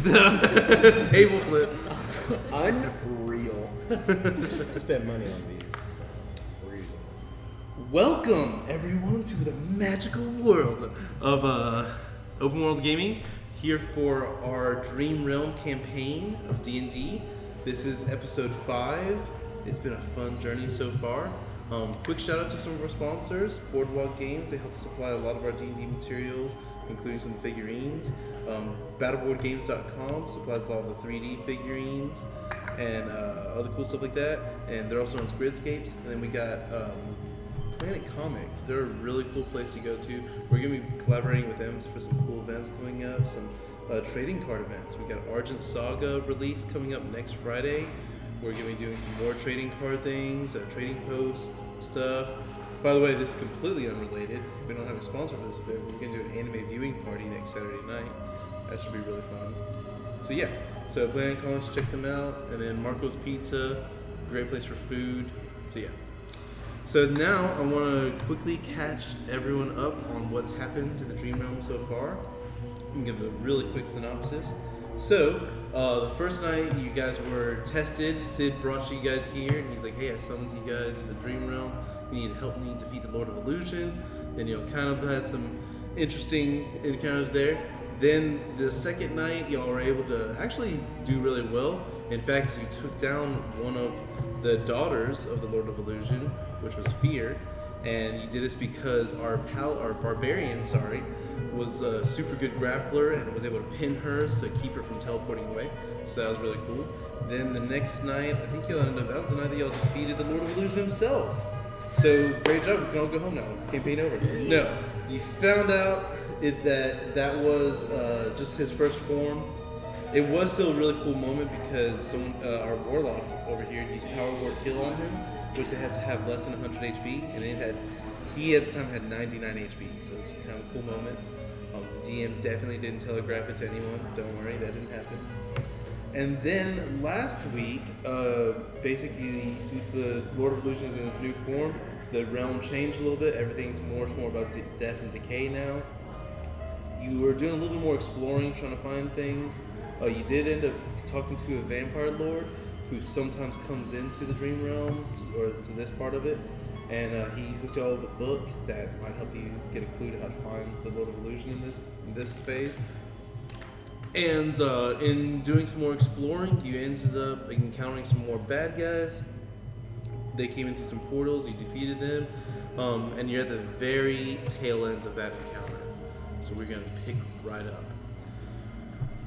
The table flip. Unreal. I spent money on these. Welcome, everyone, to the magical world of Open World Gaming. Here for our Dream Realm campaign of D&D. This is episode 5. It's been a fun journey so far. Quick shout out to some of our sponsors, Boardwalk Games. They help supply a lot of our D&D materials, including some figurines. Battleboardgames.com supplies a lot of the 3D figurines and other cool stuff like that. And they're also known as Gridscapes. And then we got Planet Comics. They're a really cool place to go to. We're going to be collaborating with them for some cool events coming up, some trading card events. We got Argent Saga release coming up next Friday. We're going to be doing some more trading card things, trading post stuff. By the way, this is completely unrelated. We don't have a sponsor for this event. We're going to do an anime viewing party next Saturday night. That should be really fun. So yeah, so Planet Comics, check them out. And then Marco's Pizza, great place for food. So yeah. So now I want to quickly catch everyone up on what's happened in the Dream Realm so far. I'm going to give a really quick synopsis. So, the first night you guys were tested, Sid brought you guys here, and he's like, hey, I summoned you guys to the Dream Realm. You need to help me defeat the Lord of Illusion. Then, kind of had some interesting encounters there. Then, the second night, y'all were able to actually do really well. In fact, you took down one of the daughters of the Lord of Illusion, which was Fear. And you did this because our barbarian, was a super good grappler and was able to pin her to keep her from teleporting away. So that was really cool. Then the next night, I think that was the night that y'all defeated the Lord of Illusion himself. So great job, we can all go home now. Campaign over. No, you found out that was just his first form. It was still a really cool moment because our warlock over here used Power Word Kill on him, which they had to have less than 100 HP, and he at the time had 99 HP, so it's kind of a cool moment. The DM definitely didn't telegraph it to anyone. Don't worry, that didn't happen. And then last week, basically, since the Lord of Illusion is in his new form, the realm changed a little bit. Everything's more about death and decay now. You were doing a little bit more exploring, trying to find things. You did end up talking to a vampire lord who sometimes comes into the Dream Realm, or to this part of it. And he hooked y'all with a book that might help you get a clue to how to find the Lord of Illusion in this phase. And in doing some more exploring, you ended up encountering some more bad guys. They came in through some portals, you defeated them, and you're at the very tail end of that encounter. So we're going to pick right up.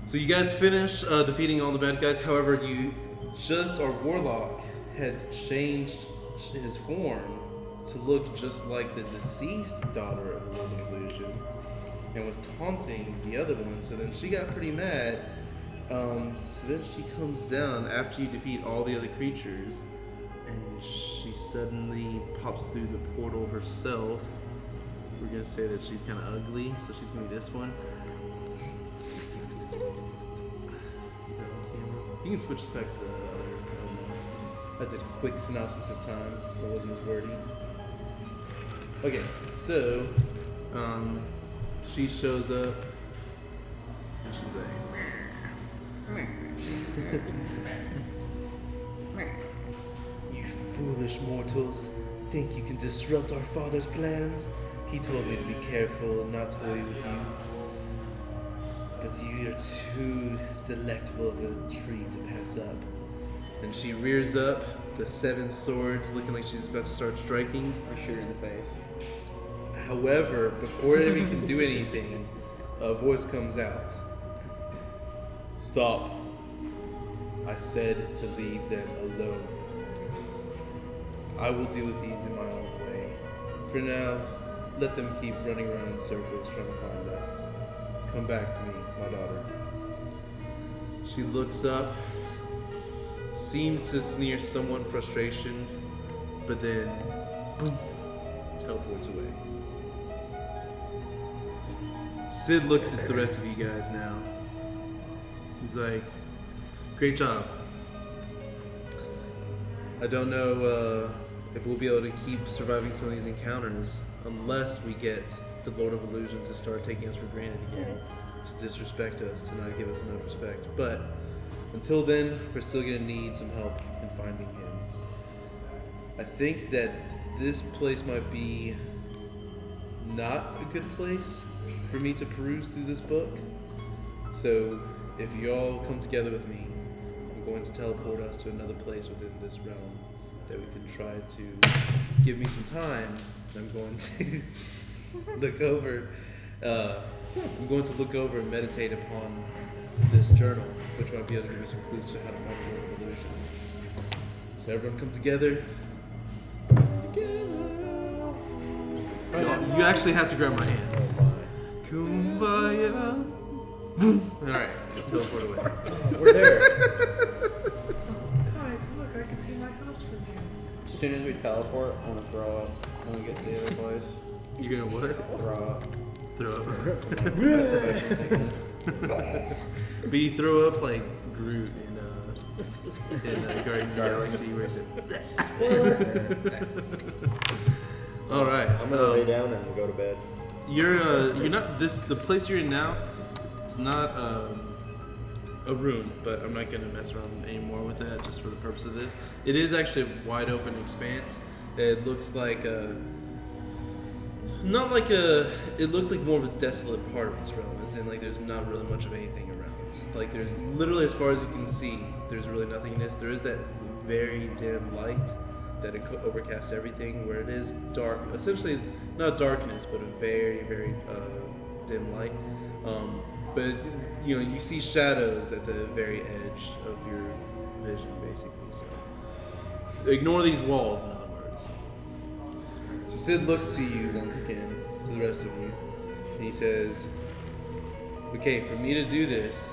So you guys finish defeating all the bad guys. However, our warlock had changed his form to look just like the deceased daughter of the Lord of Illusion and was taunting the other one. So then she got pretty mad. So then she comes down after you defeat all the other creatures, and she suddenly pops through the portal herself. We're going to say that she's kind of ugly, so she's going to be this one. Is that on camera? You can switch back to the other. I did a quick synopsis this time. It wasn't as wordy. Okay, so she shows up and she's like, "You foolish mortals, think you can disrupt our father's plans? He told me to be careful and not toy with you. But you are too delectable of a treat to pass up." And she rears up, the 7 swords, looking like she's about to start striking. I shoot her in the face. However, before Amy can do anything, a voice comes out. "Stop. I said to leave them alone. I will deal with these in my own way. For now, let them keep running around in circles trying to find us. Come back to me, my daughter." She looks up, seems to sneer somewhat frustration, but then, boom, teleports away. Sid looks at the rest of you guys now. He's like, "Great job. I don't know if we'll be able to keep surviving some of these encounters unless we get the Lord of Illusion to start taking us for granted again. to disrespect us, to not give us enough respect. But until then, we're still gonna need some help in finding him. I think that this place might be not a good place for me to peruse through this book. So if you all come together with me, I'm going to teleport us to another place within this realm that we can try to give me some time. I'm going to look over. I'm going to look over and meditate upon this journal, which might be able to give me some clues to how to find the Lord of Illusion. So everyone come together. You actually have to grab my hands. Kumbaya. Alright, let's teleport away. We're there. Guys, look, I can see my house from here. As soon as we teleport, I want to throw up when we get to the other place. You're gonna what? Throw up. Throw up. From, motion sickness. But you throw up like Groot in Guardians of the Galaxy where it's Alright. I'm gonna lay down and go to bed. You're not the place you're in now, it's not a room, but I'm not gonna mess around anymore with that just for the purpose of this. It is actually a wide open expanse. It looks like it looks like more of a desolate part of this realm, as in like there's not really much of anything around. Like there's literally, as far as you can see, there's really nothingness. There is that very dim light that overcasts everything, where it is dark, essentially not darkness, but a very, very dim light. But you see shadows at the very edge of your vision, basically. So ignore these walls, in other words. So Sid looks to you once again, to the rest of you, and he says, "Okay, for me to do this,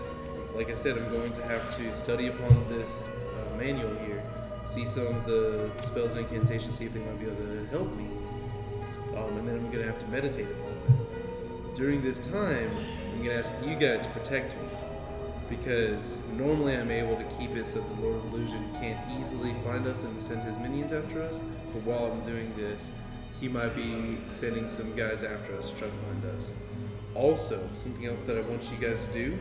like I said, I'm going to have to study upon this manual here, see some of the spells and incantations, see if they might be able to help me, and then I'm going to have to meditate upon them. During this time, I'm going to ask you guys to protect me, because normally I'm able to keep it so the Lord of Illusion can't easily find us and send his minions after us, but while I'm doing this, he might be sending some guys after us to try to find us. Also, something else that I want you guys to do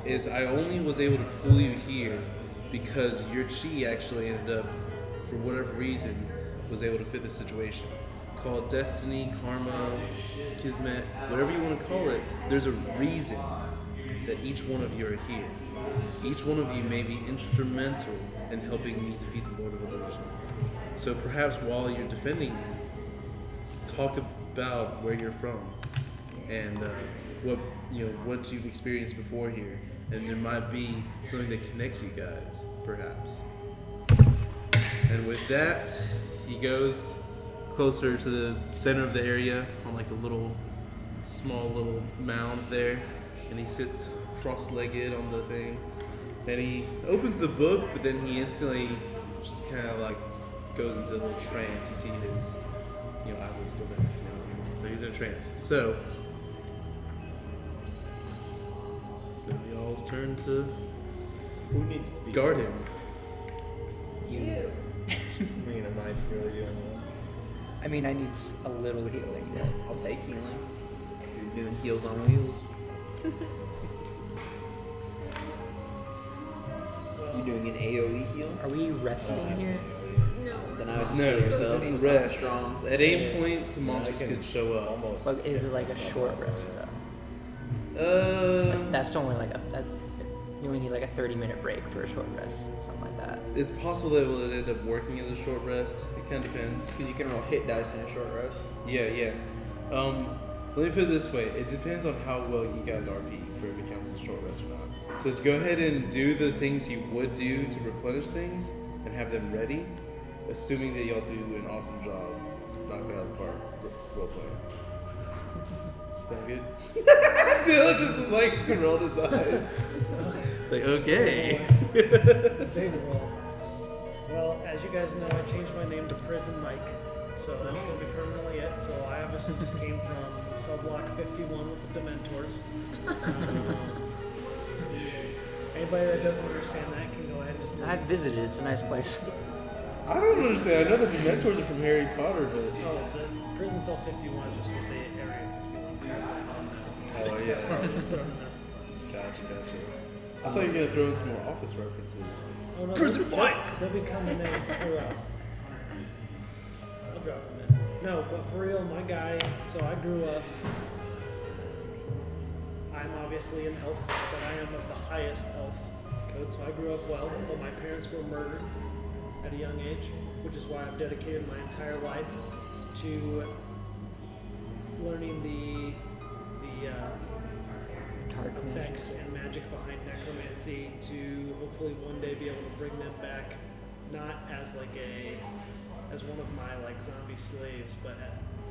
is I only was able to pull you here because your chi actually ended up, for whatever reason, was able to fit the situation. Call it destiny, karma, kismet, whatever you want to call it, there's a reason that each one of you are here. Each one of you may be instrumental in helping me defeat the Lord of Illusion. So perhaps while you're defending me, talk about where you're from and what you've experienced before here, and there might be something that connects you guys, perhaps." And with that, he goes closer to the center of the area on like a small little mounds there, and he sits cross-legged on the thing, and he opens the book, but then he instantly just kind of like goes into a little trance. You see his eyelids go back. So he's in a trance. So y'all's turn to Who needs to be guard him. You. I mean, am I really doing that? I mean, I need a little healing, but I'll take healing. If you're doing heals on wheels. You doing an AoE heal? are we resting here? Then I would just No, heal this yourself. isn't Someone rest. strong. At any point, some monsters I can could show up. Almost. Like, is it like a short rest though? Um, That's only like you only need like a 30-minute break for a short rest, something like that. it's possible that it will end up working as a short rest. It kind of depends. Because you can roll hit dice in a short rest. Yeah. Let me put it this way. It depends on how well you guys RP for if it counts as a short rest or not. So go ahead and do the things you would do to replenish things and have them ready, assuming that y'all do an awesome job knocking it out of the park role playing. Sound good? Dylan just is like rolled his eyes. Like, okay. Big roll. Well, as you guys know, I changed my name to Prison Mike, so that's going to be permanently it. So I obviously just came from cell block 51 with the Dementors. Anybody that doesn't understand that can go ahead and just... I've visited. It's a nice place. I don't understand. I know the Dementors are from Harry Potter, but Oh, the prison cell 51 is just what the area 51. yeah. Probably just throw it in there for fun. Gotcha. I thought you were gonna throw in some more Office references. Oh, no, Prison Mike! They'll be coming in throughout. I'll drop them in. No, but for real, my guy, so I grew up, I'm obviously an elf, but I am of the highest elf code, so I grew up well, but my parents were murdered at a young age, which is why I've dedicated my entire life to learning the Dark effects and magic behind necromancy to hopefully one day be able to bring them back, not as as one of my zombie slaves, but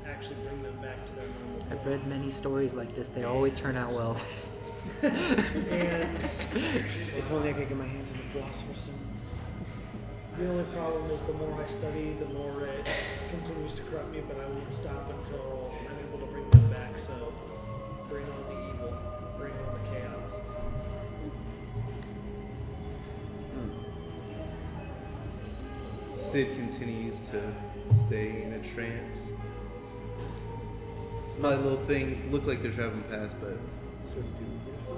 actually bring them back to their normal form. I've read many stories like this. They always turn out well. And If only I could get my hands on the Philosopher's Stone. the only problem is the more I study, the more it continues to corrupt me, but I won't stop until I'm able to bring them back. So bring on the evil, bring on the chaos. Sid continues to stay in a trance. Slight little things look like they're traveling past, but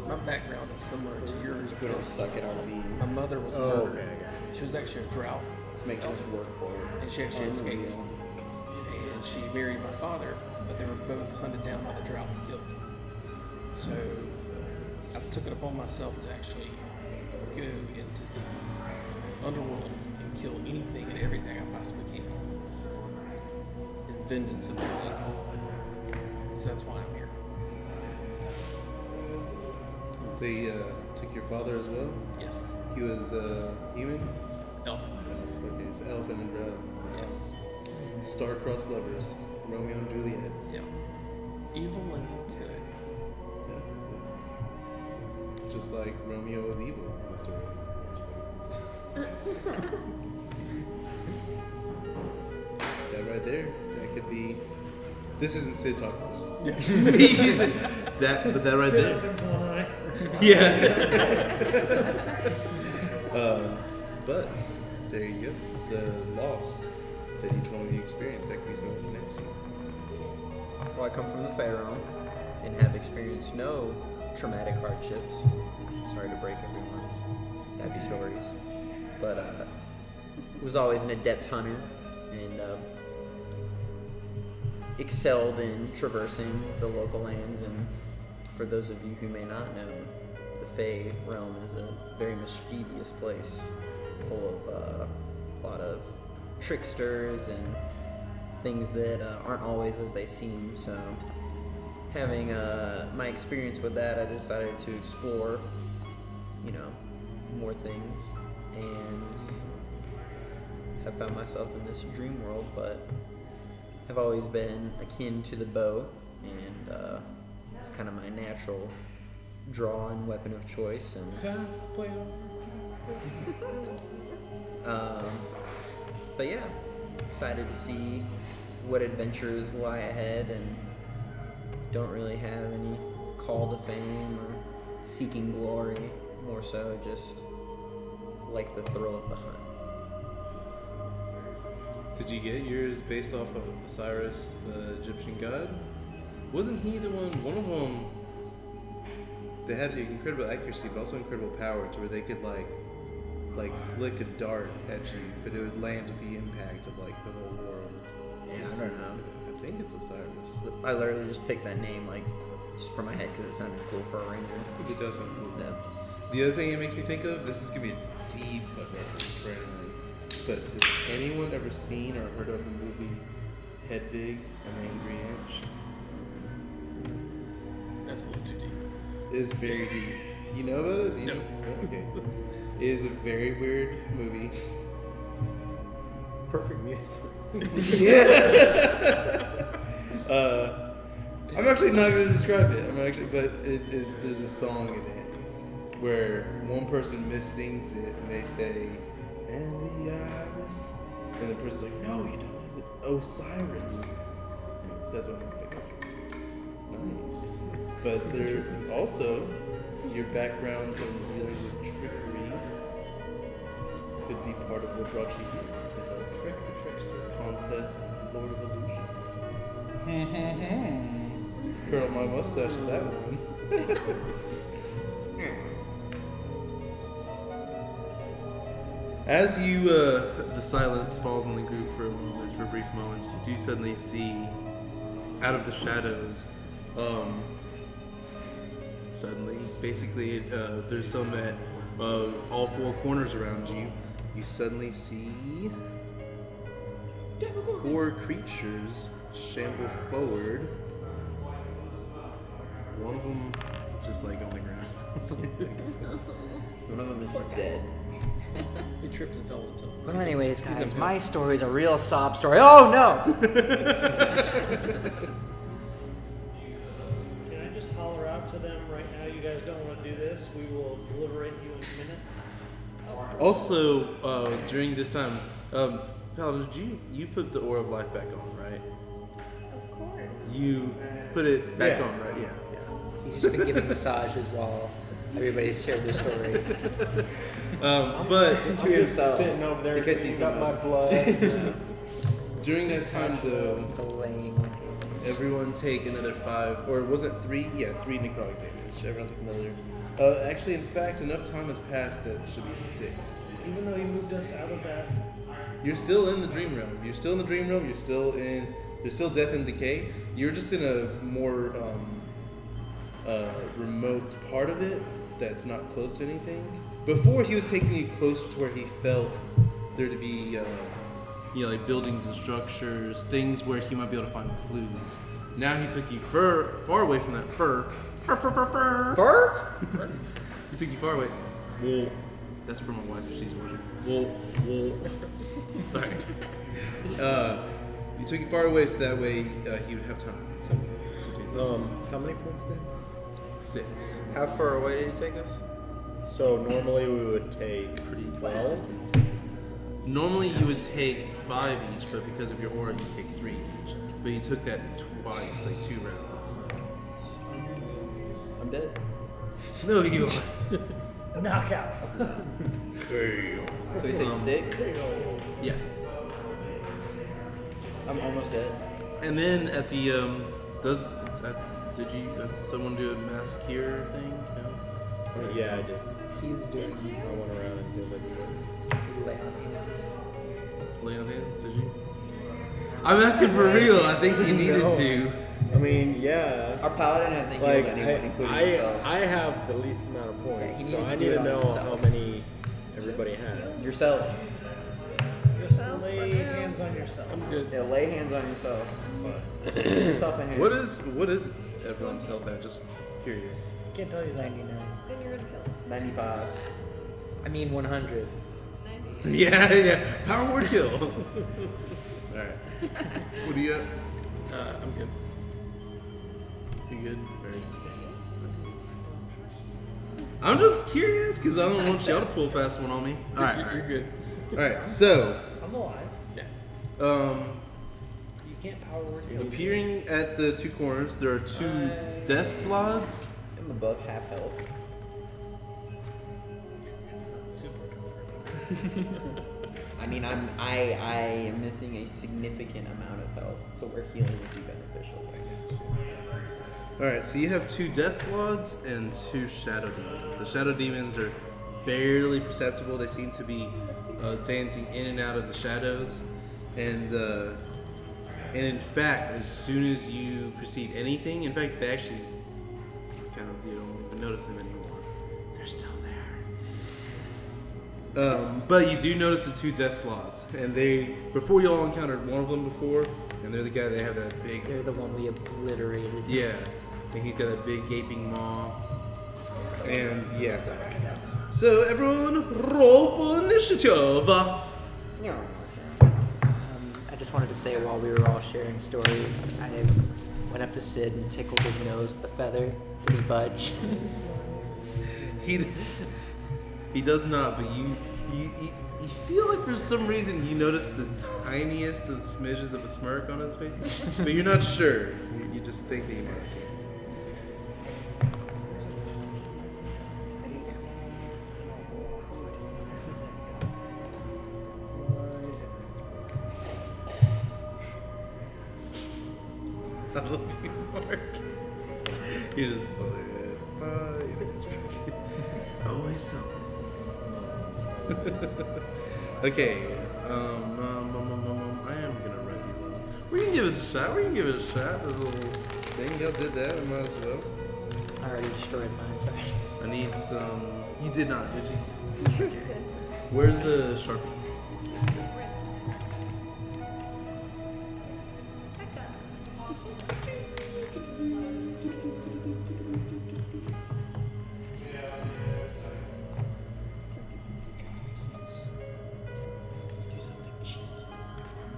My background is similar to yours. Couldn't because suck it on me. My mother was Oh, murdered. okay, I She was actually a drought, It's making us work for it. and she actually escaped. And she married my father, but they were both hunted down by the drought and killed. So I took it upon myself to actually go into the underworld and kill anything and everything I possibly can. In vengeance of their evil. So that's why I'm here. they took your father as well. Yes. He was human. Elf. Okay, it's Elf and Andrea. Yes. Star-crossed lovers, Romeo and Juliet. Yeah. Evil and good. Yeah. Just like Romeo was evil in the story. That right there, that could be. This isn't Sid talking. But that right Sid there. opens one eye. Yeah. But there you go. The loss that each one of you experienced, that could be something you never see. Well, I come from the Pharaoh and have experienced no traumatic hardships. Sorry to break everyone's happy stories. But was always an adept hunter and excelled in traversing the local lands. And for those of you who may not know, the Fey realm is a very mischievous place full of a lot of tricksters and things that aren't always as they seem. So having my experience with that, I decided to explore, more things, and have found myself in this dream world, but have always been akin to the bow, and it's kind of my natural draw and weapon of choice. And but yeah, excited to see what adventures lie ahead, and don't really have any call to fame or seeking glory, more so just like the thrill of the hunt. Did you get yours based off of Osiris, the Egyptian god? Wasn't he the one of them, they had incredible accuracy, but also incredible power to where they could like flick a dart at you, but it would land with the impact of the whole world. Yeah, I don't know. I think it's Osiris. I literally just picked that name just from my head because it sounded cool for a ranger. It does sound cool. Yeah. The other thing it makes me think of, this is gonna be a deep cut reference for anyone, but has anyone ever seen or heard of the movie Hedwig and the Angry Inch? That's a little too deep. It is very deep. You know about it? Do you No. know? Okay. It is a very weird movie. Perfect music. I'm actually not going to describe it. But there's a song in it where one person mis-sings it and they say, "And the iris," and the person's like, "No, you don't. It's Osiris." Anyways, that's what I'm thinking of. Nice. But there's also your backgrounds in dealing with trickery could be part of what brought you here. It's a Trick the trickster. contest, Lord of Illusion. Curl my mustache at that one. As you, the silence falls on the group for a moment, for brief moments, you do suddenly see, out of the shadows, basically, there's some at all four corners around you. You suddenly see 4 creatures shamble forward. One of them is just like on the ground. One of them is just dead. He tripped and fell into. Well, anyways, guys, my story's a real sob story. Oh no! Can I just holler out to them right now? You guys don't want to do this. We will liberate you in minutes. Also, during this time, Paladin, did you put the Aura of Life back on, right? Of course. You put it back Yeah. on, right? Yeah. He's just been giving massages while everybody's shared their stories. But I'm just himself, sitting over there because he's cleaning the up my most- blood. during that time, though, Delaying. everyone take another 5, or was it 3? Yeah, 3 necrotic damage. Everyone take another. Actually, in fact, enough time has passed that it should be 6. Even though you moved us out of that, You're still in the dream realm. You're still in the dream realm. There's still death and decay. You're just in a more remote part of it that's not close to anything. Before, he was taking you close to where he felt there to be, like buildings and structures, things where he might be able to find clues. Now he took you far away from that fur. Fur? He took you far away. Wool. That's for my wife if she's watching. Wool. Sorry. You took you far away so that way he would have time to do this. How many points then? 6. How far away did he take us? So normally we would take Pretty 12. Normally you would take 5 each, but because of your aura you take 3 each. But you took that twice, like 2 rounds. I'm dead. No, you knockout. So he takes 6? Yeah. I'm almost dead. And then at the does someone do a mass cure thing? No? Yeah, I did. He was doing Did you? I went around and did everywhere. his lay on hands. Lay on hands, did you? I'm asking for real. I think you needed No. to. I mean, yeah. Our paladin hasn't healed Like, anyone, including himself. I have the least amount of points, he so needed I to need do it to on know himself. how many everybody has. Yourself. Just Well, lay for now. hands on yourself. I'm good. Yeah, lay hands on yourself. Give yourself a hand. What is everyone's health at? Just curious. Can't tell you that. 99. Then you're gonna kill us. 95. I mean 100. 90. Yeah. Power word kill. All right. What do you got? I'm good. You good? Very I'm just curious because I don't want y'all to pull a fast one on me. All right. You're good. All right. So, I'm alive. Yeah. You can't power word kill. appearing at the 2 corners, there are 2 death slots. I'm above half health. It's not super comforting. I mean, I am missing a significant amount of health to where healing would be beneficial right now. All right, so you have 2 death slots and 2 shadow demons. The shadow demons are barely perceptible. They seem to be dancing in and out of the shadows, and in fact, as soon as you perceive anything, in fact, they actually kind of you don't even notice them anymore. They're still there. But you do notice the 2 death slots, and before you all encountered one of them before, and they're the guy they have that big. They're the one we obliterated. Yeah, and he's got a big gaping maw. And yeah. So everyone, roll for initiative. I just wanted to say while we were all sharing stories, I went up to Sid and tickled his nose with a feather. Did he budge? He does not, but you feel like for some reason you notice the tiniest of smidges of a smirk on his face, but you're not sure. You just think that you might have seen it. I love you, Mark. You're just funny, man. something. Okay. I am gonna run these on. We can give it a shot. This little thing. Y'all did that. We might as well. I already destroyed mine, sorry. I need some. You did not, did you? Okay. Where's the Sharpie?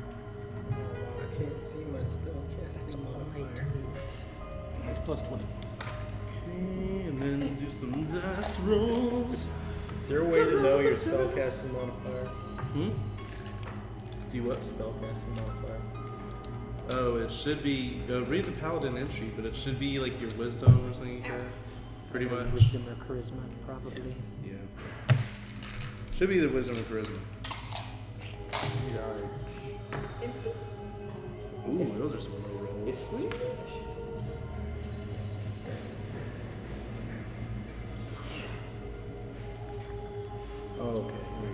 I can't see my spell casting modifier. It's plus 20. Okay, and then do some dice rolls. Is there a way to know your spell casting modifier? Hmm? Do you what? Spell casting modifier. Oh, it should be. Read the paladin entry, but it should be like your wisdom or something like that. Pretty much. Wisdom or charisma, probably. Yeah. Should be the wisdom or charisma. Ooh, those are some low rolls. Oh, okay. Here we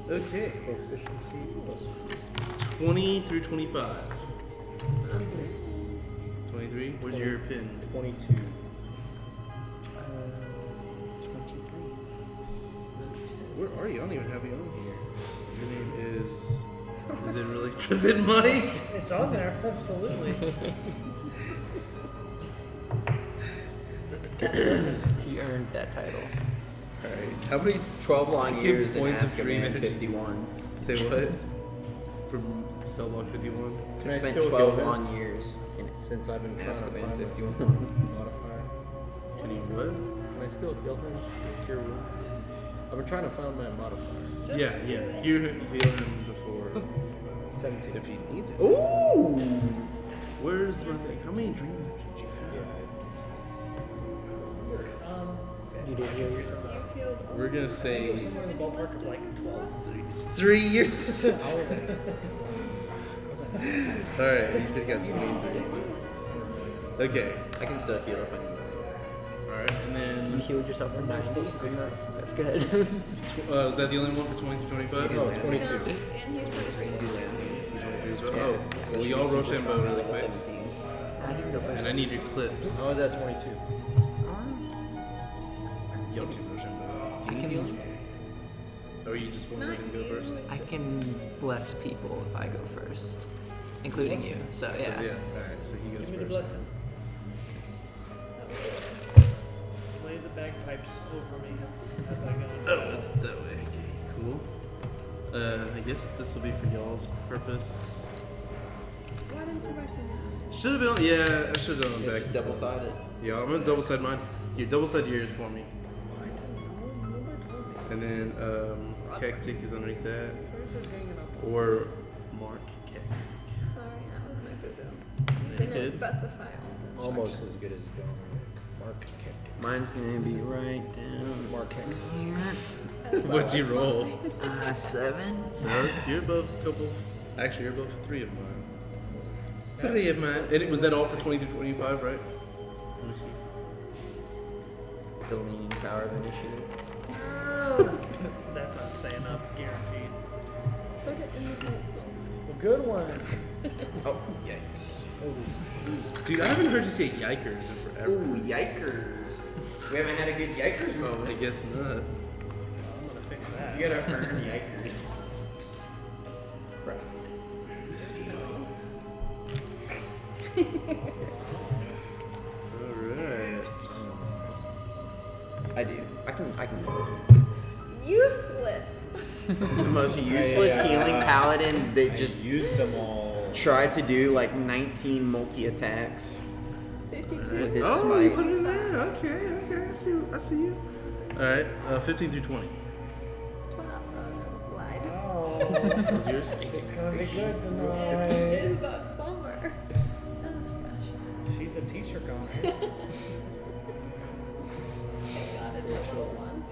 go. Okay. Proficiency plus 20 through 25. 23? Where's your pin? 22. 23. Where are you? I don't even have you on here. Your name is. Is it really Prison Mike? It's on there, absolutely. He earned that title. Alright. How many 12 long Give years in points of dream Azkaban, energy. 51. say what? From Cell Block 51? Can I Spent still 12 kill him? long years in Since I've been trying to Azkaban, find my 51. modifier. Can you what? Can I still heal him? Cure wounds? I've been trying to find my modifier. Yeah. Heal him before 17. if you need it. Ooh! Where's my thing? How many dream energy did you have? You did heal yourself. You healed We're gonna say Somewhere in the ballpark of like 12. 3 years. I was Alright, you said you got 23. Okay. I can still heal if I need to. Alright, and You then healed yourself for 90. That's good. was that the only one for 20 through 25? Oh, 22. And he's 23. You 23 as well? Yeah. Oh, well, we all Rochambeau really quick. 17. I can go first. And I need your clips. I was at 22. Y'all two Rochambeau. I can, Or you just want to let him go first? I can bless people if I go first, including you. So So, yeah. alright, so he goes Give me the first. blessing. Play the bagpipes over me as I go. Oh, that's that way. Okay, cool. I guess this will be for y'all's purpose. Why didn't you write it Should have been on, yeah, I should have done on back. It's as double well. sided. Yeah, I'm gonna double side mine. You double side yours for me. And then Cactic is underneath that. Or Mark Cactic. Sorry, that was my boo-boo. Didn't Good. specify all. Almost as good as Dominic. Mark Kent. Mine's gonna be right down Mark Kent. here. As low What'd you as roll? mine. 7. No, you're above a couple. Actually, you're above 3 of mine. 3 of mine. And was that all for 20 to 25, right? Let me see. The leaning tower of initiative. That's not staying up, guaranteed. Put it in the notebook. A good one. Oh, yikes. Dude, I haven't heard you say yikers in forever. Ooh, yikers. We haven't had a good yikers I moment. guess not. I'm gonna fix that. You gotta earn yikers. Crap. Alright. I do. I can do it. Useless. The most useless healing paladin that I just used them all. tried to do like 19 multi-attacks 52. with his Oh, you put smite. it in there? Okay. I see you. Alright, 15 through 20. Lied. Oh, That was yours? it's gonna be good tonight. Is that summer? Oh my gosh. She's a teacher, guys. Thank God it's the little ones.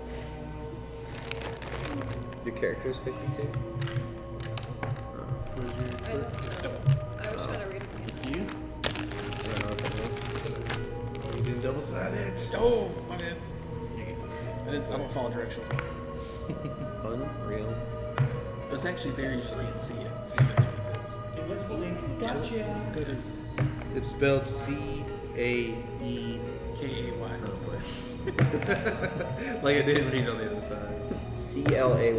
Your character is 52? I don't know. I was trying to read his name. You? I don't know what that is. You didn't double sided. Oh, my bad. I don't follow directions. Unreal. It's actually there, you just can't see it. See, that's what it is. Invisible ink. Gotcha. Good as this. It's spelled C-A-E. K-A-Y. Like I didn't read on the other side. CLAY.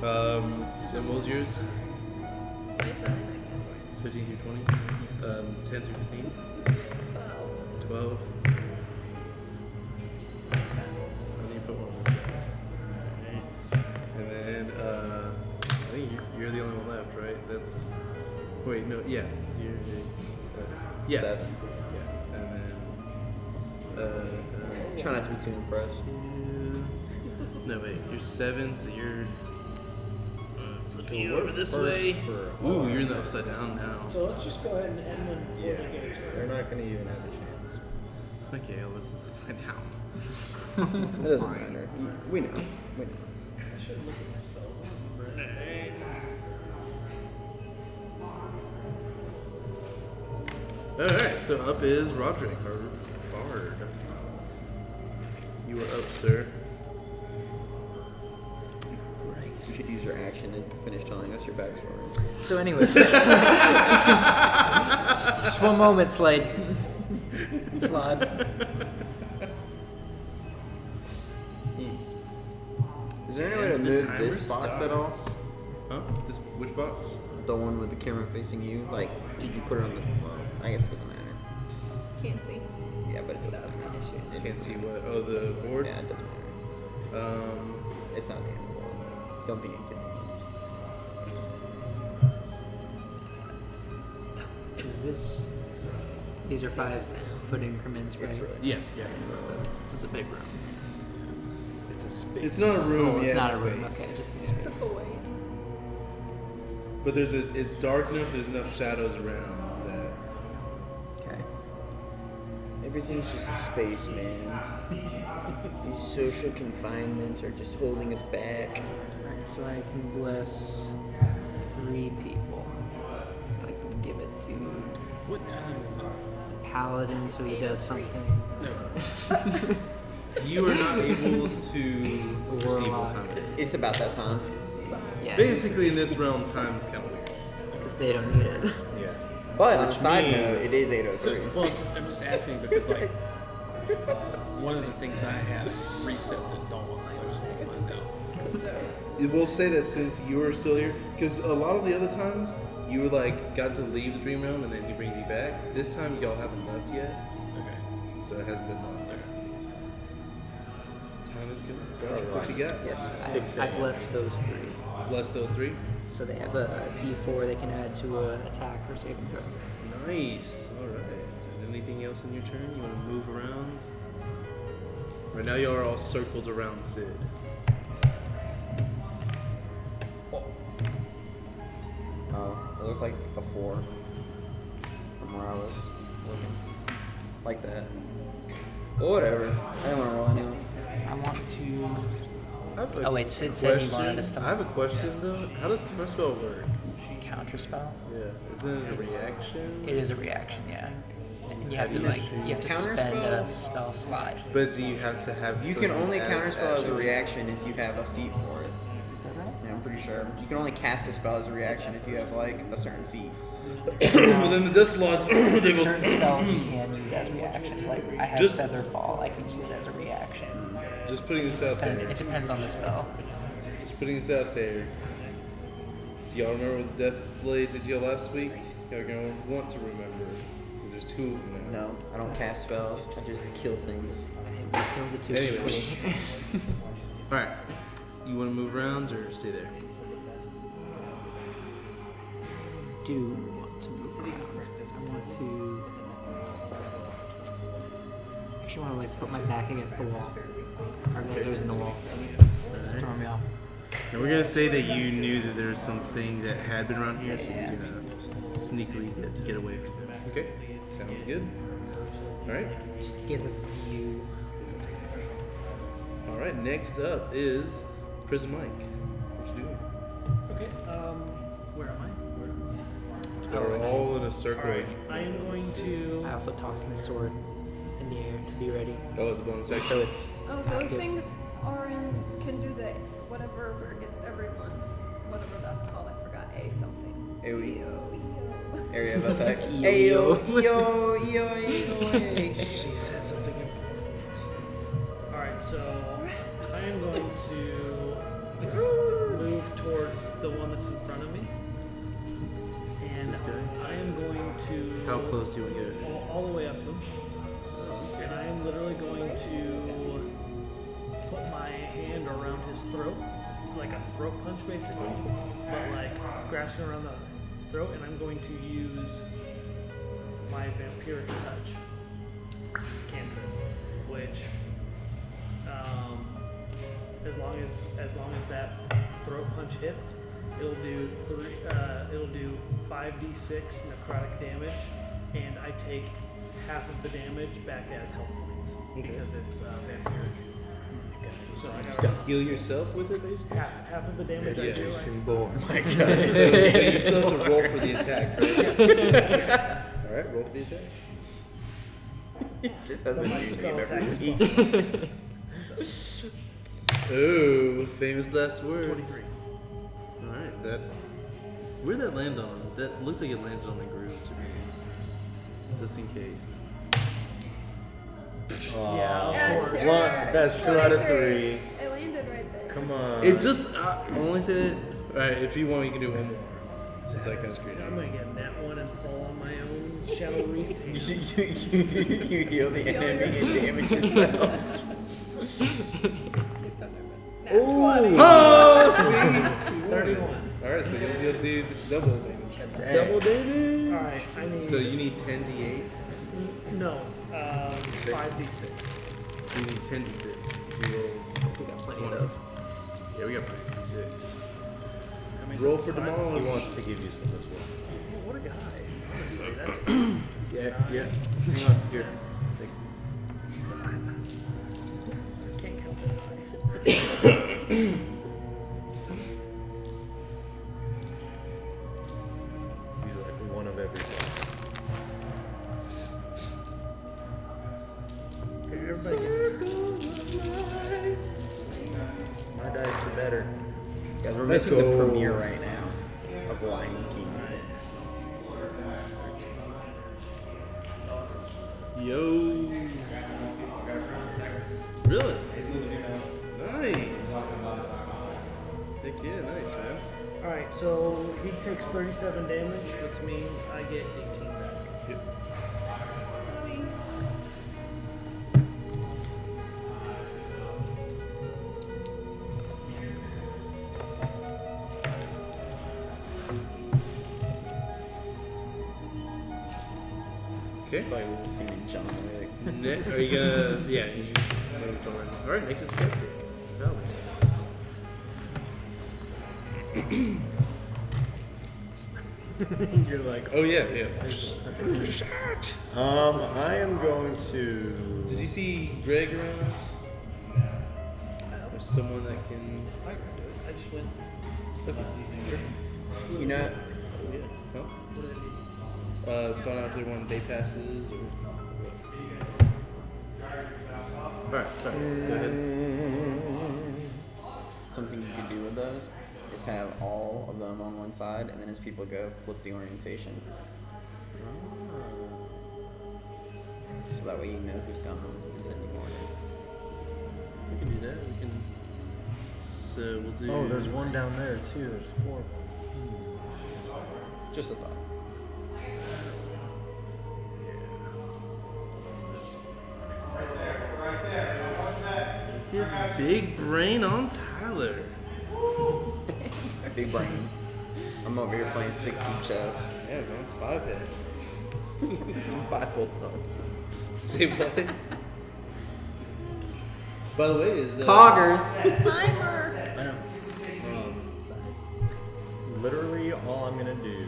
Then what was yours? My phone in that category. 15 through 20? 10 through 15? 12? I need to put one on this side. Alright. And then, I think you're the only one left, right? That's. Wait, no, yeah. You're 7. Yeah. 7. Yeah. And then, Try not to be too impressed. no, wait, you're 7, so you're. Flipping you we're over this first way. for Ooh, all you're in the our upside down now. So let's just go ahead and end when Yeah, we get to they're it. not going to even have a chance. Okay, well, this is upside down. It doesn't matter. We know. We know. I should look at my spells. I don't remember. Alright, so up is Roderick, our bard. You are up, sir. You should use your action and finish telling us your backstory. So, anyways, just one moment, Slade. Slide. Is there any way As to the move timer this box at all? starts. Huh? Which box? The one with the camera facing you? Like, did you put it on the... I guess it doesn't matter. Can't see. Yeah, but it doesn't That was matter. my issue. It Can't doesn't see matter. what. Oh, the board? Yeah, it doesn't matter. It's not the end of the world. Don't be inconvenienced. Is this? These are 5-foot increments, right? It's really... Yeah. So this is a big room. It's a space. It's not a room, Oh, it's yeah, not it's a room. Okay, space. just a space. Oh, wait. But it's dark enough, there's enough shadows around that. Okay. Everything's just a space, man. These social confinements are just holding us back. Alright, so I can bless 3 people. So I can give it to What time is it? Paladin, so he does 8:03. something. No. You are not able to perceive what time it is. It's about that time. Yeah, Basically, in this realm, time is kind of weird. because they don't need it. Yeah. But on a Which side means- note, it is So, 8:03. well, I'm just asking because, like, one of the things I had resets at dawn, so I just want to find out. It will say that since you are still here, because a lot of the other times you like got to leave the dream realm and then he brings you back. This time y'all haven't left yet, Okay. so it hasn't been long there. Time is good. Roger, what you got? Yes. I bless those 3. Bless those 3. So they have a D4 they can add to an attack or saving throw. Nice. All right. And anything else in your turn? You want to move around? Right now, y'all are all circled around Sid. It looks like a 4 from where I was looking. Like that. Well, whatever. I don't want to roll anyway. I want to. I have a Oh, wait, Sid said he question. wanted us to- I have a question though. How does counterspell work? Counterspell. Yeah, isn't it a reaction? It is a reaction, yeah. And you have to like you have to spend a spell slot. But do you have to have? You can something only as counterspell as a action? reaction if you have a feat for it. Is that right? Yeah, I'm pretty sure. You can only cast a spell as a reaction if you have like a certain feat. Well, then the dust slots. they There's will- certain spells you can use as reactions. Like I have Just- Featherfall, I can use as a reaction. Just putting this out there. It depends on the spell. Just putting this out there. Do y'all remember what the Death Slade did y'all last week? Y'all gonna want to remember because there's 2 of them now. No, I don't cast spells. I just kill things. We kill the 2. Anyways. All right. You want to move around or stay there? Do want to move around. I want to. I actually want to like put my back against the wall. Or nose in the wall. Just throw me off. And we're gonna say that you knew that there was something that had been around here, so you're gonna sneakily get away from them. Okay, sounds good. All right. Just to get a view. All right. Next up is Prison Mike, what you doing? Okay. Where am I? We're all in a circle. All right. I am going to. I also tossed my sword in the air to be ready. Oh, it's a bonus action. So it's Oh, those active. things are in, can do the whatever where it gets everyone. Whatever that's called, I forgot. A something. AoE. EO. Area of effect. Yo. She said something important. All right. So I am going to move towards the one that's in front of me, and This guy? I am going to. How close do you want to get? All the way up to him. And I am literally going to put my hand around his throat, like a throat punch basically, but like grasping around the throat, and I'm going to use my vampiric touch cantrip, which as long as that throat punch hits, it'll do 5d6 necrotic damage, and I take half of the damage back as health points because it's vampiric. So I got Heal yourself with it, basically? half of the damage I do. Bourne. So you still have to roll for the attack, right? Alright, roll for the attack. Just has a My new spell name attack every is week. Ooh, famous last words. 23. Alright, that. Where'd that land on? That looks like it landed on the groove to me. Just in case. Yeah, Yeah, of course. sure. That's 2 out of 3. It landed right there. Come on. It just. I only said. Alright, if you want, you can do one more. Since I kind of screwed I'm up. gonna get that one and fall on my own shadow wreath hand. You heal the Heal enemy and yourself. damage yourself. He's so nervous. Nat 20. Oh, see? 31. Alright, so you'll do double damage. Double damage. All right, I need. So you need 10 d8. No, 5d6. So you need 10 d6. So you roll. We got plenty of those. Yeah, we got plenty of d6. How many Roll is for this? Five? Demal. He wants to give you some as well. What a guy. Honestly, that's Yeah. Hang on, here. I can't count this high. He's like one of everything. Okay, everybody gets My dice are better. Guys, we're Let's missing the go. premiere right now of Lion King. Yo. Really? Nice. Heck yeah, nice, man. All right, so he takes 37 damage, which means I get 18 back. Yep. Sorry. Okay. Like it was a scene in John Wick. Are you gonna? Yeah. You moved on. All right. Next is Skeptic. You're like, Oh yeah, yeah. I am going to. Did you see Greg around? Or someone that can? I can do it. I just win. Okay. Sure. You know, Huh? What do I need? Find out if they want day passes or. All right. Sorry. Go ahead. something you could do with those is have all of them on one side, and then as people go, flip the orientation. So that way you know who's coming descending order. We can do that. We can. So we'll do. Oh, there's one down there too. There's 4 of them. Just a thought. Look at big brain on Tyler. Big brain. I'm over here playing 60 chess. Yeah, man. 5 head. Bible thumb. Say what? By the way, is Poggers! Timer. I know. Literally, all I'm gonna do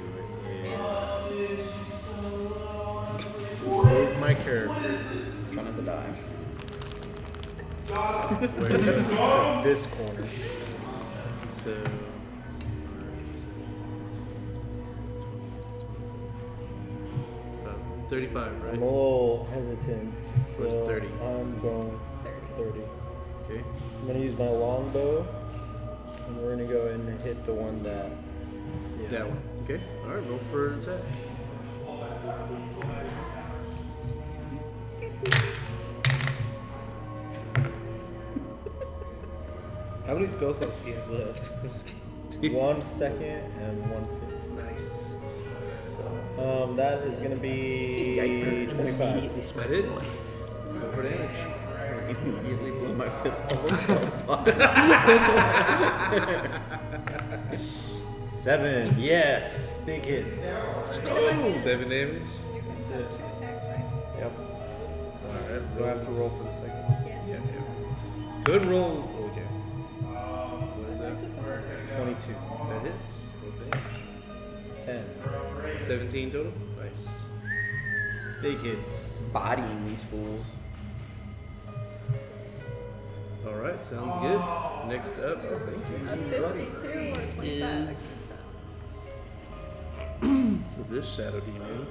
is move my character Try not to die. to this corner. So. 35, I'm right? a little hesitant, so Where's 30? I'm going 30. Okay. I'm gonna use my longbow, and we're gonna go and hit the one that. That one. Okay. All right. Roll for attack. How many spell slots do you have left? I'm just kidding. 1 second and 1/5. Nice. So, that is gonna be Immediately 25. smite That the boy. hits. Roll for damage. Immediately blew my fifth level spell slot. 7. Yes, big hits. 7 damage. You can have 2 attacks, right? Yep. All right. Do I have to roll for the second? Yes. Yeah. Go ahead and roll. Okay. What is that? 22. That hits. Roll for damage. 10. 17 total. Nice. Big hits. Bodying these fools. All right. Sounds good. Next up. Oh, thank you. A 52 or 25? Is- So this shadow demon.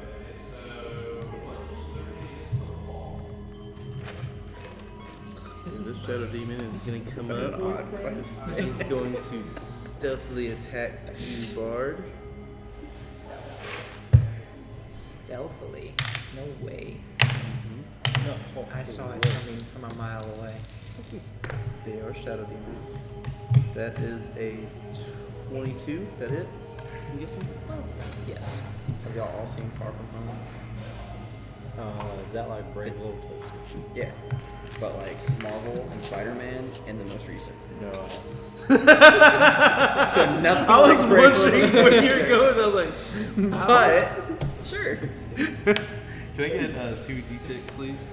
And this shadow demon is going to come up. And he's going to stealthily attack you, Bard. Stealthily. No way. No. I saw it coming from a mile away. They are shadow demons. That is a 22. That hits. I'm guessing. Yes. Have y'all all seen Far From Home? Is that like Brave Little Toaster? Yeah. But like Marvel and Spider-Man and the most recent. No. So nothing I was like Brave wondering Little where you were Toaster. going. I was like, But, sure. can I get 2 d6, please?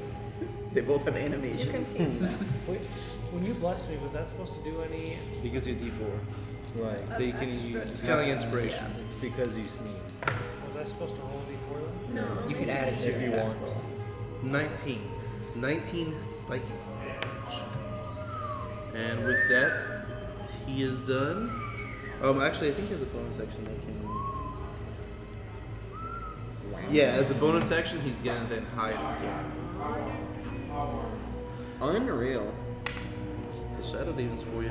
They both have You animation. can keep that. Wait, when you blessed me, was that supposed to do any? He gives you a d4 Right. that you can Extra. use. It's kind of like inspiration. It's because you sneeze. Was I supposed to roll a d4 then? No. You could add it to If your you attack want. roll. 19. 19 psychic damage. And with that, he is done. Actually, I think there's a bonus action that can. Yeah, as a bonus action, he's gonna then hide again. Unreal. It's the shadow demons for you.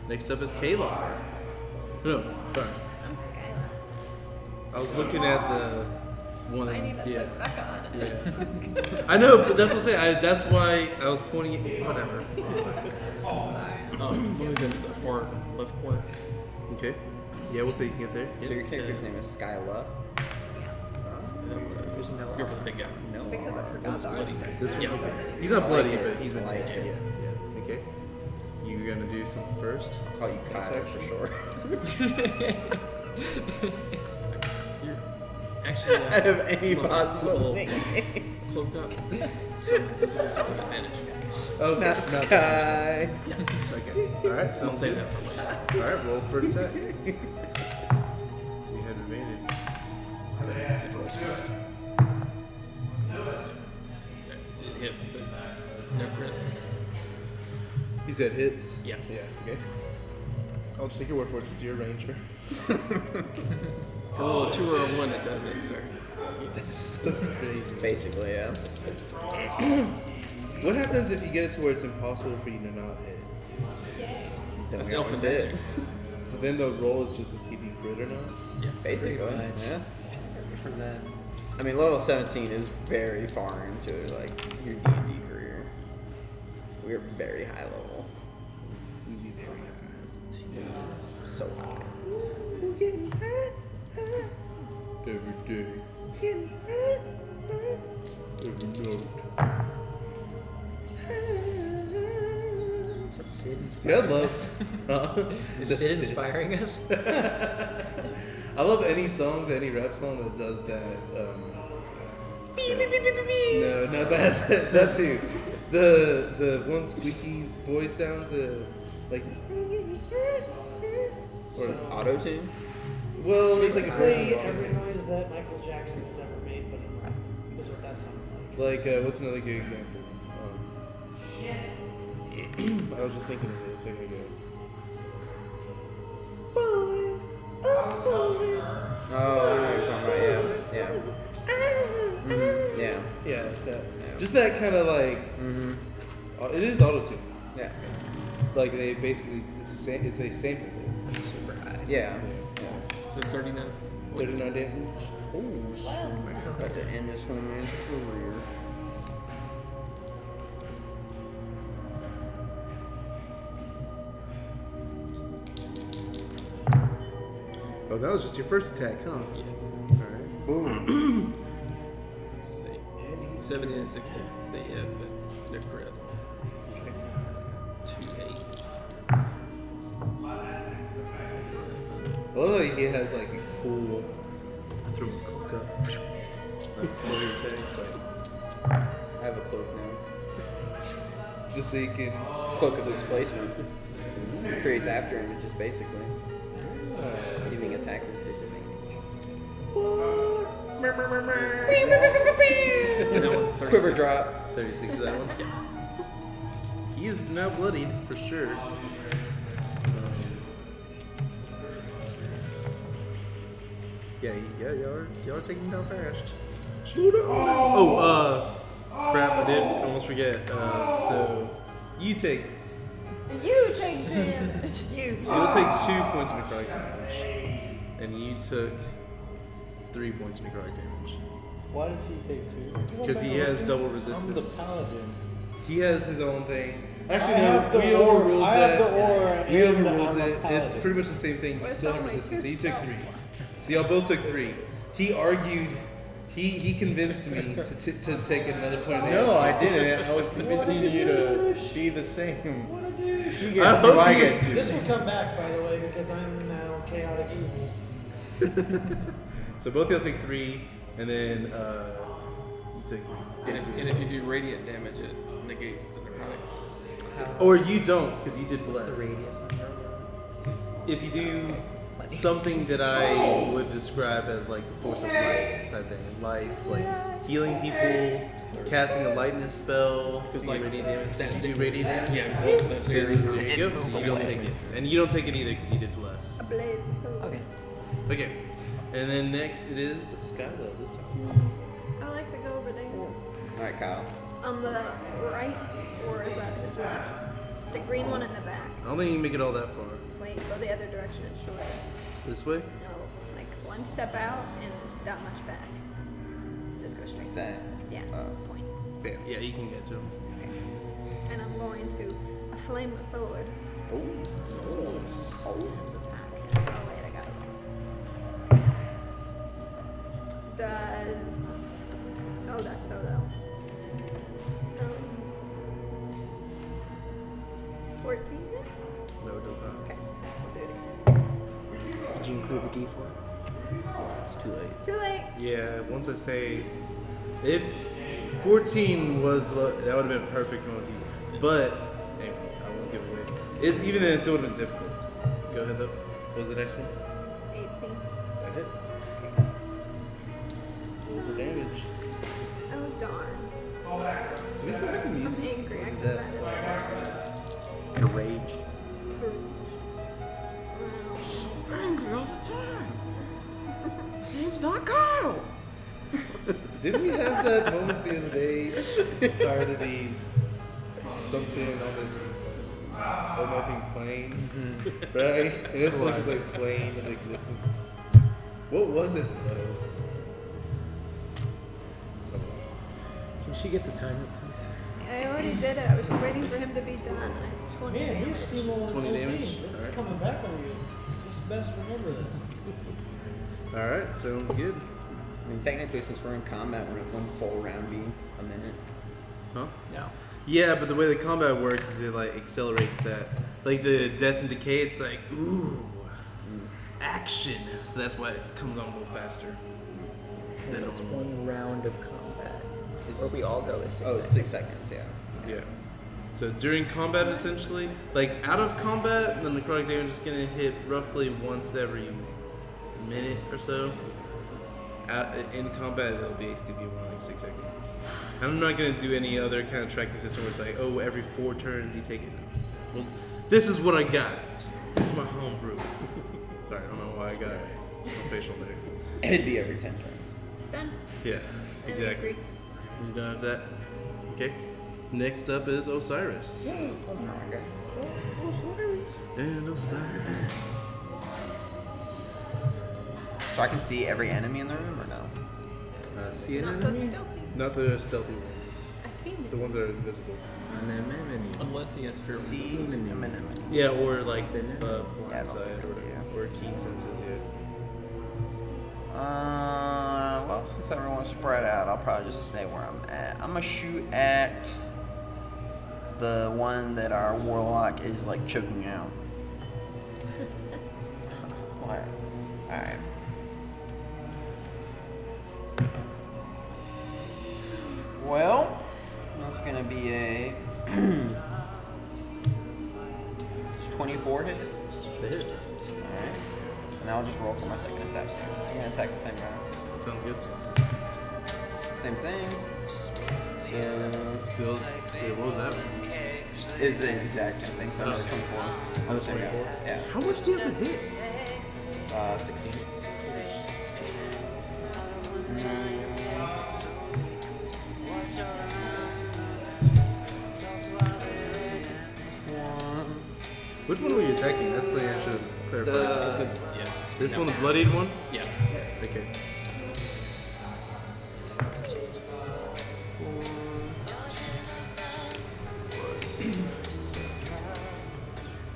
Next up is Kayla. No, sorry. I'm Skylar. I was looking at the one. I need that Yeah. says Becca on it. Yeah. I know, but that's what I'm saying. That's why I was pointing at whatever. Moving to the far left corner. Okay. Yeah, we'll see if you can get there. So your character's name is Skyla? There's no Go for the big guy. No. Because I forgot the bloody. artifact. This Yeah. one. So that He's not bloody, like it. but he's been Like taken. it. Yeah. Okay. You're gonna do something first. I'll call you Bonus Kyle action. for sure. You're actually Out of any well, possible it's a name. little cloak up. So this is an advantage. Okay. Not Sky. Okay. All right. I'll Sounds save good. that for later. All right. Roll for attack. So you have advantage. It hits, but no crit. He said hits. Yeah. Yeah. Okay. I'll just take your word for it since you're a ranger. For a little 2 or a 1, it does it, sir. That's so crazy. Basically, yeah. What happens if you get it to where it's impossible for you to not hit? Yay. Then That's we elf always magic. hit. So then the roll is just to see if you crit or not. Yeah. Basically, Pretty much. yeah. from that. I mean, level 17 is very far into like your D&D career. We're very high level. You'd be very high. So high. Every day. Every note. Is that Sid See, I inspiring love. us? Huh? Is The Sid inspiring us? I love any song, any rap song that does that. No, not that. That too. The one squeaky voice sounds like. Or Auto tune? well, it's like a version Basically, of every auto-tune. noise that Michael Jackson has ever made, but in rap, is what that sounded like. Like what's another good example? I was just thinking of it a second ago. Oh, I know what you're talking about. Yeah. Yeah. Yeah, like that. Yeah. Just that kind of like. Mm-hmm. It is auto tune. Yeah. Like they basically, it's they sampled it. Super high. Yeah. So 39. 39 damage. Oh, about to end this whole man's career. Oh, that was just your first attack, huh? Yes. Alright. Boom. Let's see. 17 and 16. They hit, but they're crit. Okay. 2, 8. Oh, he has like a cool. I threw him a cool gun. Like, what do you say? It's like, I have a cloak now. just so you can. Cloak of displacement. Creates after images, basically. Giving attackers disadvantage. And that one, 36. Quiver drop. 36 for that one. He is now bloodied for sure. Yeah, y'all are taking down fast. Slow down. Oh, crap! I did almost forget. So you take. You take damage. You'll take 2 points of necrotic damage, and you took 3 points of necrotic damage Why does he take 2? because he has double I'm the resistance. paladin. He has his own thing. Actually, I have no, the we aura- overruled I have that. the aura We and overruled I'm a it. It's paladin. pretty much the same thing. You Well, still have it's only resistance. So you 2 took spells. 3. So y'all both took 3. He argued. He convinced me to take another point of damage. No, I didn't. I was convincing you to be the same. What a douche. He I gets hope 2, I you- get 2. This will come back, by the way, because I'm now chaotic evil. So both y'all take 3, and then you took 3. And if you do radiant damage, it negates the necrotic. Or you don't, because you did What's bless. the radius on your If you do plenty. something that I would describe as like the force of light type thing, life, like healing people, casting a lightness spell, because like radiant damage. Did you do radiant damage? Yeah, that's Then very there you go. So you don't take it, and you don't take it either because you did bless. A blaze. So Okay. Okay, and then next it is Skyla this time. I like to go over there. Alright, Kyle. On the right, or is that his left? The green one in the back. I don't think you can make it all that far. Wait, go the other direction. It's shorter. This way? No, like one step out and that much back. Just go straight. That. Yeah, that's the point. Bam. Yeah, you can get to him. And I'm going to flame the sword. Oh. Attack. Oh wait, I got it wrong. Does that's so low. 14 hit? No, it does not. Okay, we'll do Did you include the D4? It's too late. it. Too late. Yeah, once I say, if 14 was, that would have been perfect moment to use. But, anyways, I won't give it away. Even then, it still would have been difficult. Go ahead though. What was the next one? 18. That hits. Roll for damage. Oh darn. Do we still have the I'm music? angry. I Or can did find that? it. Enraged. Wow. Angry all the time. Name's not Kyle. Didn't we have that moment the other day? Tired of these something on this MFing plane, right? And this one is like plane of existence. What was it though? Can she get the timer, please? I already did it. I was just waiting for him to be done. And it's 20 Man, damage. he's steamrolling his 20 whole damage? team. This is Alright. coming back on you. Just best remember this. All right, sounds good. I mean, technically, since we're in combat, wouldn't one full round be a minute? Huh? No. Yeah, but the way the combat works is it like accelerates that. Like the death and decay, it's like ooh, action. So that's why it comes on a little faster than It's normal. one round of combat. It's- Where we all go is 6 Oh, seconds. 6 seconds, yeah. Yeah. So during combat, essentially, like out of combat, the necrotic damage is gonna hit roughly once every minute or so. In combat, it'll basically be one like 6 seconds. And I'm not gonna do any other kind of tracking system where it's like, oh, every 4 turns you take it. Well, this is what I got. This is my homebrew. Sorry, I don't know why I got no facial there. It'd be every 10 turns. Done. Yeah, I exactly. agree. You done with that? Okay. Next up is Osiris. And Osiris. So I can see every enemy in the room or no? See an Not the enemy? stealthy. Not the stealthy ones. I think. The ones that are invisible. An enemy. Unless he has fear of See resistance. an enemy. Yeah, or like Yeah, I blind don't side think or, I do. or keen senses, yeah. Well, since everyone's spread out, I'll probably just stay where I'm at. I'm gonna shoot at the one that our warlock is like choking out. Alright. Alright. Well, that's gonna be a it's 24 hit. The hits. Alright. And I'll just roll for my second attack. So I'm gonna attack the same guy. Sounds good. Same thing. So Still, yeah, what was that one? it was the exact same thing. So another 24 on the same guy. Yeah. How much do you have to hit? 16. Which one were you attacking? That's the thing I should have clarified. The Yeah. This one, the bloodied one? Yeah. Okay.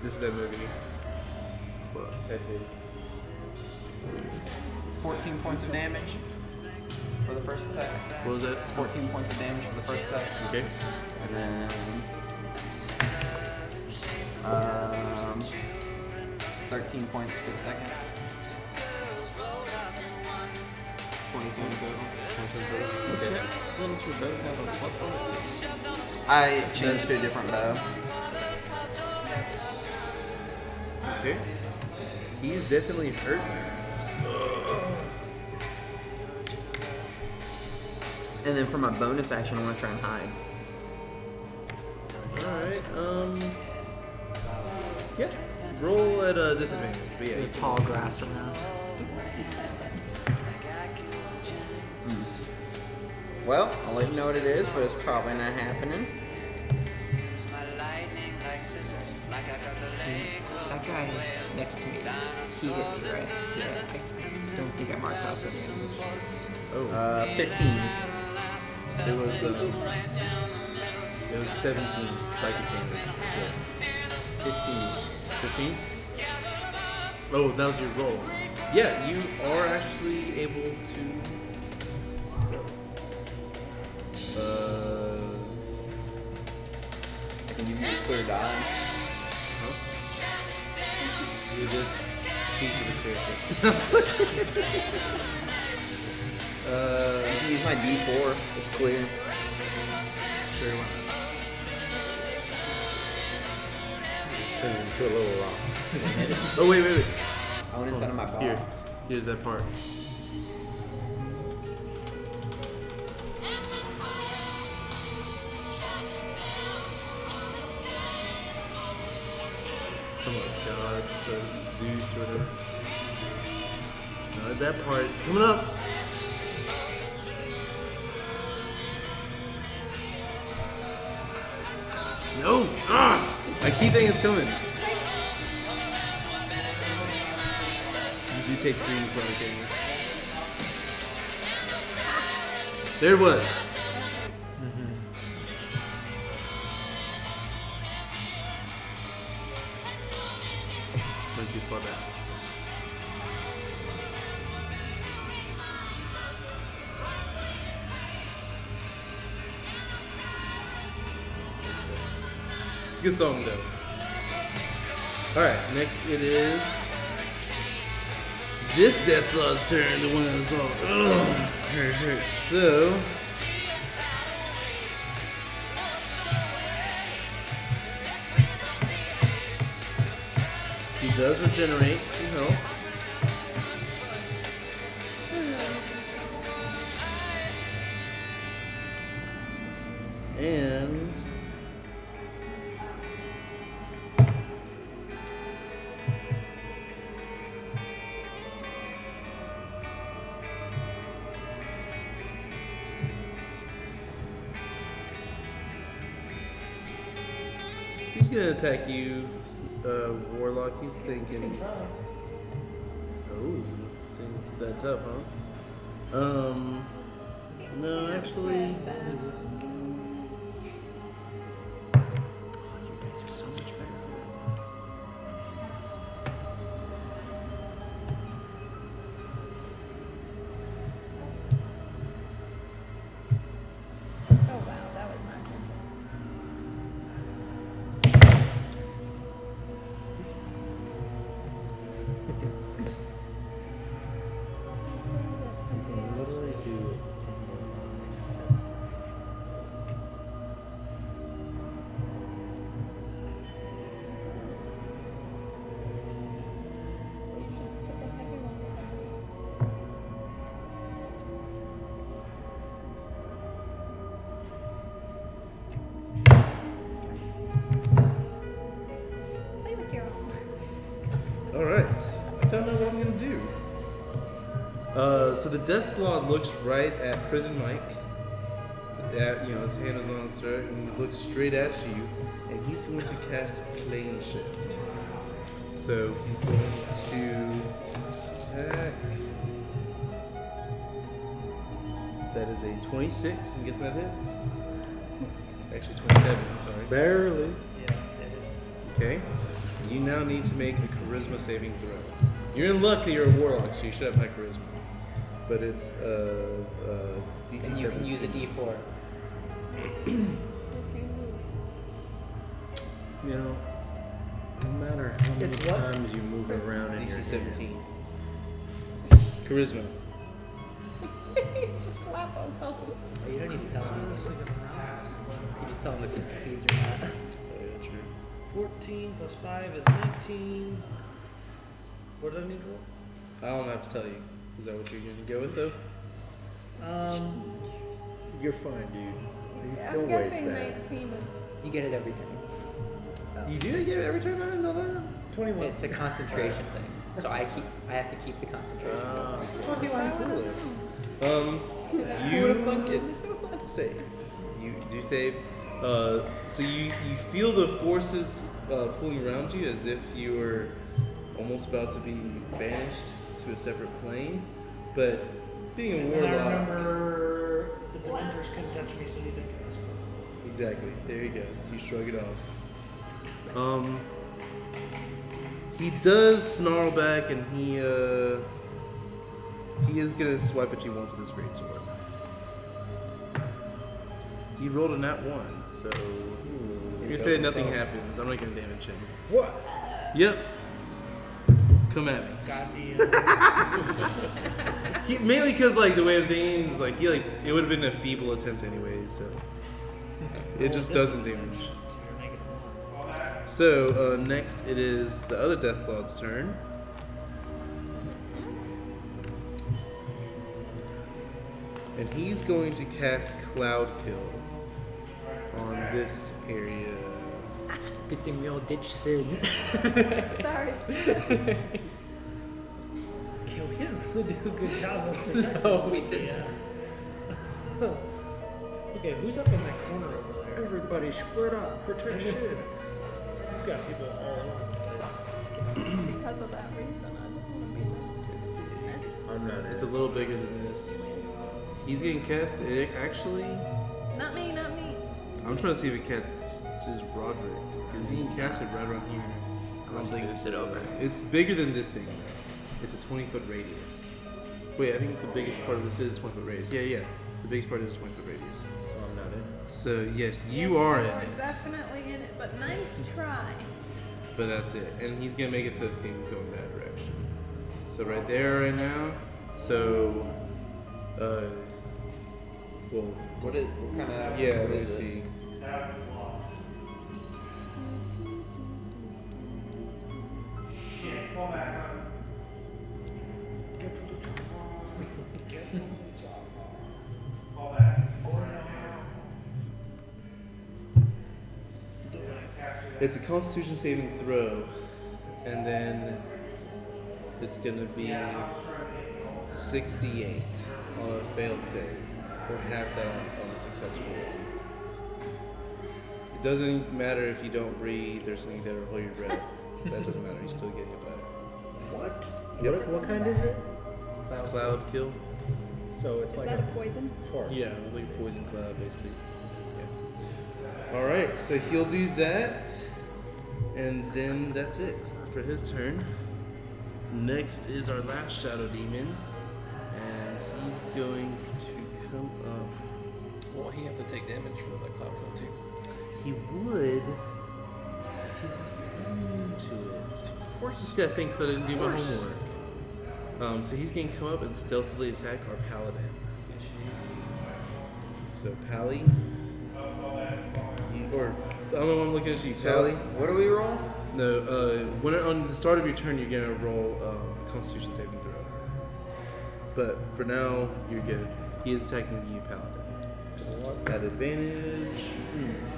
This is that movie. What? That hit. 14 points of damage for the first attack. What was that? 14 points of damage for the first attack. Okay. And then 13 points for the second. 27 total. Okay. Doesn't your bow have a plus on it too? I changed to a different bow. Okay. He's definitely hurt. And then for my bonus action, I want to try and hide. Alright, yeah. Roll at a disadvantage. But yeah, There's tall grass around. Well, I'll let you know what it is, but it's probably not happening. That guy next to me, he hit me, right? Yeah. I don't think I marked out the damage. oh, 15. it was 17 psychic damage. Yeah. 15. Oh, that was your roll. Yeah, you are actually able to. I can give you a clear die. Do this piece of the staircase. You can use my D4. It's clear. Sure, why Just turn it into a little rock. not? Oh, wait. I went inside of my Here, box. here's that part. Some like God, so Zeus or whatever. Not that part, it's coming up. No! Ah! I keep thinking it's coming. You do take 3 necrotic damage. There it was. Went too far back. It's a good song though. Alright, next it is this Death Slot's turn, the one that's all hurt. So he does regenerate some health. And He's gonna attack you, Warlock. He's thinking. Try. Oh, seems that tough, huh? No, actually. You guys are so much better for it. Oh wow, that was not good. What do I do? Just put the heavy one down. Play with your own. All right, I found out what I'm gonna do. So the Death Slot looks right at Prison Mike. Its hand is on his throat, and he looks straight at you, and he's going to cast Plane Shift. So he's going to attack. That is a 26. I'm guessing that hits. Actually, 27. I'm sorry. Barely. Yeah, it is. Okay. You now need to make a charisma saving throw. You're in luck that you're a warlock, so you should have high charisma. But it's DC And you can use a 17. D4. You know, no matter how many It's what? times you move around in DC your 17. Charisma. Just slap on both. Oh, you don't need to tell him. You just tell him if he succeeds or not. Oh, yeah, true. 14 plus 5 is 19. What did I need to roll? I don't have to tell you. Is that what you're going to go with, though? You're fine, dude. I'm Don't waste guessing that. 19 is. You get it every time. You do get it every time? I didn't know that. 21. It's a concentration thing. So I have to keep the concentration going. 21. You save. You do save. So you feel the forces pulling around you as if you were almost about to be banished to a separate plane. But being a And I warlock, remember the Dementors couldn't touch me, so you think that's fun. exactly. There you go. So you shrug it off. He does snarl back, and he is gonna swipe at you once with his greatsword. He rolled a nat 1, so you're gonna say nothing happens. I'm not gonna damage him. What? Yep. Come at me. Goddamn. Mainly because like the way I'm thinking is like it would have been a feeble attempt anyways, so it just doesn't damage. So next it is the other Death Slot's turn. And he's going to cast Cloud Kill on this area. Good thing we all ditched Sid. Sorry, Sid. Yeah, we didn't really do a good job of protecting. No, we didn't. Yeah. Okay, who's up in that corner over there? Everybody split up. Protect shit. You've got people all over the place. Because of that reason, I don't want to be there. It's big. That's I'm not It's in. a little bigger than this. He's getting cast. Actually, not me, not me. I'm trying to see if it catches Roderick. Because he can cast it right around here. I don't think Moves it over. it's bigger than this thing. It's a 20-foot radius. Wait, I think the biggest part of this is a 20-foot radius. Yeah. The biggest part is a 20-foot radius. So I'm not in. So yes, you Yes, are in you it. definitely in it, but nice try. But that's it. And he's gonna make it so it's gonna go in that direction. So right there, right now. So, well, What kind of? yeah. what Let's is it? see. It's a Constitution saving throw, and then it's gonna be 68 on a failed save, or half that on a successful one. It doesn't matter if you don't breathe or something that or hold your breath. That doesn't matter. You still get hit by it. What? Yep. What kind is it? Cloud kill. So it's Is like that a poison? fork. Yeah, it was like a poison cloud, basically. Yeah. All right, so he'll do that, and then that's it for his turn. Next is our last shadow demon, and he's going to come up. Well, he have to take damage from the cloud kill too. He would if he was into it. Of course, this guy thinks that I didn't do my homework. So he's going to come up and stealthily attack our paladin. So Pally, or I don't know why I'm looking at you, Pally. What do we roll? No, when on the start of your turn, you're gonna roll Constitution saving throw. But for now, you're good. He is attacking you, Paladin. At advantage.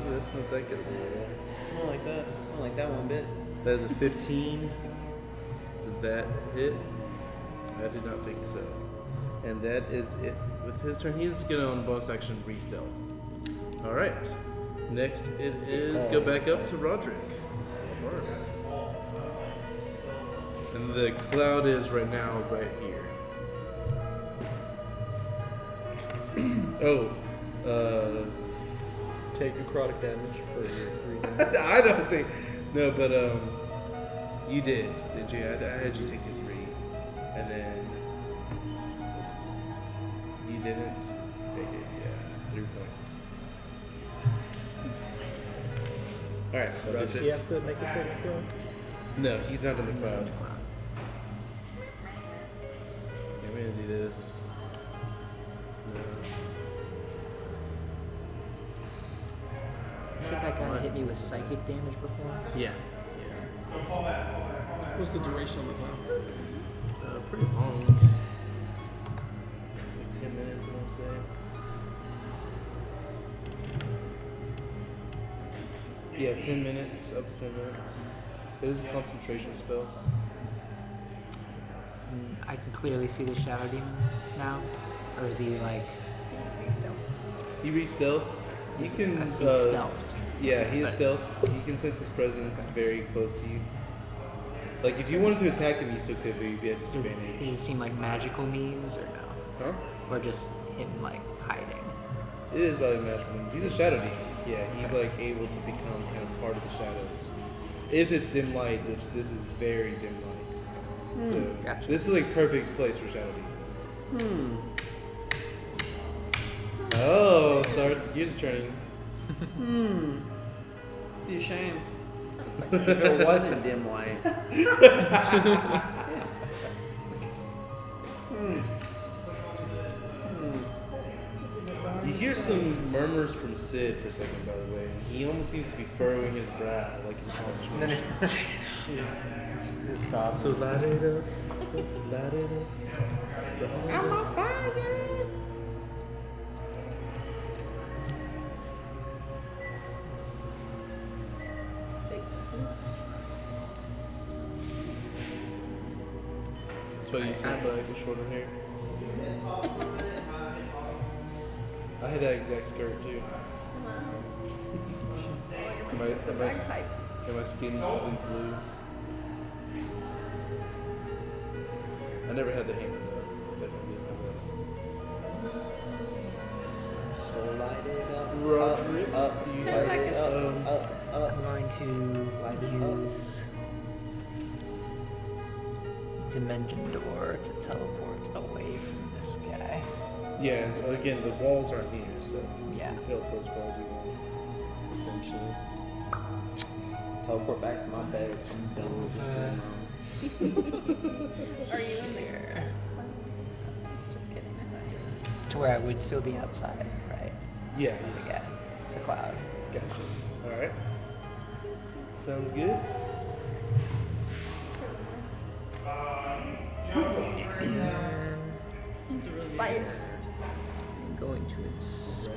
That's not that good of a roll. I don't like that. I don't like that one bit. That is a 15. Does that hit? I did not think so. And that is it. With his turn, he is gonna on bonus action re-stealth. All right. Next, it is go back up to Roderick. And the cloud is right now right here. Take necrotic damage for your 3 damage. I don't think. No, but you did you? I had you take your 3, and then you didn't take it. Yeah, 3 points. All right, So does he Roderick. have to make a saving throw? No, he's not in the cloud. Yeah, I'm gonna do this. No. You said that guy hit me with psychic damage before? Yeah. What's the duration of the cloud? Pretty long. Like 10 minutes, I want to say. Yeah, 10 minutes, up to 10 minutes. It is a concentration spell. I can clearly see the shadow demon now? Or is he like... Be still. He re-stealthed. You can. He's stealthed. Yeah, he is stealthed. You can sense his presence very close to you. Like, if you wanted to attack him, you still could, but you'd be at Does disadvantage. it seem like magical means or no? Huh? Or just him like hiding? It is by magical means. He's a shadow demon. Yeah, he's like able to become kind of part of the shadows. If it's dim light, which this is very dim light. So Gotcha. this is like perfect place for shadow demons. Oh, sorry, gears are turning. Be a shame. If it wasn't dim light. You hear some murmurs from Sid for a second, by the way. And he almost seems to be furrowing his brow, like in consternation. Just stop. So light it up, light it up. I'm on fire. That's why you seem like with shorter hair. I had that exact skirt too. Well, Am I- you're missing the am I s- bagpipes. And my skin used to be blue. I never had the hammer though. Definitely didn't have So light it up. Roderick, Up, do you 10 light seconds. it up. I'm going to Light it up. use Dimension Door to teleport away from this guy. that. Yeah, and again, the walls aren't here, so you Yeah. can teleport as far as you want, essentially. Teleport back to my bed. I'm done with this dream. Are you in there? Just kidding. I thought you were. To where I would still be outside, right? Yeah, The guy, the cloud. gotcha. Alright. Sounds good. Fire. I'm going to inspire.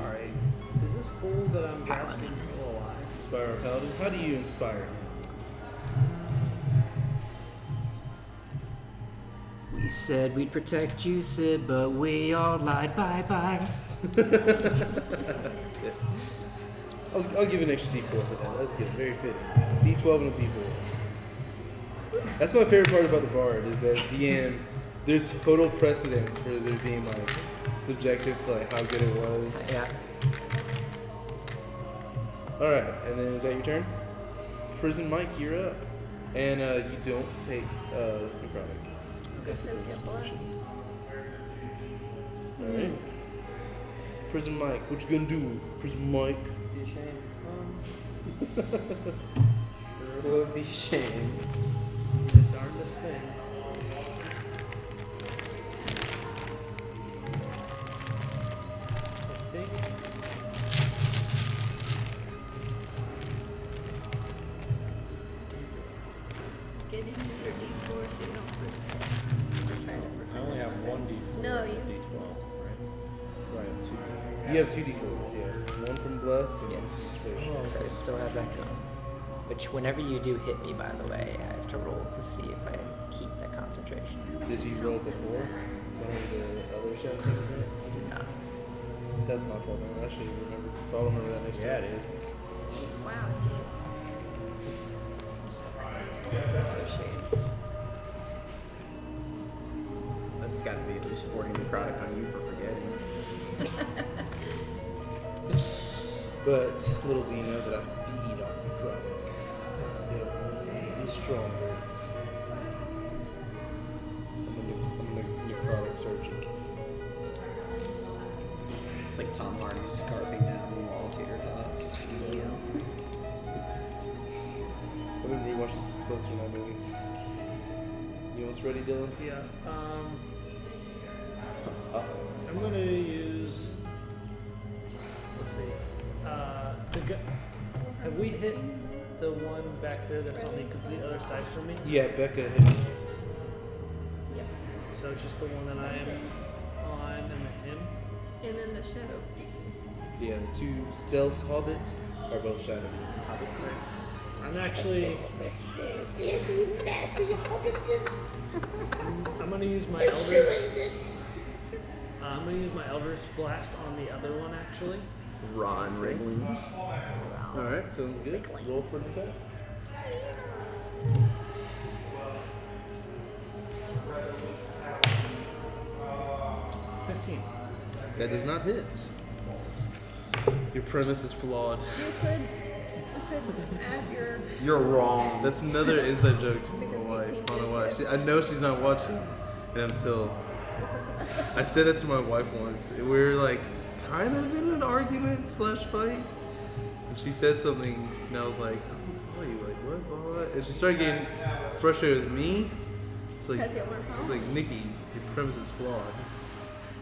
Alright. Is this fool that I'm grasping still alive? Inspire a paladin. How do you inspire him? We said we'd protect you, Sid, but we all lied. Bye bye. That's good. I'll give you an extra D4 for that. That was good. Very fitting. D12 and a D4. That's my favorite part about the Bard is that at the end, there's total precedence for there being like subjective for like how good it was. Yeah. All right, and then is that your turn? Prison Mike, you're up, and you don't take necrotic. It says get blessed. All right. Prison Mike, what you gonna do? Prison Mike. Be ashamed. Sure would be ashamed. The darndest thing. I think. Get into your D4 so you don't forget. Try to I pretend only it's have not one there. D4 No, and a you- D12, right? Right, I have two. You have two D4s, yeah. One from Bless and one from Yes. Inspiration. Oh, So I still have that going. Which, whenever you do hit me, by the way, I have to roll to see if I keep that concentration. Did you roll before? One of the other shows you did? I do not. That's my fault, man. I should have remembered. I'll remember that next Yeah, time. it is. Wow, geez. This is so shady. That's got to be at least 40 necrotic on you for forgetting. But little do you know that I feed off necrotic. It'll make me stronger. I'm a necrotic surgeon. It's like Tom Hardy scarfing down the wall tater tots. I didn't rewatch this close from that movie. You almost ready, Dylan? Yeah. Uh-oh. I'm gonna use. Let's see. Have we hit the one back there that's on the complete other side from me? Yeah, Becca hit me once. Yep. So it's just the one that I am on and then him. And then the shadow. Yeah, the two stealth hobbits are both shadowy. I'm actually. I'm gonna use my Eldritch. I'm gonna use my Eldritch Blast on the other one actually. Ron Wriggling. Alright, sounds good. Roll for an attack. That does not hit. Your premise is flawed. You could add your. You're wrong. That's another inside joke to my wife. On a wife. I know she's not watching, and I'm still. I said it to my wife once. We were like kind of in an argument / fight, and she said something, and I was like, "I don't follow you. Like what? Blah, blah." And she started getting frustrated with me. It's like, Because you weren't home? it's like Nikki, your premise is flawed.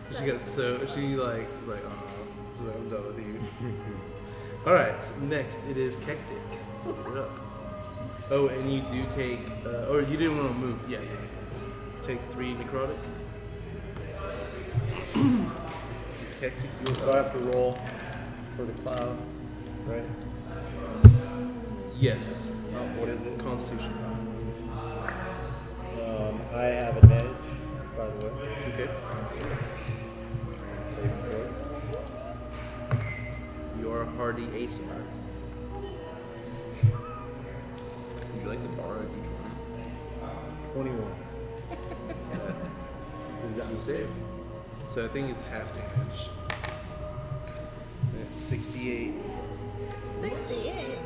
And she got so she like was like, "Oh, she's like, I'm done with you." All right, next it is Kektik. You're up. Oh, and you do take, or you didn't want to move. Yeah, yeah. Take 3 necrotic. Kektik, you're So I have to roll for the cloud, right? Yes. What is it? Constitution. I have an edge, by the way. Okay. And saving throws. You are a hardy Aesir. Would you like to borrow each one? 21. Is that safe? So I think it's half damage. And it's 68. 68.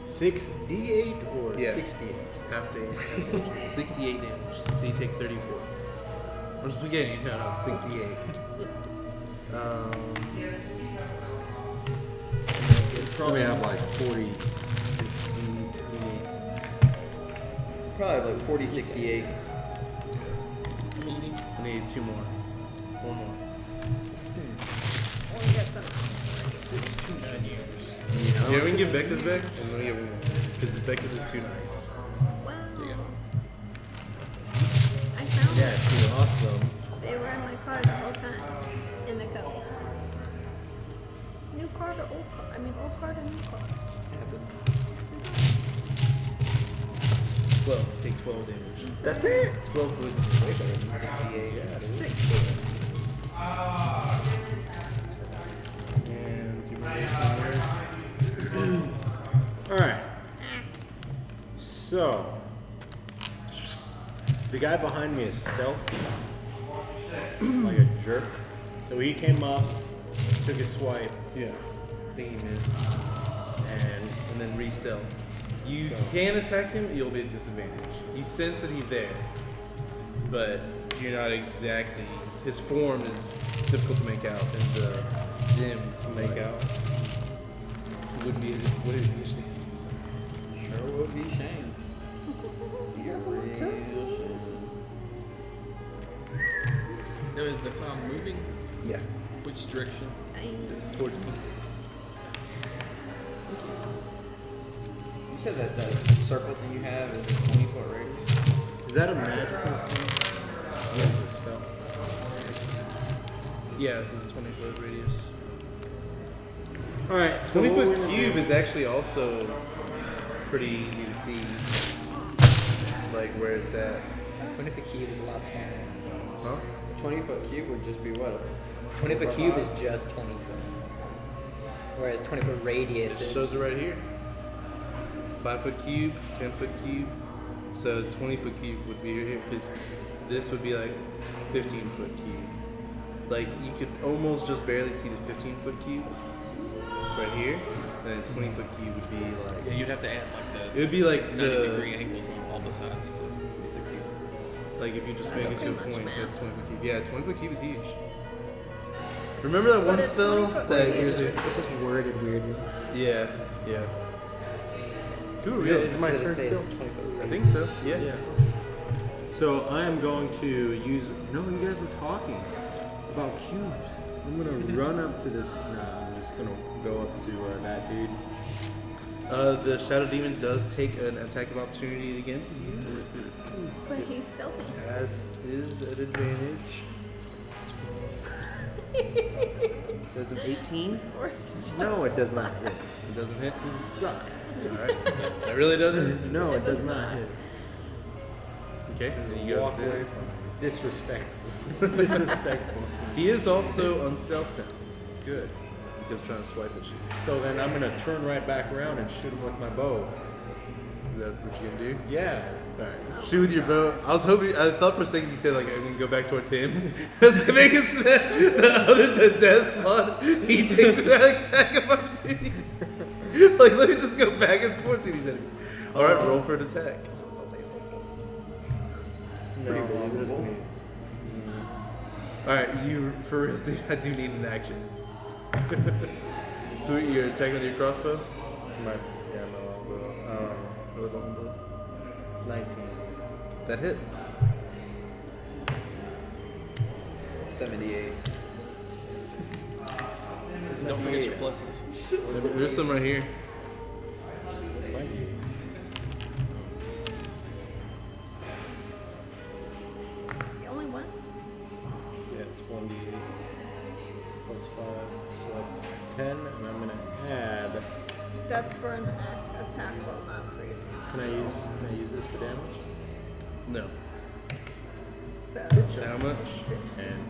6d8 or Yeah. 68? Half damage. 68 damage. So you take 34. I'm just beginning. No, 68. Probably have like 46 d8s. Probably like 40, 68. I need 2 more. 1 more. Only get some. 9 years. Yeah, we can get Becca's back, and then we get 1 more. Because Becca's is too nice. Wow. There you go. I found Yeah, them. she's awesome. They were in my car the whole time. In the cup. New car to old car. I mean, old car to new car. Happens. 12. Take 12 damage. That's it? 12 poison. Way better than 68. Yeah, it is. 60. And 2 more days, 2 years. Alright. So, the guy behind me is stealth, like a jerk. So he came up, took a swipe, Yeah. I think he missed. and And then re-stealth. You So- can attack him, you'll be at disadvantage. You sense that he's there, but you're not exactly. His form is difficult to make out, and the Zim to make out. Would it be a shame? Sure would be shame. You got some pistols. Now, is the cloud moving? Yeah, Which direction? it's towards me. You said that the circle thing you have is a 20-foot radius. is that a magical thing? Yeah, it's a spell. Yeah, this is 20-foot radius. Alright, 20-foot cube is actually also pretty easy to see, like where it's at. 20-foot cube is a lot smaller. Huh? A 20-foot cube would just be what? 20-foot cube is just 20 foot. Whereas 20-foot radius It is. shows it right here. 5-foot cube, 10-foot cube. So 20-foot cube would be here because this would be like 15-foot cube. Like you could almost just barely see the 15-foot cube right here, and then 20-foot cube would be like Yeah, you'd have to add like it the would be like 90-degree the angles on all the sides to make the cube. like if you just make it to a point, so it's 20-foot cube. Yeah, 20-foot cube is huge. Remember that But one it's spell 20-foot that radius. It's just worded weirdly. yeah, yeah. Who Is real? it my Does turn it say still? it's 20-foot radius? I think so. Yeah. Yeah. So I am going to use. No, you guys were talking about cubes. I'm gonna run up to this. Nah, I'm just gonna go up to that dude. The Shadow Demon does take an attack of opportunity against you, But he's stealthy. as is an advantage. Does an 18? Or stealthy. No, it does not hit. It doesn't hit. This sucks. Alright. That really doesn't? No, it does not hit. Okay, then you go Walk to away the. from it. Disrespectful. Disrespectful. He is also unstealthed now. Good. Because he's trying to swipe at you. So then I'm gonna turn right back around and shoot him with my bow. Is that what you're gonna do? Yeah. Alright. Shoot with your bow. I was hoping. I thought for a second you said, like, I'm gonna go back towards him. I was gonna make us the death slot. He takes an attack of opportunity. Like, let me just go back and forth to these enemies. Alright, roll for an attack. No, I'm just gonna. Alright, you, for real, dude, I do need an action. Who you're attacking with your crossbow? My longbow. Or the longbow? 19. That hits. 78. Don't forget your pluses. There's some right here. The only one? Yeah, it's 1d8 plus 5, so that's 10, and I'm gonna add. That's for an attack roll, not for your damage. Can I use this for damage? No. So, So how much? 10.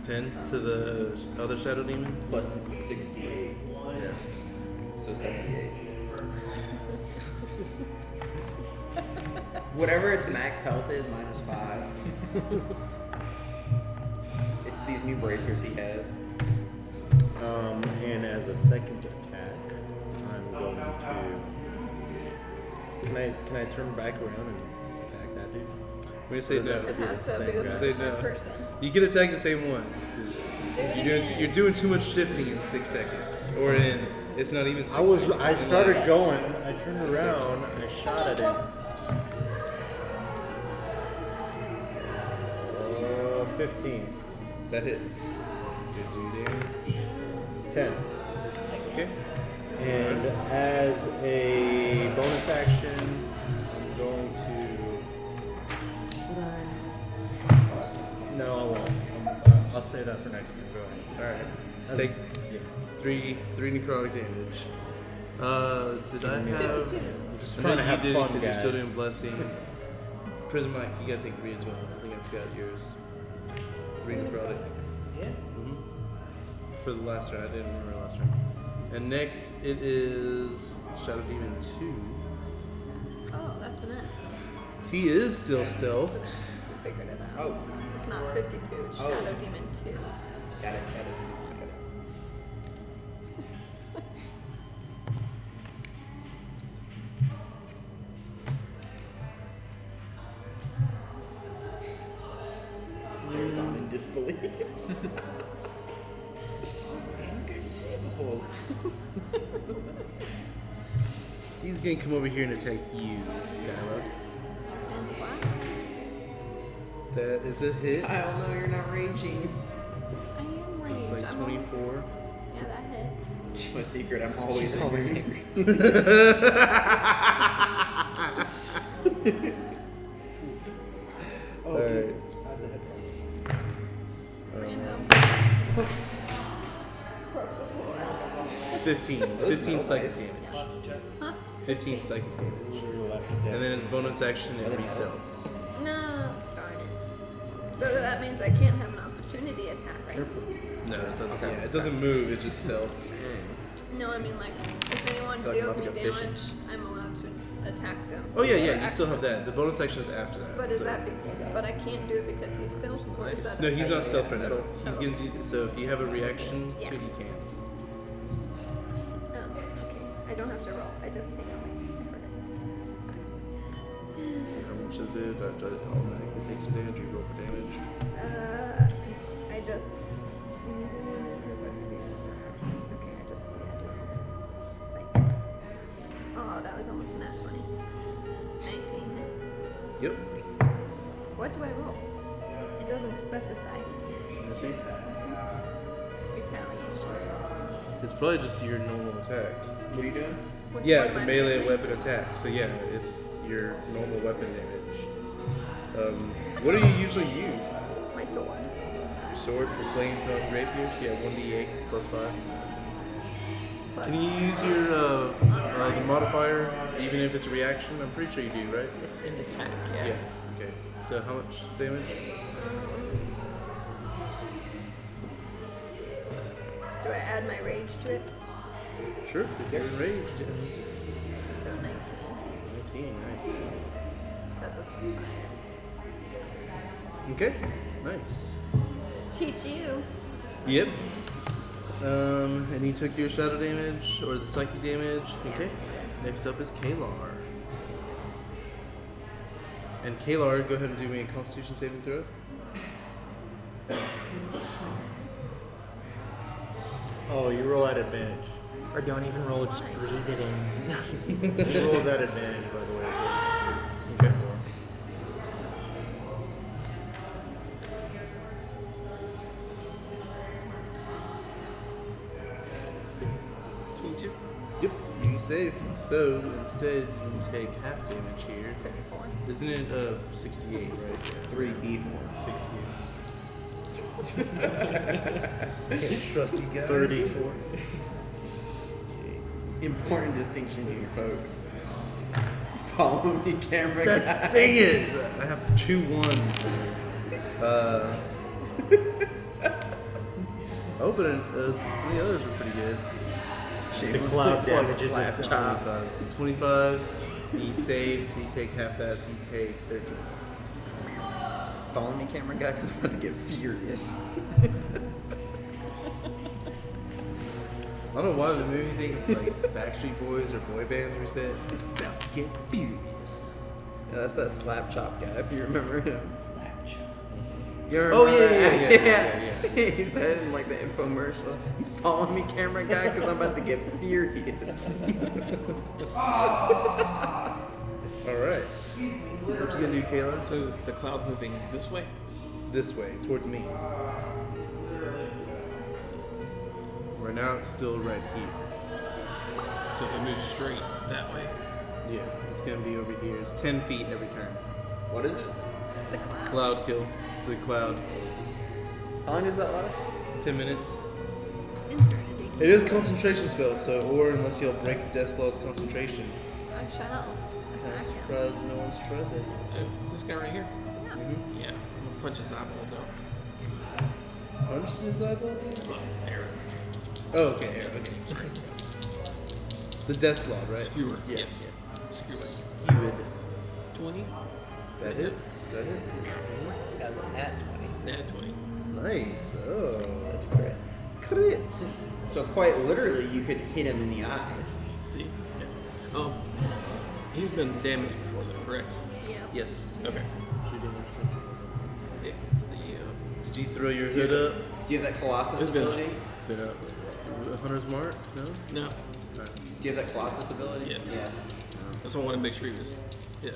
10 to the other Shadow Demon? Plus 68. Yeah. So 78. Whatever its max health is, minus 5. It's these new bracers he has. And as a second attack, I'm going to. Can I turn back around and attack that dude? We're gonna say Or does that no. it has to be the Say same no. person. You can attack the same one. 'Cause you're doing too much shifting in 6 seconds. Or in, it's not even 6 seconds. I started going, I turned around, I shot at him. 15. That hits. Good dude there. 10. Okay. And as a bonus action, I'm going to. Should I? No, I won't. I'll say that for next time. Go ahead. Alright. Take Yeah. three necrotic damage. Did I have? 52. I'm just I trying to think have you did fun, because you're still guys. doing blessing. Prison Mike, you gotta take 3 as well. I think I forgot yours. 3 necrotic. Yeah. for the last turn. I didn't remember last turn. And next it is Shadow Demon 2. Oh, that's an S. He is still stealthed. We figured it out. Oh. It's not 52, it's Oh. Shadow Demon 2. Got it. Stares on in disbelief. Inconceivable. He's gonna come over here and attack you, Skyla. And what? That is a hit. I don't know, you're not raging. I am raged. It's like I'm 24. Yeah, that hits. My secret, I'm always She's always angry. Alright. Random. 15 psychic damage. Huh? 15 psychic damage. And then his bonus action, it resets. No. Darn it. So that means I can't have an opportunity attack, right? No, it doesn't. Yeah, it doesn't move. It just stealth. No, I mean like if anyone Feel like deals I'm me about to go damage, I'm allowed to attack them. Oh yeah, Or yeah. You still have action. that. The bonus action is after that. But is so- that? But I can't do it because he's still. Or is that? No, he's not stealth right now. That'll- He's gonna do. So if you have a reaction Yeah. to it, you can. Oh, okay. I don't have to roll. I just take it. How much is it? I automatically take some damage. You roll for damage. I just. Okay, I just. Yeah, do it. Psych. Oh, that was almost a nat 20. 19. Yep. What do I roll? It doesn't specify. Let's see. Retaliation. It's probably just your normal attack. What are you doing? Which Yeah, one it's a am I melee doing? weapon attack. So yeah, it's your normal weapon damage. What do you usually use? My sword. Your sword for flame tongue rapiers? Yeah, 1d8 plus 5. Plus Can you use your the Modifier. modifier even if it's a reaction? I'm pretty sure you do, right? It's an attack, yeah. Yeah. Okay. So how much damage? Do I add my rage to it? Sure. If you're enraged, yeah. So 19. 19. Nice. That's a fire. Okay. Nice. Teach you. Yep. And you took your shadow damage or the psychic damage. Yeah. Okay. Next up is Kalar. And Kalar, go ahead and do me a Constitution saving throw. Oh, you roll at advantage. Or don't even roll, just breathe it in. He rolls at advantage, by the way. Okay. Yep. You save. So instead, you take half damage here. 34. Isn't it 68, right? 3d4. 68. Trust you guys. 34. Important distinction here, folks. You follow me, camera guy. That's dang it! I have 2 1s. Oh, but some of the others were pretty good. Shameless cloud plug damage is slap at chop. 25. So 25. He saves, so you take half that, so you take 13. Follow me, camera guy, because I'm about to get furious. I don't know why it made me think of like Backstreet Boys or boy bands where he said, it's about to get furious. Yeah, that's that slap chop guy, if you remember him. Slap chop. You remember Oh, yeah, that? yeah. He said in like the infomercial, you follow me, camera guy, because I'm about to get furious. Alright. What you gonna do, Kayla? So the cloud moving this way. This way, towards me. Right now it's still right here. So if it moves straight that way. Yeah, it's gonna be over here. It's 10 feet every turn. What is it? The cloud. Cloud kill. The cloud. How long does that last? 10 minutes. Eternity. It is a concentration spell, so, or unless you'll break Deathlaw's concentration. I shall. I'm Attack him. surprised no one's tried that. This guy right here. Yeah. Mm-hmm. Yeah, I'm gonna punch his eyeballs out. punched his eyeballs out? Well, arrow. Oh, okay, arrow. Okay, sorry. The death law, right? Skewer. Yeah. Yes. Skewer. Skewered. 20. That hits. That hits. That was a nat 20. Nat 20. Nice. Oh. That's crit. Crit. So quite literally, you could hit him in the eye. See? Yeah. He's been damaged before, though, correct? Yeah. Yes. Okay. Shooting. Yeah. Did you throw your hood up? Do you have that Colossus It's been- ability? It's been up. Hunter's mark? No? No. Alright. Do you have that Colossus ability? Yes. Yes. That's why I wanted to make sure he was. Yeah.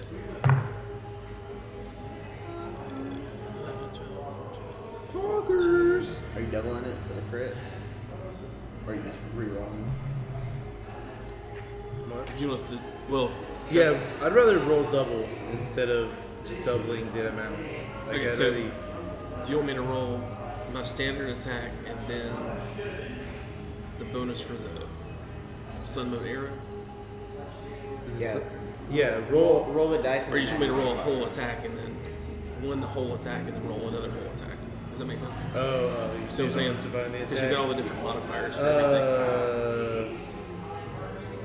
Poggers. Are you doubling it for the crit? Or are you just rerolling? Do you want us to? Well. Yeah, I'd rather roll double instead of just doubling the amount. Like Okay, I'd so already- do you want me to roll my standard attack and then the bonus for the Sun Mode arrow? Yeah. Yeah, Roll, roll. roll the dice. and Or you then just want me to add roll a whole modifiers. attack and then one whole attack and then roll another whole attack? Does that make sense? You See what I'm saying? Divine the Because you got all attack. the different modifiers for everything.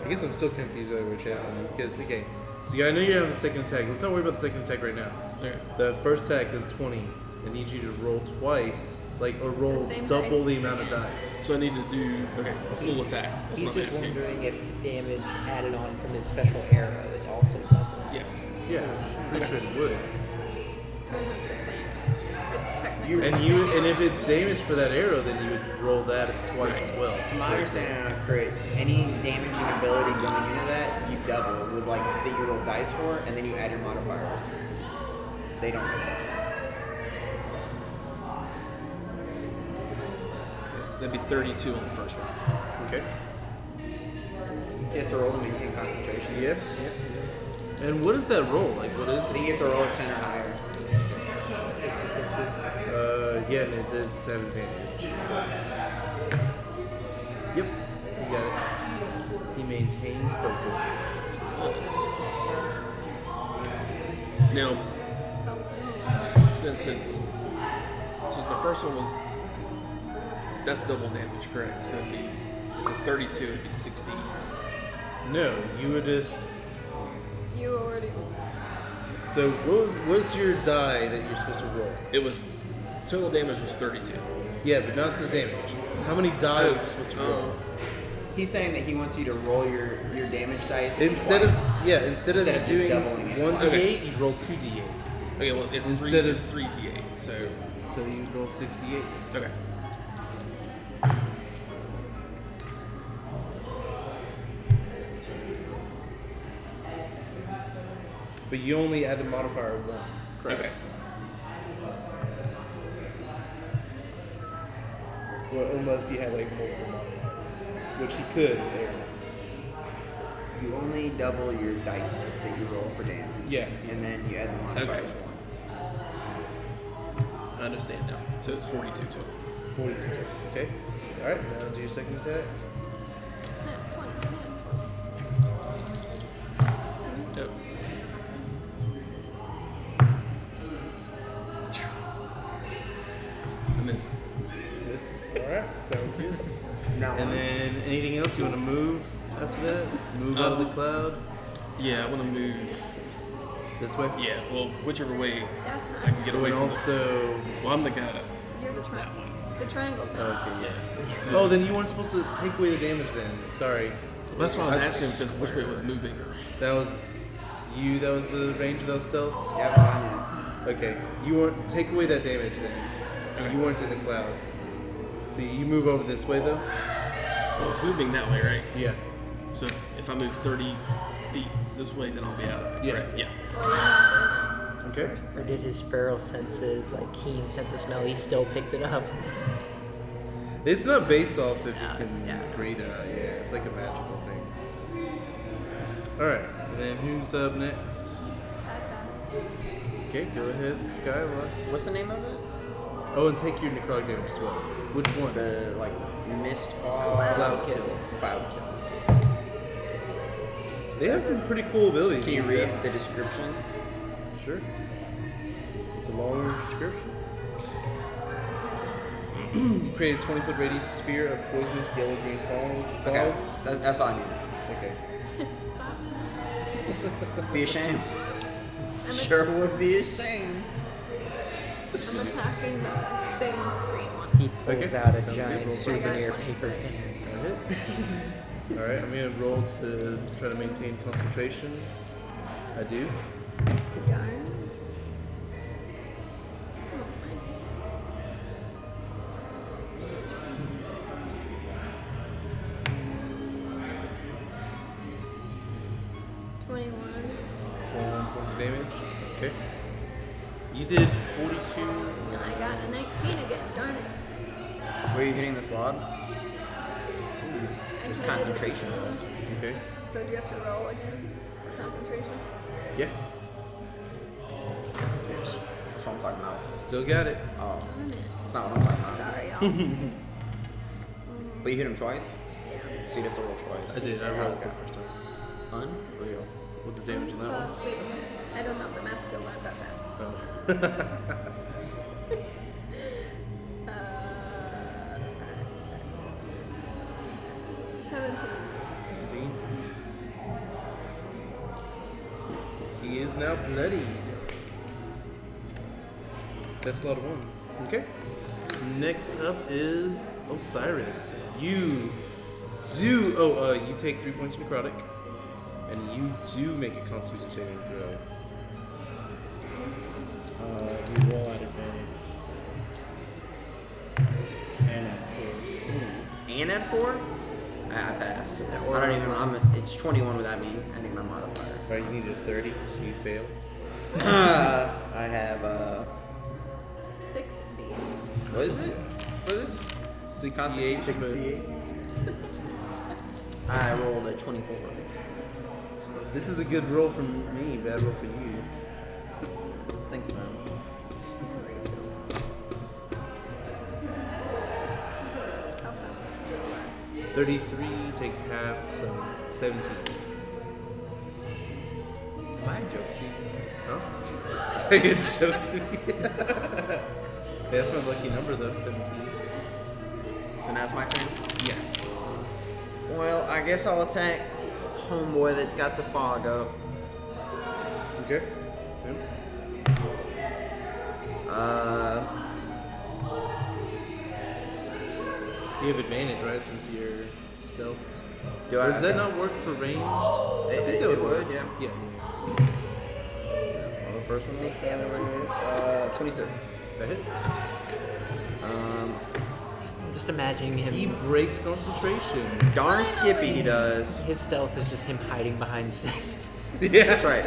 I guess I'm still confused by what you're asking me because okay, so I know you have the second attack. Let's not worry about the second attack right now. Okay. The first attack is 20. I need you to roll twice, or roll The same double dice the amount of again. dice. So I need to do a full attack. That's He's what I'm just asking. wondering if the damage added on from his special arrow is also doubled. Yes. Yeah, pretty sure it would. Because it's the same. It's technically And the you, same and if arrow. it's damage for that arrow, then you would roll that twice as well. To my understanding on a crit, any damaging ability going into that, you double with like that you roll dice for, and then you add your modifiers. They don't get that. That'd be 32 on the first one. Okay. He has to roll to maintain concentration. Yeah, yeah. And what is that roll? Like, what is I it? think you have to roll at 10 or higher. Yeah, and it does have advantage. Yep, you got it. He maintains focus. Now, since the first one was that's double damage, correct? So it'd be if it's 32, it'd be 60. No, you would just. You already. So what's your die that you're supposed to roll? It was total damage was 32. Yeah, but not the damage. How many die are you supposed to roll? Oh. He's saying that he wants you to roll your damage dice Instead twice. instead of just doing doubling it. 1d8, Okay. you roll 2d8. Okay, well it's Instead three, of- it's 3d8. So So you roll 68. okay. But you only add the modifier once. Correct. Okay. Well, unless you have like multiple modifiers, which he could with arrows. You only double your dice that you roll for damage. Yeah. And then you add the modifiers Okay. once. I understand now. So it's 42 total. 42. Okay. All right. Now do your second attack. Yep. I missed. Missed. All right. Sounds good. Now And then anything else you want to move after that? Move out of the cloud Yeah, I want to move. this way. Yeah, well, whichever way That's I not can him. get Oh, away and from. also. Well, I'm the guy. That, You're the triangle. The triangle's Okay. not. Yeah. so Oh, then you weren't supposed to take away the damage. Then sorry. that's why I was asking because which way it was moving. That was you. That was the range of those stealth. Yeah, fine. Okay. You weren't take away that damage then. Okay. You weren't in the cloud. So you move over this way though. Well, it's moving that way, right? Yeah. So if I move 30 feet this way, then I'll be out of it. Yeah. correct? Yeah. Well, you're not doing Okay. Or did his feral senses, like keen sense of smell, he still picked it up? It's not based off if No, you can yeah. breathe or not. Yeah, it's like a magical thing. All right. And then who's up next? it. Okay, go ahead, Skylar. What's the name of it? Oh, and take your necrotic damage as well. Which one? The like mist fall. Cloud kill. Cloud kill. They have some pretty cool abilities. Can you these read days. the description? Sure. It's a long description. You create a 20-foot radius sphere of poisonous yellow-green fog. Okay, that's all I need. Okay. Stop. Be ashamed. I'm, Sure would be ashamed. I'm attacking the same green one. He pulls Okay. out a Sounds good. giant Roll. souvenir I got paper 26. fan. That hits. Alright, I'm gonna roll to try to maintain concentration. I do. Darn. Oh, nice. Points of damage. Okay. You did 42. And I got a 19 again. Darn it. Were you hitting the slot? There's I concentration rolls. Okay. So do you have to roll again? Concentration? Yeah. That's what I'm talking about. Still got it. Oh, Darn it. that's not what I'm talking about. Sorry, y'all. But you hit him twice, Yeah. so you'd have to roll twice. I did. I rolled for Okay. the first time. Unreal. What's the damage on that one? Leave it. I don't know. The math skill learned that fast. Oh. 17. 17. He is now bloodied. That's a lot of one. Okay. Next up is Osiris. You take 3 points of necrotic, and you do make a Constitution saving throw. You roll at advantage. And at 4. And at 4? I pass. It's 21 without me adding my modifier. Alright, you need a 30, so you fail. I have 60. what is it for this? 68. 68. I rolled a 24. This is a good roll for me, bad roll for you. Thanks, man. How fast? 33, take half, so 17. My joke to you. Huh? Very good joke to me. Yeah, that's my lucky number though, 17. So now it's my turn. Yeah. Well, I guess I'll attack homeboy that's got the fog up. Okay. You have advantage, right, since you're stealthed? Do Or I? does that not work for ranged? I think It that would, yeah. Yeah. Well, the first one. Take the other one. 26. That hits. I'm just imagining him. He breaks concentration. Darn Skippy, he does. His stealth is just him hiding behind Sid. Yeah. That's right.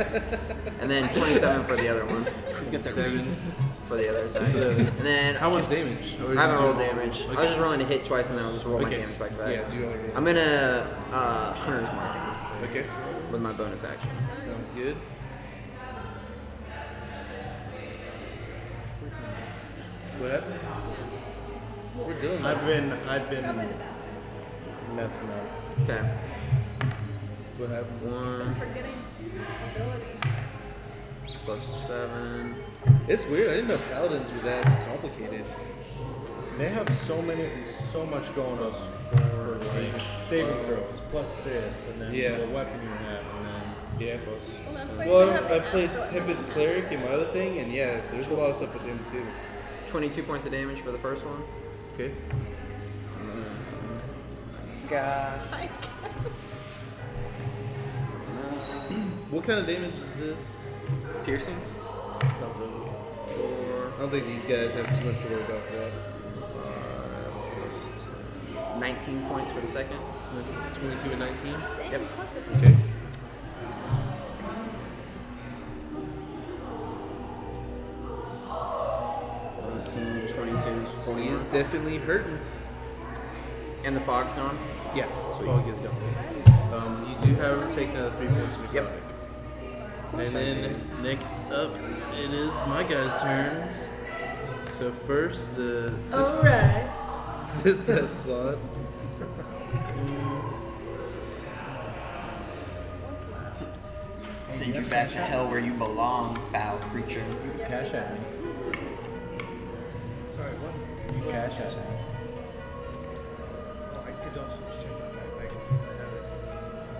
And then 27 for the other one. He's got that 7. For the other attack. For the other. And then How much damage? Or I haven't did you rolled roll? damage. I Okay. was just rolling to hit twice and then I'll just roll my Okay. damage back to that. Yeah, do all your I'm gonna Hunter's Markings Okay. with my bonus action. Sounds good. What happened? We're dealing with I've been Probably the bad. messing up. Okay. what happened. I'm 1 forgetting abilities. plus 7. It's weird. I didn't know paladins were that complicated. They have so much going on for like saving throws, plus this, and then Yeah. the weapon you have, and then Yeah. Well, that's why you Well, can have I the played mask, so it Tempest doesn't Cleric in my other thing, and yeah, there's a lot of stuff with him too. 22 points of damage for the first one. Okay. Gosh. matter. What kind of damage is this? Piercing. That's okay. 4, I don't think these guys have too much to worry about for that. 19 points for the second. 22 and 19. Dang, Yep. plus it's Okay. Eighteen, 22, He 41. is definitely hurting. And the fog's gone. Yeah, Sweet. fog is gone. You do, however, take another 3 points of necrotic. Yep. And then next up, it is my guys' turns. So first, this death slot. Send you back to hell where you belong, foul creature. cash at me. Sorry, what? You cash at me.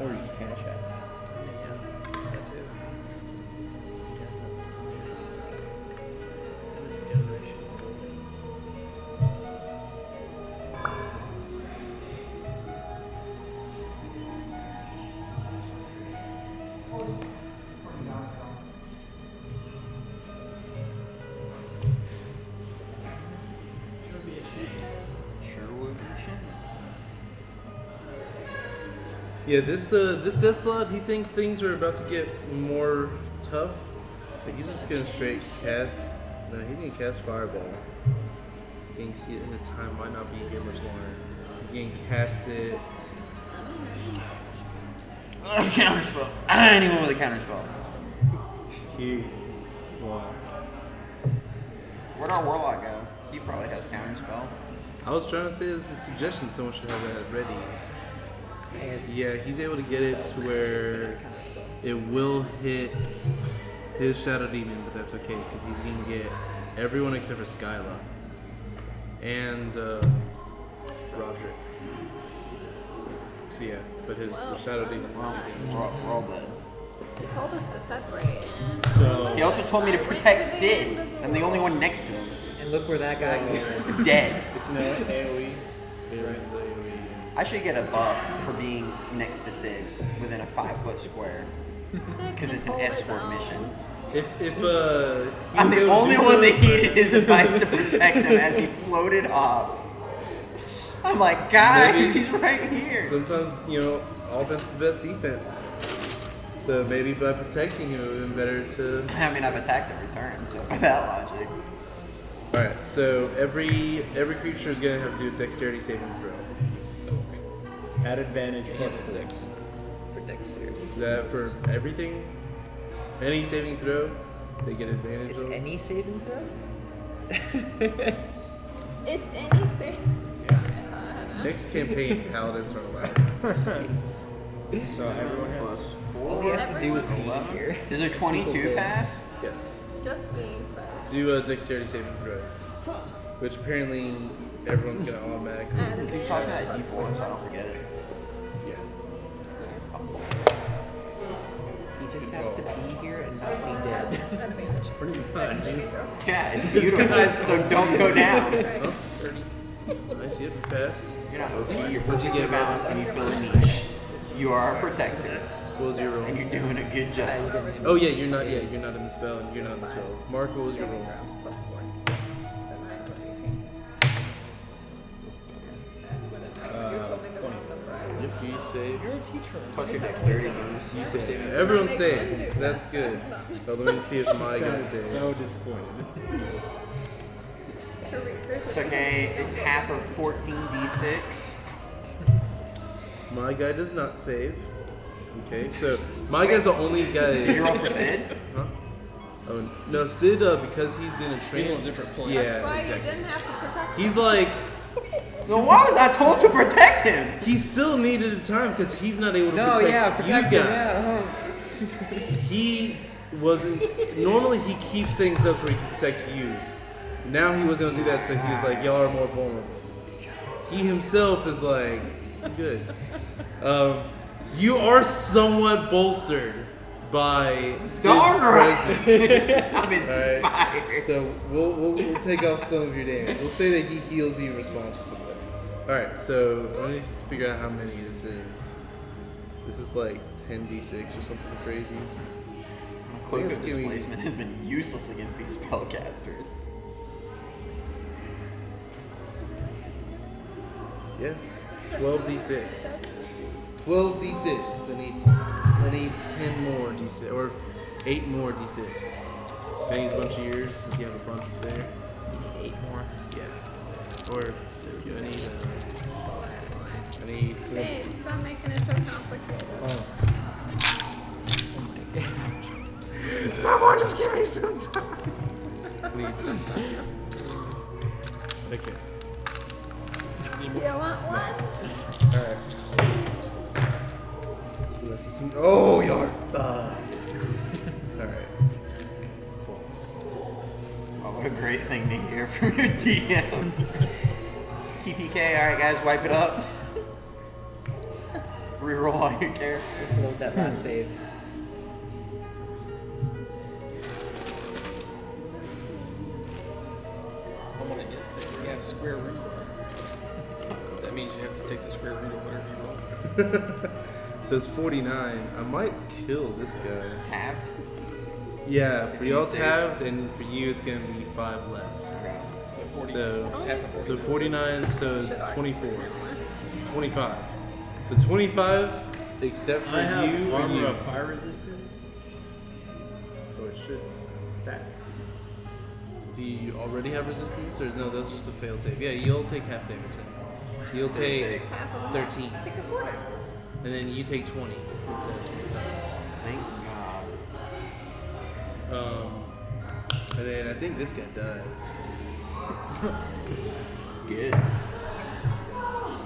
Or you can chat. Yeah, that too. Guess that's the and it's generation. Sherwood Mission. Yeah, this Death Slot, he thinks things are about to get more tough, so he's just gonna straight cast. No, he's gonna cast Fireball. Thinks his time might not be here much longer. He's gonna cast it. Counterspell. Anyone with a counterspell. He. Well. Where'd our Warlock go? He probably has counterspell. I was trying to say as a suggestion, someone should have that ready. And Yeah, he's able to get it to where it will hit his Shadow Demon, but that's okay because he's gonna get everyone except for Skyla and Roderick. So yeah, but his Well, Shadow it's Demon. not We're all dead. He told us to separate, and So. He also told me to I went protect to the Sid. end of the I'm the only one next to him. and look where that guy goes. Dead. It's an AoE. It was AoE, yeah. I should get a buff for being next to Sid within a 5-foot square. Because it's an escort mission. If he I'm was the able to only do one so- that heeded his advice to protect him as he floated off. I'm like, guys, Maybe- he's right here. Sometimes, offense is the best defense. So maybe by protecting him, it would have been better to. I mean, I've attacked in return, so by that logic. All right. So every creature is gonna have to do a dexterity saving throw. At advantage plus Yeah, 4. dex. For dexterity. Is that for everything? Any saving throw, they get advantage. It's on? any saving throw? it's anything. Next campaign, paladins are allowed. So everyone has. Plus All he 4. has to do is be 11. here. Is a 22 pass? Yes. Just be fast. Do a dexterity saving throw, which apparently everyone's gonna automatically. And Can you toss me that D4 so I don't forget it? Yeah. He just has to be here and not be dead. Advantage. Pretty much. Yeah, it's beautiful. So don't go down. Right. Oh, 30. Nice, yep, you passed. You're not OP, you're What'd you perfectly get, balanced and you fill a niche. You are a protector. What was your roll? And you're doing a good job. Oh yeah, you're not. Yeah, you're not in the spell. You're not in the spell. Mark, what was your Saving roll? throw, plus 4. So 9 plus 18. You told me the wrong number. I- Yep, you save. You're a teacher. Plus your dexterity bonus. You save. So everyone saves. So that's good. Oh, let me see if my guy Sounds saves. so disappointed. It's okay, it's half of 14d6. My guy does not save. Okay, so my guy's the only guy. Did you roll for Sid? Huh? Oh no, Sid, because he's in a train. He's on a different plane. Yeah, That's why exactly. you didn't have to protect He's like, Then why was I told to protect him? he still needed a time because he's not able to No, protect yeah, you protect guys. him, yeah. He wasn't. Normally, he keeps things up where he can protect you. Now he wasn't gonna do that, so he was like, "Y'all are more vulnerable." He himself is like, "Good." You are somewhat bolstered by Sid's Darn right. presence. I'm inspired. Alright, so we'll take off some of your damage. We'll say that he heals you in response or something. Alright, so let me figure out how many this is. This is like 10d6 or something crazy. Cloak Let's of give me- Displacement has been useless against these spellcasters. Yeah, 12d6. 12d6. I need 10 more d6 or 8 more d6. If I use a bunch of yours, since you have a bunch there. You need 8 more. Yeah. Or there we go. I need 4. Babe, stop making it so complicated. Oh. Oh my god. Someone just give me some time. Okay. Do you want one? Alright. Do I see some? Oh, yard. Alright. False. Oh, what a great thing to hear from your DM. TPK, alright guys, wipe it up. reroll all your characters. Let's load that last save. I'm on an instant. You have square root. That means you have to take the square root of whatever you roll. So it's 49. I might kill this guy. Halved? Yeah, If for you y'all it's save. halved, and for you it's gonna be 5 less. Okay. So 40. So, it's half of 40. so 49, so Should argue 24. for 10 left. 25. So 25, except for I have you and armor you. of fire resistance, so it should stack. Do you already have resistance, or no? That's just a failed save. Yeah, you'll take half damage then. So you'll So take, Half of 13, Take a quarter. and then you take 20 instead of 25. Thank God. And then I think this guy dies. Good.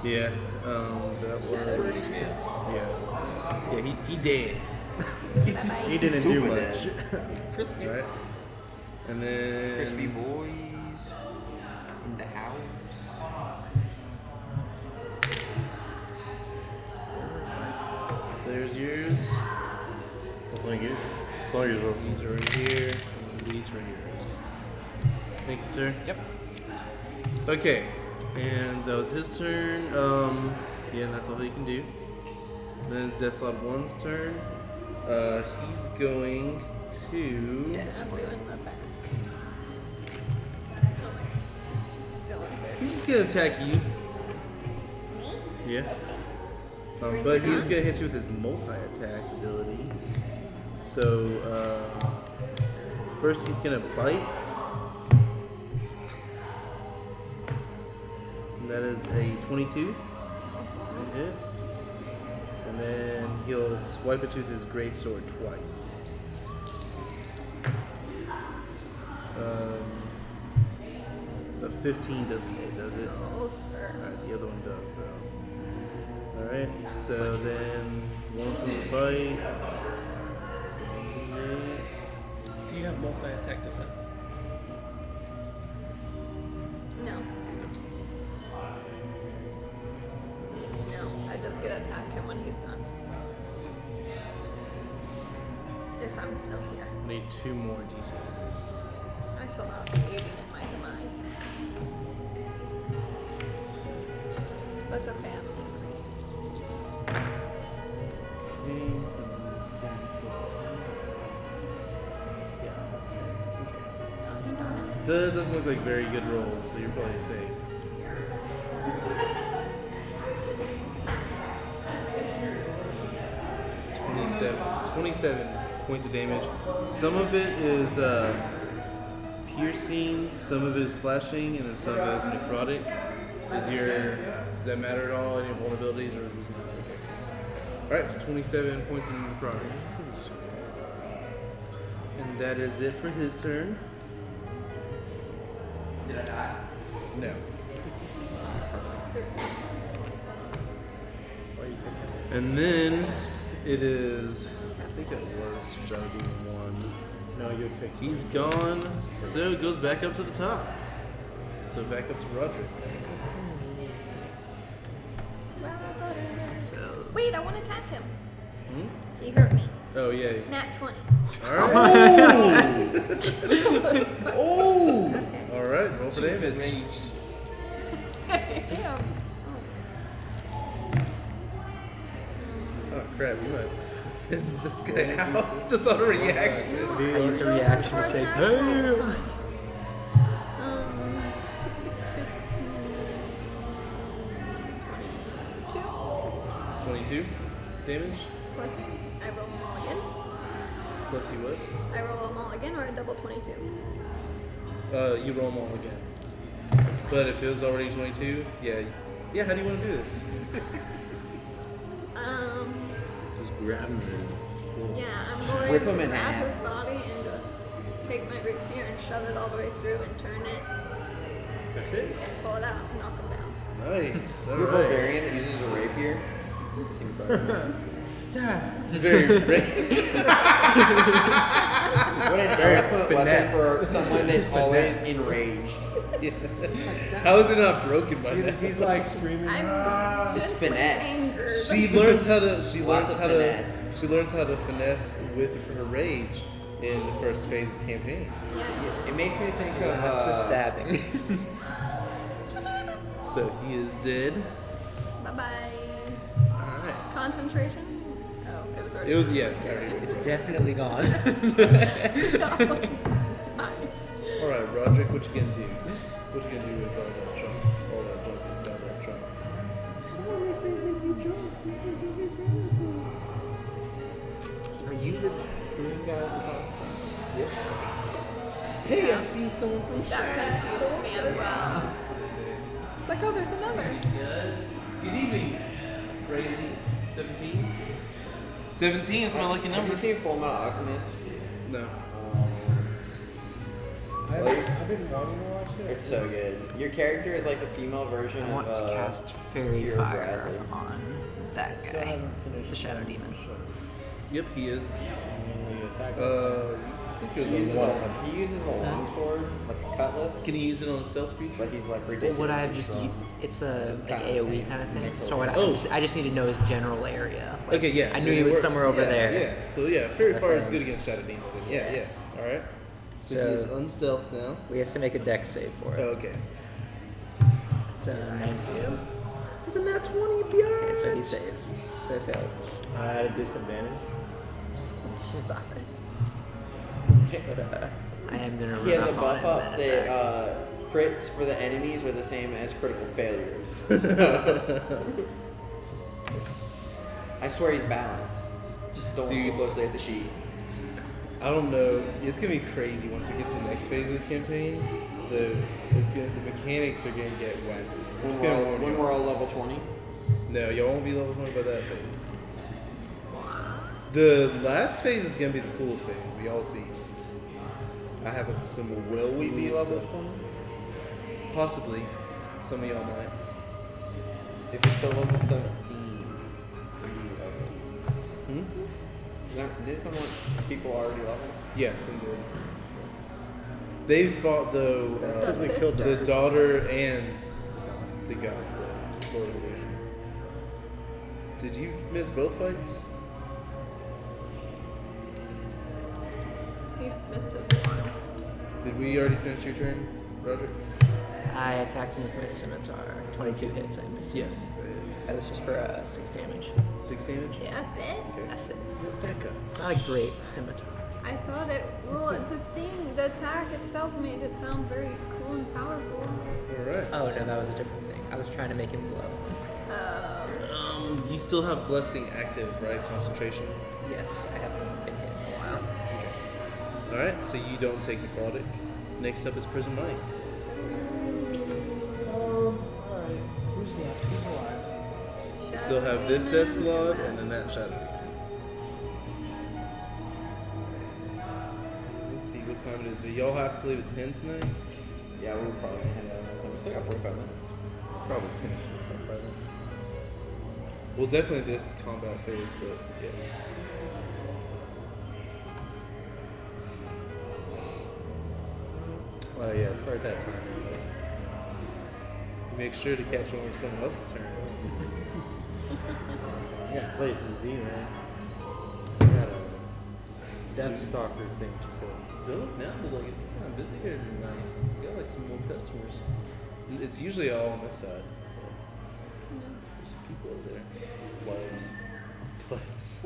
Yeah. That was. Yeah. Yeah. He dead. He didn't do Super much. dead. Crispy. Right. And then. Crispy boys in the house. There's yours. Thank you. As long as you're These are right here. And these are yours. Thank you, sir. Yep. Okay. And that was his turn. Yeah, and that's all he can do. Then it's Deathslot 1's turn. He's going to. Yes, I'm doing the back. Just going first. He's just gonna attack you. Me? Yeah. But he's gonna hit you with his multi-attack ability. So first he's gonna bite. And that is a 22. Some hits. And then he'll swipe at you with his greatsword twice. A 15 doesn't hit, does it? Oh, sir. Alright, the other one does though. Alright, so then one from the bite. So 1d8. Do you have multi-attack defense? No. No, I just get to attack him when he's done. If I'm still here. Need 2 more d6s. I shall not be aiding in my demise. What's a family? Yeah, that's 10. Okay. That doesn't look like very good rolls, so you're probably safe. Twenty-seven points of damage. Some of it is piercing, some of it is slashing, and then some of it is necrotic. Does that matter at all? Any vulnerabilities or resistance? Okay. Alright, so 27 points of necrotic. And that is it for his turn. Did I die? No. And then it is, I think it was Jardine 1. No, you're pick. He's gone, so it goes back up to the top. So back up to Roderick. So. Wait, I want to attack him. Hmm? He hurt me. Oh, yeah. Nat 20. Alright. Okay. Alright, roll for damage. Damn. Oh, crap, you might hit this guy out. It's just on a reaction. I use a reaction to say, hey! 22 damage. Plus, I roll them all again. Plus you what? I roll them all again, or a double 22. You roll them all again. But if it was already 22, yeah. Yeah, how do you want to do this? Just grab him and Yeah, I'm going Rip to him in grab half. his body and just take my rapier and shove it all the way through and turn it that's it. and pull it out and knock him down. Nice. You're a Alright. barbarian that uses a rapier. Seems barbarian. It's very What an eloquent weapon for someone that's always enraged. How is it not broken by now? He's like screaming. I'm It's just finesse. angered. She learns how to. She Lots learns of how finesse. to. She learns how to finesse with her rage in the first phase of the campaign. Yeah. It makes me think of That's a stabbing. So he is dead. Bye bye. All right. Concentration? Oh, it was already. It was gone. It's definitely gone. No, it's fine. All right, Roderick. What you gonna do? What you gonna do with all that junk? All that junk inside that trunk? Are you the green guy with the box? Yep. Hey, I see someone from That kind of fools me as well. It's like, oh, there's another. Yes. Good evening, Rayleigh. 17. 17 is my lucky Have number. you seen Full Metal Alchemist? No. I've been wanting to watch it. It's so good. Your character is like the female version I want of to cast Fairy Fear Fire Bradley. on that Still guy, haven't finished the Shadow Demon. Yep, he is. You attack I think it He was uses, on one. he uses a longsword, like a cutlass, Can you use it on a stealth creature? but he's like Well, ridiculous. would I have just? It's So a it's like kinda the AOE same. kind of thing. Like So what Oh. I just need to know his general area. Like, Okay, yeah. I knew then he it was works. somewhere over Yeah, there. Yeah. So yeah, Fairy Fire is good against Shadow Demons. Then. Yeah. All right. So he So- is unstealth now. We have to make a dex save for it. Oh, okay. It's a 19. It's a nat 20, Okay, so he saves. So I failed. At a disadvantage. Stop it. But, I am gonna He has run a up on buff him up and that attack. crits for the enemies are the same as critical failures. I swear he's balanced. Just don't look too Dude. closely at the sheet. I don't know. It's gonna be crazy once we get to the next phase of this campaign. The mechanics are gonna get wacky. I'm just gonna warn When you. we're all level 20. No, y'all won't be level 20 by that phase. The last phase is gonna be the coolest phase. We all see. I have some. Will we be level 20? Possibly. Some of y'all might. If you're still level 17, are you level? Hmm? Did some people already level? Yeah, some did. They fought though. Because we killed the The sister. daughter and the guy, the Lord of Illusion. Did you miss both fights? He's missed his alarm. Did we already finish your turn, Roger? I attacked him with my scimitar. 22 hits. I missed. Yes. That was just for 6 damage. 6 damage? Yeah, that's it. Okay. That's it. Rebecca. It's not a great scimitar. I thought it. Well, the attack itself made it sound very cool and powerful. Alright. Oh no, that was a different thing. I was trying to make him glow. You still have Blessing active, right? Concentration? Yes, I haven't been hit in a while. Okay. Alright, so you don't take necrotic. Next up is Prison Mike. Alright. Who's left? Who's alive? You still have this Demon death slot then- and then that shadow. Let's see what time it is. Do y'all have to leave at 10 tonight? Yeah, we're probably gonna head out of that time. We still got 45 minutes. Probably finish this up by then. Well, definitely this combat phase, but yeah. Well, yeah, start that time. Make sure to catch one when someone else's turn. You got places to be, man. You got a Death Stalker thing to fill. Don't now, but like it's kind of busy here tonight. We got like some more customers. It's usually all on this side. There's some people over there. Plebs. Plebs.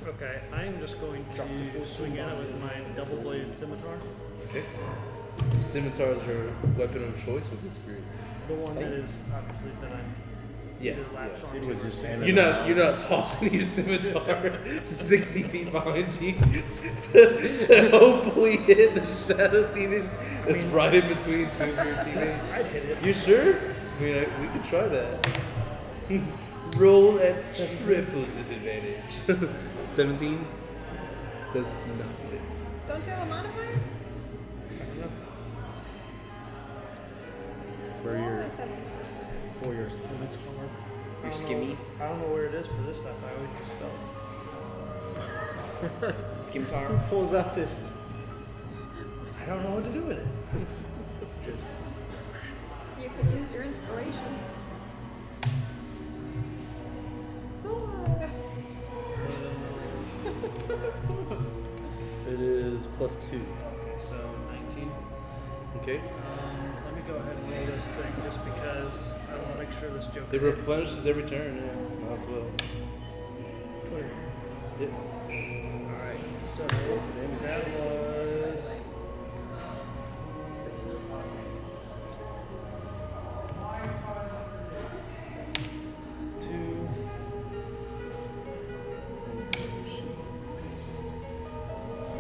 Okay, I am just going to swing at it with my double-bladed scimitar. Okay. Scimitars are weapon of choice with this group. The one that is obviously that I'm Yeah. either latched yeah. onto It was or just something. standing You're not tossing your scimitar 60 feet behind you to hopefully hit the shadow demon that's right in between two of your teammates. I'd hit it. You sure? I mean, we could try that. Roll at triple disadvantage. 17 does not hit. Don't you have a modifier? For Oh, your I said- scimitar. You're skimmy. I don't know where it is for this stuff. I always use spells. Skimtar. Pulls out this. I don't know what to do with it. this You could use your inspiration. 4. It is +2. Okay, so 19. Okay. Let me go ahead and roll this thing just because I want to make sure this joker It hits. replenishes every turn. Yeah, might as well. 20. Hits. Alright, so that was. Two.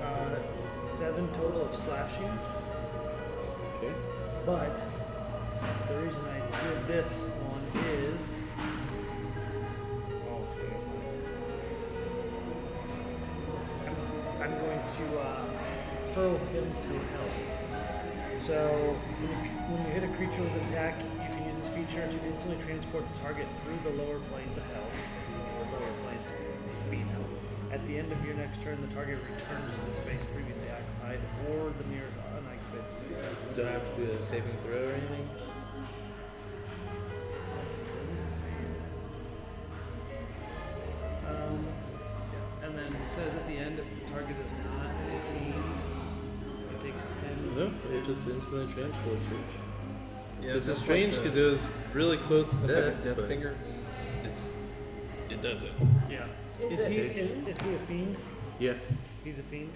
Uh, 7 total of slashing. Okay. But the reason I did this one is I'm going to hurl him to hell. So when you hit a creature with attack, you can use this feature to instantly transport the target through the lower planes of hell, or lower planes being hell. At the end of your next turn, the target returns to the space previously occupied or the nearest unoccupied space. Do I have to do a saving throw or anything? And then it says at the end, if the target is not a fiend, it takes 10. No, it just instantly transports it. Yeah, This is that's strange like because the- it was really close to that's death. like a death but- finger. It does it. Yeah. Is he a fiend? Yeah. He's a fiend?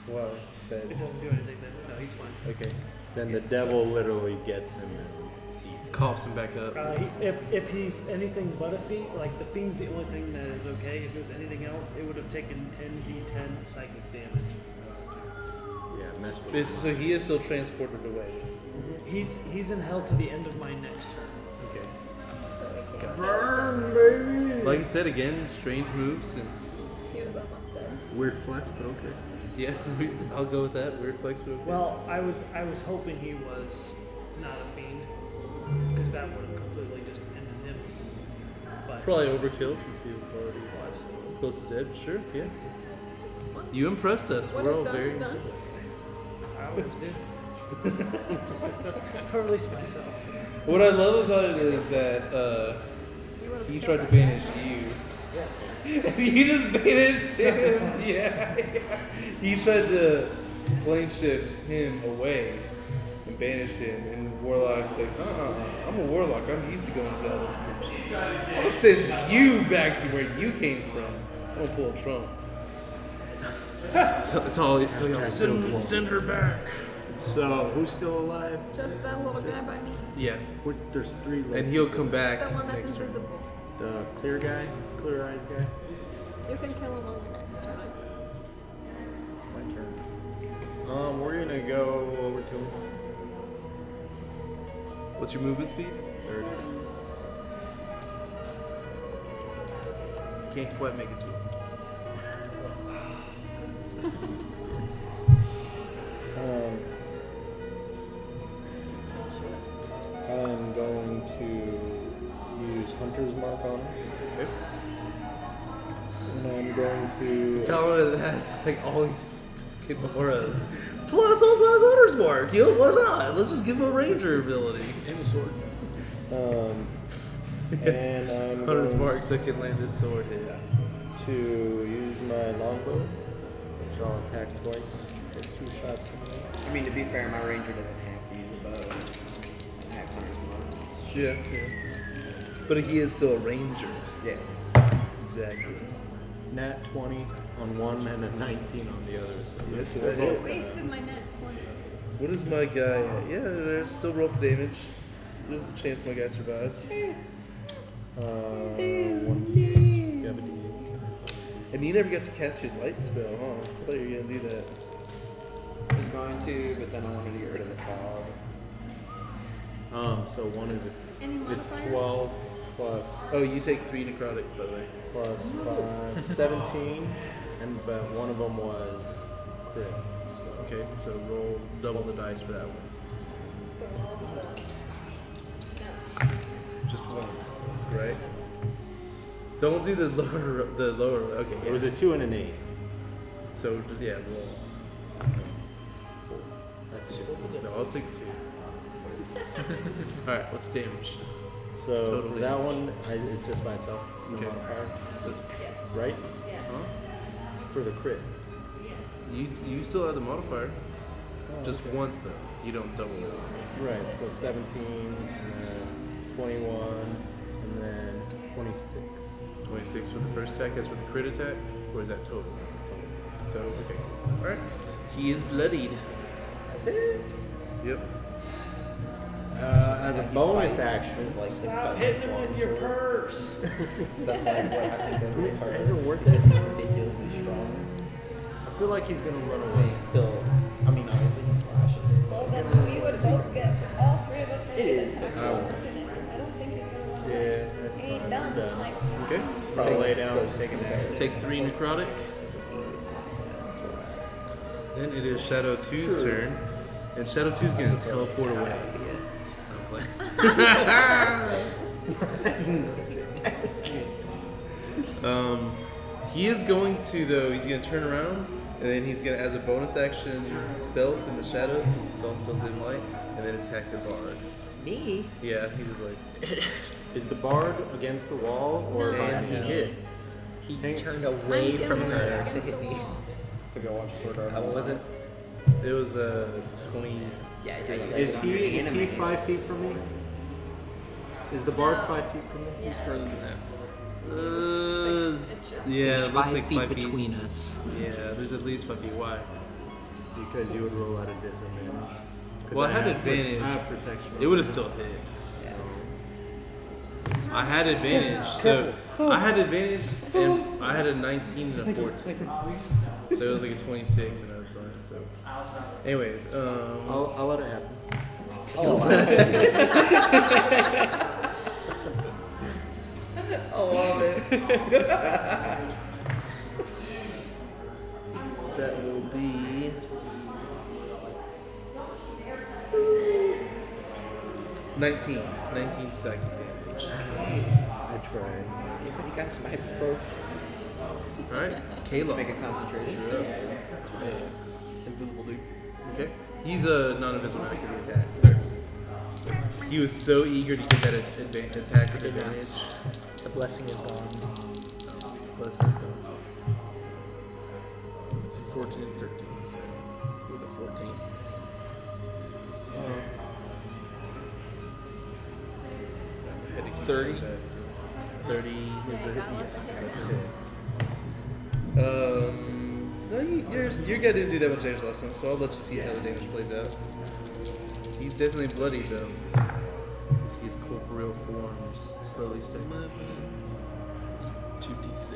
well It said. doesn't do anything then. No, he's fine. Okay. Then the devil literally gets him and eats him. Coughs him back up. If he's anything but a fiend, like the fiend's the only thing that is okay. If it was anything else, it would have taken 10d10 psychic damage. Yeah, mess with This, so he is still transported away. He's in hell to the end of my next turn. Okay. So we can't. Burn, baby. Like I said again, strange move since. He was almost dead. Weird flex, but okay. Yeah, I'll go with that. Weird flex, but okay. Well, I was hoping he was not a fiend, because that would have completely just ended him. But Probably overkill since he was already close to dead. Sure, yeah. You impressed us. What We're is all done very. is done. I always do. Or release myself. What I love about it is that You would've he killed tried to that guy. banish you. And you just banished him. Yeah. He tried to plane shift him away and banish him. And Warlock's like, I'm a Warlock. I'm used to going to other dimensions. I'm gonna send you back to where you came from. I'm gonna pull a Trump. Tell y'all send her back. So who's still alive? Just that little guy by me. Yeah. There's 3 left. And he'll come back The one that's next turn. invisible. The clear guy, clear eyes guy. You can kill him on your next turn. It's my turn. We're gonna go over to him. What's your movement speed? 30. Can't quite make it to him. I'm going to use Hunter's Mark on him. Okay. And I'm going to. Colorado has like all these fucking auras. Plus also has Hunter's Mark. You know, why not? Let's just give him a ranger ability. And a sword. And I'm Hunter's going Mark so it can land his sword hit. to use my longbow, which I'll attack twice. Get 2 shots in there. I mean, to be fair, my ranger doesn't have to use a bow. I have Hunter's Mark. Yeah. But he is still a ranger. Yes. Exactly. Nat 20 on one and a 19 on the other. So Yes, so that I hits. wasted my net 20. What is my guy at? Yeah, there's still roll for damage. There's a chance my guy survives. 1 70. And you never got to cast your light spell, huh? I thought you were gonna do that. I was going to, but then I wanted to get rid of the fog. So one is Any it's modifier? 12 plus Oh, you take 3 necrotic, by the way. plus 5, 17, and but one of them was crit. So. Okay, so roll double the dice for that one. So, Just one, right? Don't do the lower. Okay, It was a 2 and an 8. So just roll. That's it. No, I'll take 2. All right, what's the damage? So Total for that damage. one, it's just by itself. No Okay. modifier, That's, Yes. right? Yes. huh? For the crit. Yes. You still have the modifier, Oh, just okay. once though. You don't double it. Right. So 17, and then 21, and then 26. 26 for the first attack. That's for the crit attack, or is that total? Total. Okay. All right. He is bloodied. That's it. Yep. As a bonus action, Like the Stop cutlass hitting him with your longsword. purse. That's like what I think of really hard. is it worth Because it? he's ridiculously strong. I feel like he's gonna run I away. mean, still, I mean, obviously he slashes. Well, But then we would both get, all 3 of us would It get is, but attack still. opportunities. I don't think he's gonna run away. Yeah, that's He fine. ain't I'm done. done. Like, Okay. probably lay like down, closest take a compared nap. to Take 3 necrotic. Then it is Shadow 2's turn, and Shadow 2's gonna teleport away. I'm playing. He is going to though. He's gonna turn around, and then he's gonna, as a bonus action, stealth in the shadows since it's all still dim light, and then attack the bard. Me? Yeah, he just like, Is the bard against the wall or No, by and he me? hits. He Hang- turned away I'm from killing her against to the hit me. wall. to go watch Sword Art. How was it? It was 20. Yeah, So yeah, you yeah. Is guys he don't is he enemies. 5 feet from me? Is the bard No. 5 feet from me? He's further than that. 6 inches. Yeah, There's it looks 5 like feet 5 feet. between us. Yeah, there's at least 5 feet. Why? Because you would roll at a disadvantage. 'Cause Well, I had have advantage. I have protection. It would have still hit. Yeah. I had advantage, so I had advantage, and I had a 19 and a 14. So it was like a 26 and I was on it. So, anyways, I'll let it happen. I love it. that will be 19 psychic damage. I tried. Yeah, but he got sniped both. All right, To make a Kayla. concentration. You're up. Invisible dude. Okay, he's a non-invisible now because he attacked. He was so eager to get that attack with advantage. The blessing is gone. Let's go. It's 14 and 13. So with a 14. My head keeps 30? going back, so 30 is a hit. got one. Yes, that's a hit. No, your guy didn't do that much damage last time, so I'll let you see how the damage plays out. He's definitely bloody though. You see his corporeal forms slowly starting. 2d6.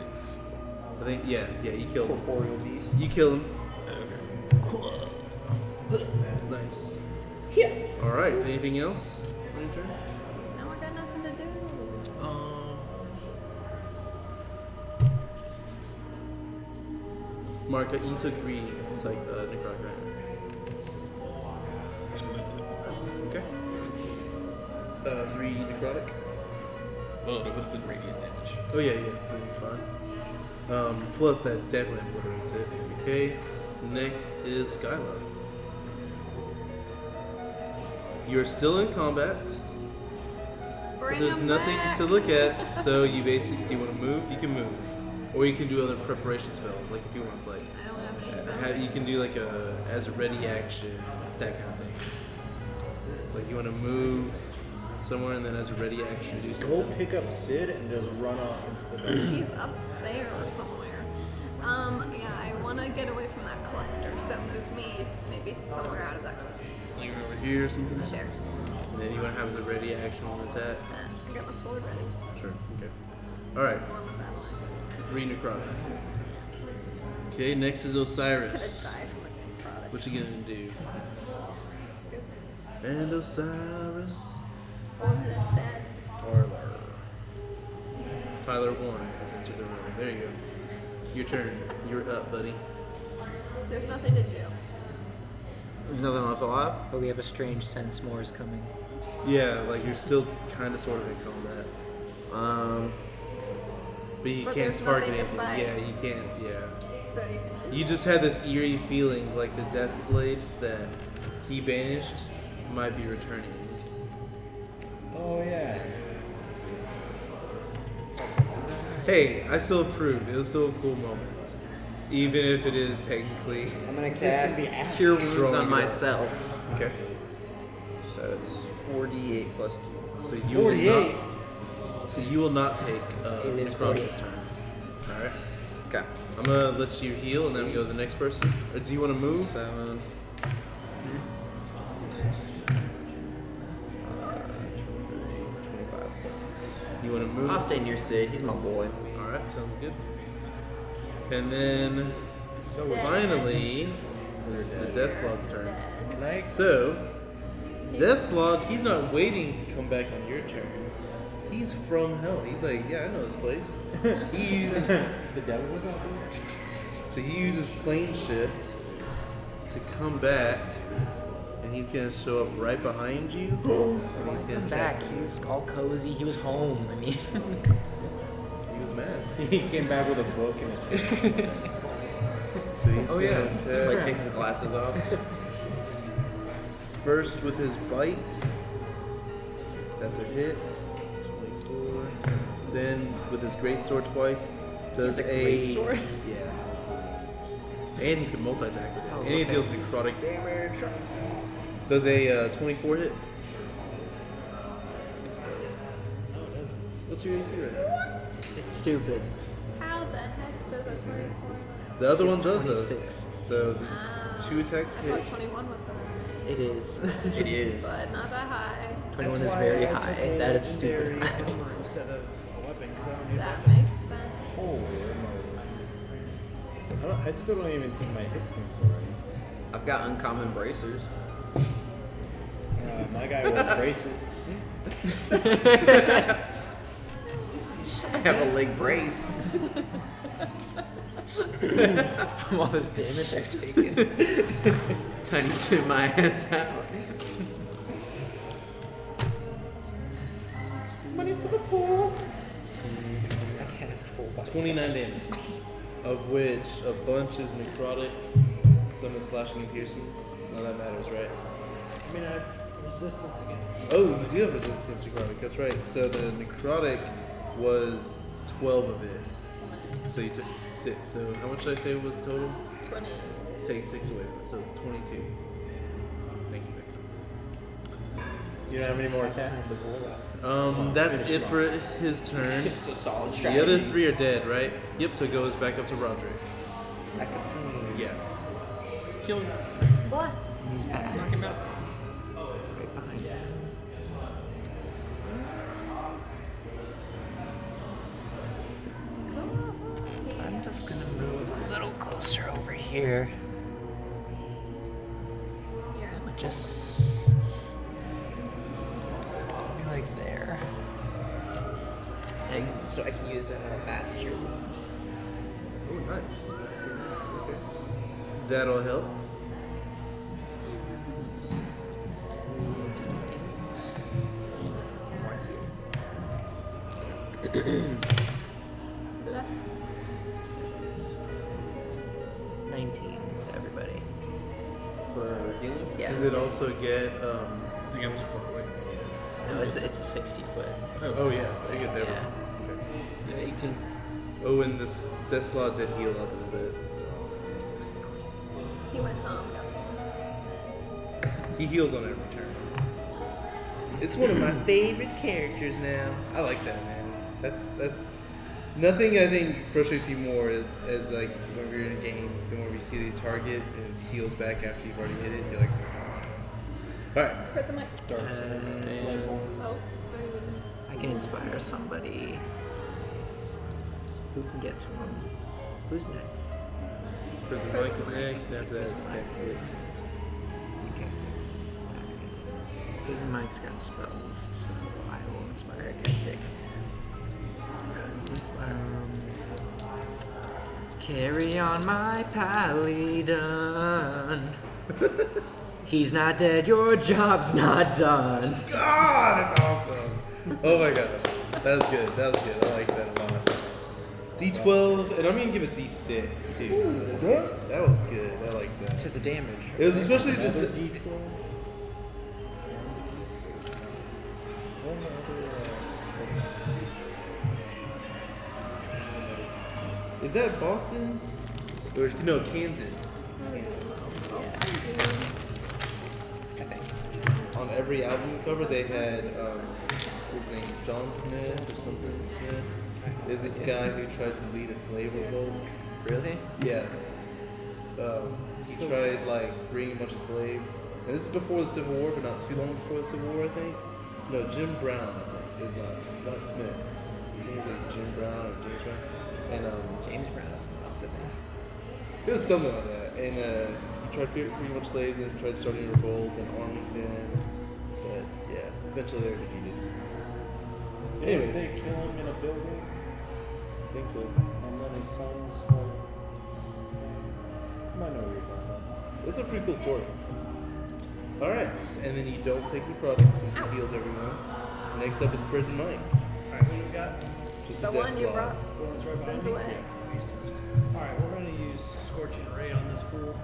I think, yeah, you killed him. Corporeal beast. You kill him. Okay. Nice. All right. Anything else? On your turn? Now I got nothing to do. Mark, you took 3 necrotic, right? Let's go back to the Okay. 3 necrotic. Well, it would have been radiant damage. Oh yeah, so it's fine. Plus that definitely obliterates it. Okay. Next is Skylar. You're still in combat. But Bring there's him nothing back. to look at, so you basically, do you want to move? You can move. Or you can do other preparation spells, like if you want, like, I don't have any spells. you can do like a, as a ready action, that kind of thing. Like you want to move somewhere and then as a ready action do Go something. pick up Sid and just run off into the dark. He's up there somewhere. Yeah, I want to get away from that cluster, so move me maybe somewhere out of that cluster. Like over here or something. Sure. And then you want to have as a ready action on attack. I got my sword ready. Sure. Okay. All right. Form of battle. 3 necrotic. Okay. Next is Could Osiris. have died from a product. What you gonna do? And Osiris. Sad. Tyler. Tyler 1 has entered the room. There you go. Your turn. You're up, buddy. There's nothing to do. There's nothing left alive. But we have a strange sense more is coming. Yeah, like you're still kind of sort of in combat. But you But can't there's target nothing to anything. fight. Yeah, you can't. Yeah. So you can. You just had this eerie feeling like the Death Slate that he banished might be returning. Oh yeah. Hey, I still approve. It was still a cool moment. Even if it is technically. I'm gonna It's just cast gonna be after Cure Wounds throwing on it myself. Okay. So it's 4d8 plus 2. So you will 48. not. So you will not take It is necrotic 48. this turn. All right. Okay. I'm gonna let you heal and then we go to the next person. Or do you want to move? 7. 25 points. You want to move? I'll stay near Sid. He's my boy. All right, sounds good. And then finally, the Deathslot's turn. Like, So, Deathslot, he's not waiting to come back on your turn. He's from hell. He's like, yeah, I know this place. He uses The devil was out there. so he uses plane shift to come back, and he's gonna show up right behind you. And he's gonna Come attack back. you. He was all cozy. He was home. I mean, He was mad. He came back with a book and a So he's Oh gonna yeah. Like attack takes his glasses off. first with his bite. That's a hit. 24. Then with his greatsword twice, does He has a greatsword? Yeah. And he can multi-attack with it. And he deals necrotic damage. Does a 24 hit? What's your AC right now? it's stupid. How the heck does that work? The other It's one does 26. though. So the 2 attacks I hit. thought 21 was better, It is. It is. but not that high. 21 that's is why very I took high. a That is stupid legendary high. armor instead of a weapon because I don't need That weapons. makes sense. holy moly. I still don't even think my hit points already. I've got uncommon bracers. My guy wears braces. I have a leg brace. From all this damage I've taken. Tiny to my ass out. Money for the poor. I cast full body. 29 damage. Of which a bunch is necrotic, some is slashing and piercing. None of that matters, right? I mean, I have resistance against them. Oh, you do have resistance against necrotic. That's right. So the necrotic was 12 of it. So you took 6. So how much did I say was the total? 20. Take 6 away from it. So 22. Thank you, Vic. You don't have any more attacks? That's finish it him for his turn. It's a solid strategy. The other 3 are dead, right? Yep. So it goes back up to Roderick. Back up to me. Yeah. Kill him. Bless. He's back. Knock him out. Right behind you. I'm just gonna move a little closer over here. You're in. Just maybe like there. And so I can use mass cure wounds. Oh, nice. That's good. That's okay. That'll help. Bless. 19 to everybody. For healing? Yeah. Does it also get I think I'm too far away. No, it's a 60 foot. Oh yes, it gets everyone. Yeah. Okay. Yeah, 18. Oh, and this Deathslot did heal up a little bit. He went home. Got some. He heals on every turn. It's one of my favorite characters now. I like that, man. That's nothing I think frustrates you more as like when you're in a game than when we see the target and it heals back after you've already hit it. You're like, all right. Prison Mike. And Oh. I can inspire somebody. Who can get to him? Who's next? Prison Mike is next. And after that is Cactic. Okay. Prison Mike's got spells, so I will inspire Cactic. Inspire Carry on my Paladin. He's not dead, your job's not done. God, that's awesome. Oh my gosh. That was good. That was good. I like that a lot. D12, and I'm gonna give it D6 too. That was good. I liked To that. the damage. It was especially Another this. D12. One other, Is that Boston? Or no, Kansas. I think. On every album cover, they had what was his name, John Smith or something Smith. There's this guy who tried to lead a slave revolt. Really? Yeah. He tried like freeing a bunch of slaves. And this is before the Civil War, but not too long before the Civil War, I think. No, Jim Brown, I think, is not Smith. I think it's like Jim Brown or James Brown. And James Brown is awesome. it was something like that. And he tried freeing a bunch of slaves and he tried starting a revolt and arming them. But yeah, eventually they were defeated. Anyways. Did they kill him in a building? I think so. And then his sons, like, you might know what you're talking about. It's a pretty cool story. Alright, and then you don't take the product since he heals everyone. Next up is Prison Mike. Alright, what do you got? Just The the death one you slot. brought The one's right behind sent me? away. Alright, we're gonna use Scorching Ray on this fool.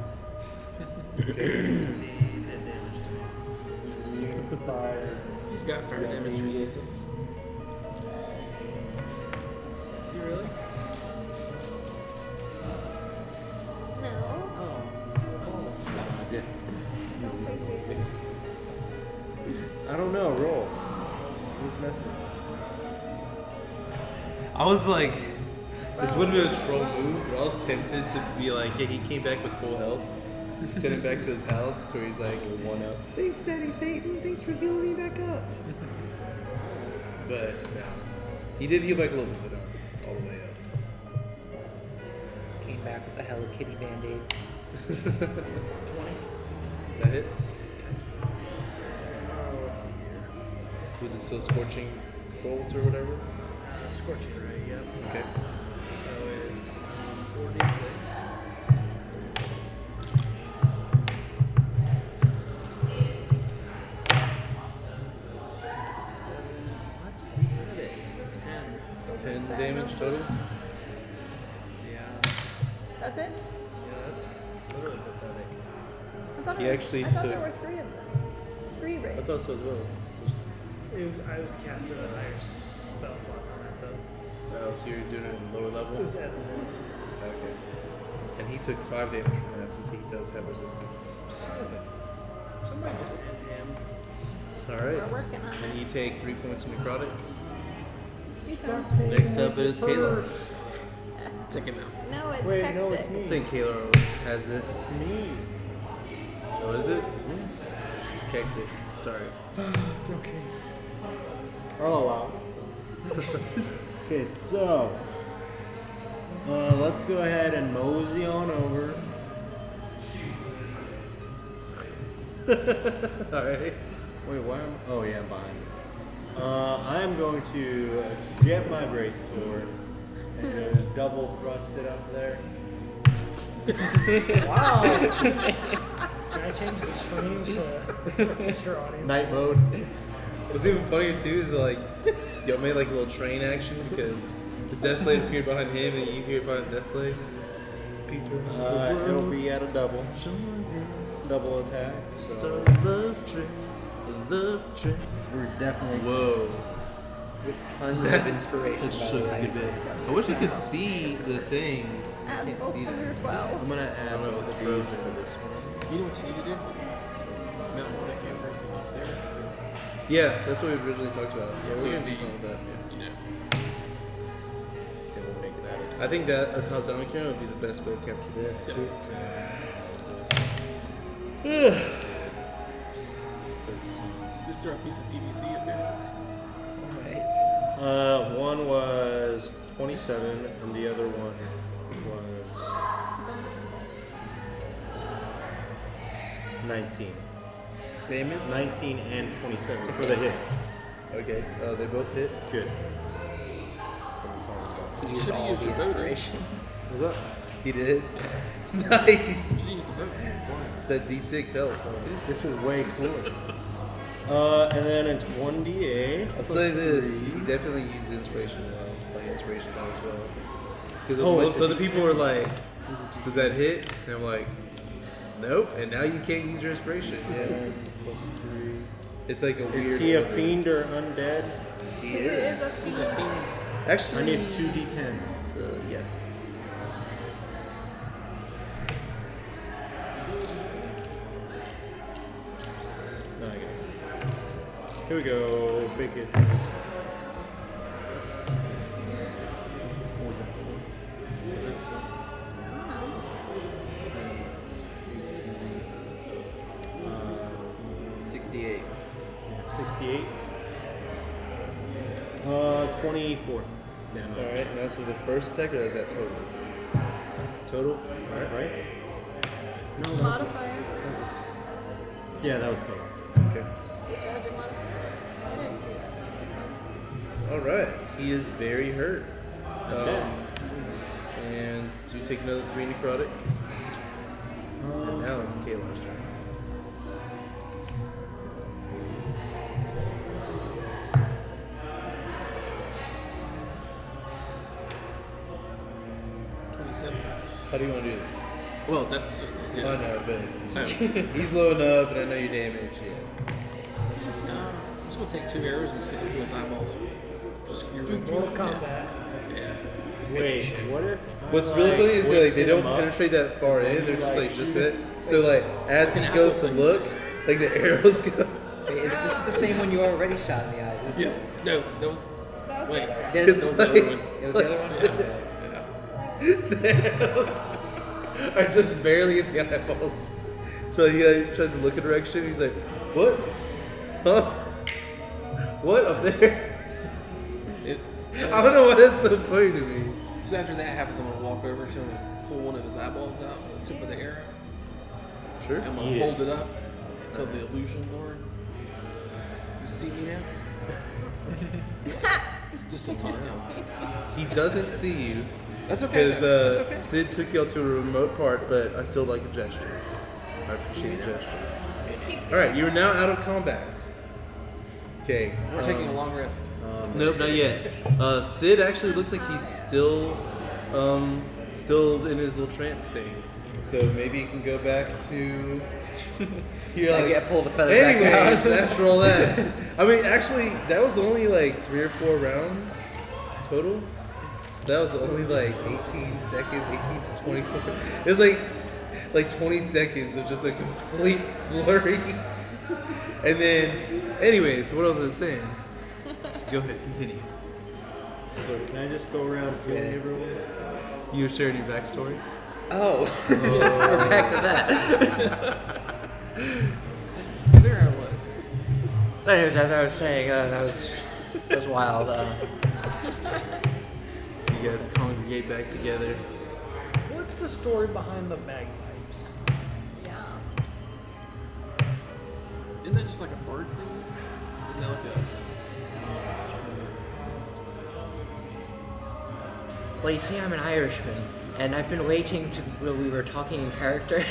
Okay. Because he did damage to me. Immune to fire. He's got fire Yeah, damage Aegis. resistance. Is he really? No. Oh. Yeah. Don't play weird. I don't know. Roll. Who's messing? I was like, this would have been a troll move, but I was tempted to be like, yeah, he came back with full health. Send him back to his house where he's like, One up. thanks, Daddy Satan. Thanks for healing me back up. But no, he did heal back a little bit, but not all the way up. Came back with a Hello Kitty band-aid. 20. That hits. Let's see here. Was it still scorching bolts or whatever? Scorching Ray, yep. Okay. So it's 4d6. That's pathetic. 10. 10 damage total. Yeah. That's it? Yeah, that's really pathetic. I thought, He it was, actually I thought there took- were 3 of them. 3 I rays. thought so as well. I was casting a higher spell slot on that though. Oh, so you're doing it in lower It level? was at 1. Okay. And he took 5 damage from that since he does have resistance. Somebody just end him. Alright. We're working on And it. you take 3 points from necrotic. You tell. Next up it is Kayla. Take it now. No, it's Wait, hectic. no, it's I me. think Kayla has this. It's me. Oh, is it? Yes. Hectic. Sorry. It's okay. I'll allow it. Okay, so let's go ahead and mosey on over. Alright. Wait, why am oh yeah, I'm behind. I am going to get my greatsword and just double thrust it up there. Wow! Can I change the stream to your audience? Night mode. What's even funnier too is that, like, y'all made like a little train action because the Death Slate appeared behind him and you appeared behind Death Slate. People It'll be at a double attack. Start So a love train, a love train. we're definitely Whoa. With tons of inspiration, by the Shook way. a bit. I wish you could see the thing. Add Can't both see of that. your 12s. I'm gonna I add don't know if both it's of these frozen. to this one. You know what you need to do? Mount Mordecai person up there. Yeah, that's what we originally talked about. Yeah, So we're gonna do do you- something with that. Yeah. You know. Okay, we'll make that a I think that a top-down camera would be the best way to capture this. Just throw a piece of PVC up there. Alright. One was 27, and the other one was 19. Damage? 19 and 27 for the hits. Okay, they both hit. Good. That's what I'm talking about. You should have used your boat. Inspiration. What's up? He did. Nice. You should use the boat. Said D6 helps. Huh? This is way cooler. And then it's 1d8. I'll plus say this: 3. he definitely used inspiration well, like inspiration die as well. Because Oh, most it's a other people were like, It's a does that hit? And I'm like, nope. And now you can't use your inspiration. Yeah. plus 3. It's like a weird. Is he a fiend or undead? He He is a is. He's a fiend. Actually, I need 2 d10s. yeah. No, I got it. Here we go. Bigots. What was that? 4? Was that 4? I don't know. 68. 68. 24. Yeah, no. All right, and that's for the first attack, or is that total? Total. All right. Right? No, that was, Modifier. yeah, that was total. Okay. Did you add your modifier? I didn't see that. All right. He is very hurt. Okay. And do you take another 3 necrotic? And now it's Kalar's turn. How do you want to do this? Well, that's just a hit. I know, but No. he's low enough, and I know your damage. Yeah. I'm just gonna take 2 arrows and stick them to his eyeballs. Just skewer them. Mortal Kombat. Yeah. Wait, what if? What's I, really funny is they twisted don't him up? penetrate that far in. They're just like just that. So like as he An goes to apple look, like the arrows go. Wait, is this is the same one you already shot in the eyes, isn't Yes. No, that was. That was Wait. the other one. it? It's This, That was the other one. it was the other one? Yeah. The arrows are just barely in the eyeballs. So he like, tries to look a direction. He's like, "What? Huh? What up there?" It, I don't know why that's so funny to me. so after that happens, I'm gonna walk over to him and pull one of his eyeballs out with the tip of the arrow. Sure. I'm gonna Yeah. hold it up until the illusion Lord. You see me now? Just a taunt him. He doesn't see you That's okay. because though. That's okay. Sid took you out to a remote part, but I still like the gesture. I appreciate the gesture. All right, you are now out of combat. Okay. We're taking a long rest. Nope, not yet. Sid actually looks like he's still in his little trance thing. So maybe you can go back to. You're Maybe I like, pull the feather back anyways, out. after all that, I mean, actually, that was only like 3 or 4 rounds total. So that was only like 18 seconds, 18 to 24. It was like 20 seconds of just a complete flurry. And then, anyways, what else was I saying? So go ahead, continue. So can I just go around healing everyone? You were sharing your backstory. Oh, we're back to that. So there I was. So anyways, as I was saying, that was wild. You guys congregate back together. What's the story behind the bagpipes? Yeah. Isn't that just like a bird thing? Isn't that like a. Well, you see, I'm an Irishman, and I've been waiting to when we were talking in character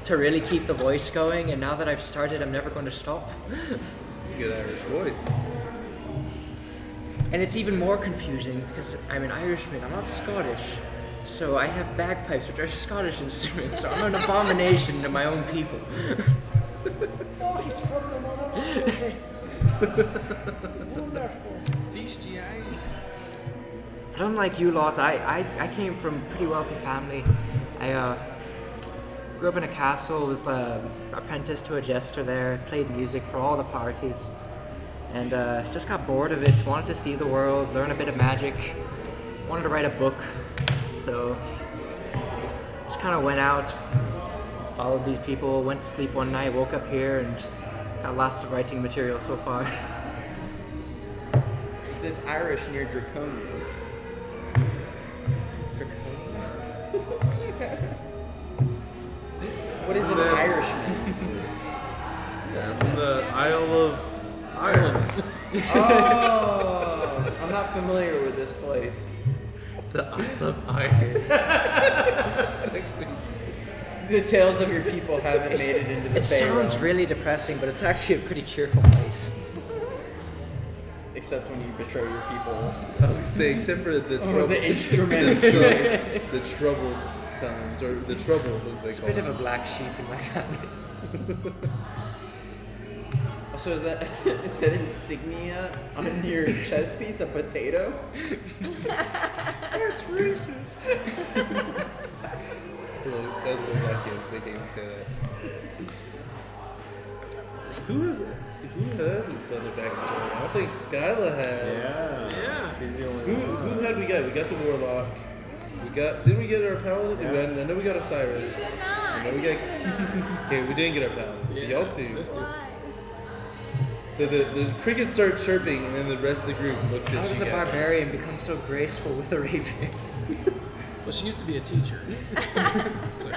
to really keep the voice going. And now that I've started, I'm never going to stop. It's a good Irish voice. And it's even more confusing because I'm an Irishman. I'm not Scottish, so I have bagpipes, which are Scottish instruments. So I'm an abomination to my own people. Oh, he's from the mother. Wonderful. Feast ye eyes. But unlike you lot, I came from a pretty wealthy family. I grew up in a castle, was the apprentice to a jester there, played music for all the parties, and just got bored of it, wanted to see the world, learn a bit of magic, wanted to write a book, so just kind of went out, followed these people, went to sleep one night, woke up here, and got lots of writing material so far. Is this Irish near Draconia? What is an that? Irishman? Yeah, from the Isle of Ireland. Oh, I'm not familiar with this place. The Isle of Ireland. It's actually. The tales of your people haven't made it into the It Pharaoh. sounds really depressing, but it's actually a pretty cheerful place. Except when you betray your people. I was gonna say, except for the Or trouble, the instrument of choice. the troubled times, or the troubles as they It's a call bit of a them. black sheep in my family. So is that insignia on your chest piece a potato? That's racist. That was a little black kid. They gave him say that. That's funny. Who hasn't done their backstory? I don't think Skyla has. Yeah. He's the only Who one. had we got? We got the warlock. Didn't we get our paladin? Yeah. I know we got Osiris. Did not. No, we You got- did not. Okay, we didn't get our paladin. So Yeah, y'all two. those two. Lies. So the crickets start chirping, and then the rest of the group looks at How you does a guys. barbarian become so graceful with a rapier? Well, she used to be a teacher. So,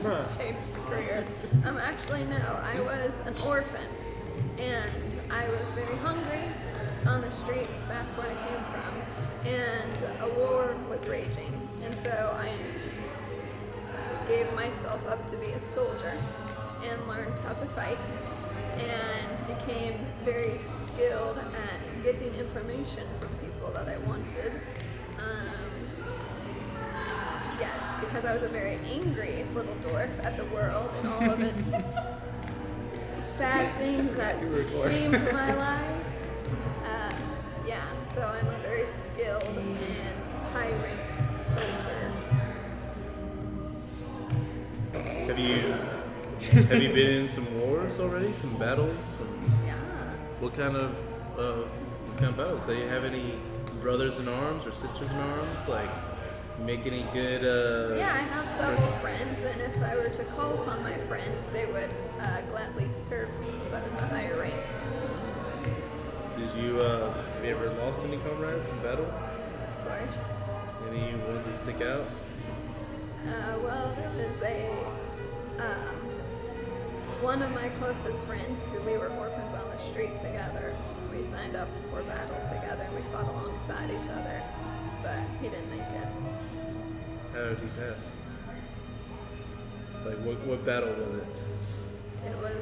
Huh. Changed career. Actually, no. I was an orphan, and I was very hungry on the streets back where I came from, and a war was raging, and so I gave myself up to be a soldier and learned how to fight, and became very skilled at getting information from people that I wanted. Yes, because I was a very angry little dwarf at the world and all of its bad things that came to my life. Yeah, so I'm a very skilled and high-ranked soldier. Have you been in some wars already? Some battles? Yeah. What kind of battles? Do you have any brothers in arms or sisters in arms? Like, make any good? Yeah, I have several friends, and if I were to call upon my friends, they would gladly serve me since I was the higher rank. Did you have you ever lost any comrades in battle? Of course. Any ones that stick out? Well, there was one of my closest friends who we were orphans on the street together. We signed up for battle together and we fought alongside each other, but he didn't make it. How did he pass? Like, what battle was it? It was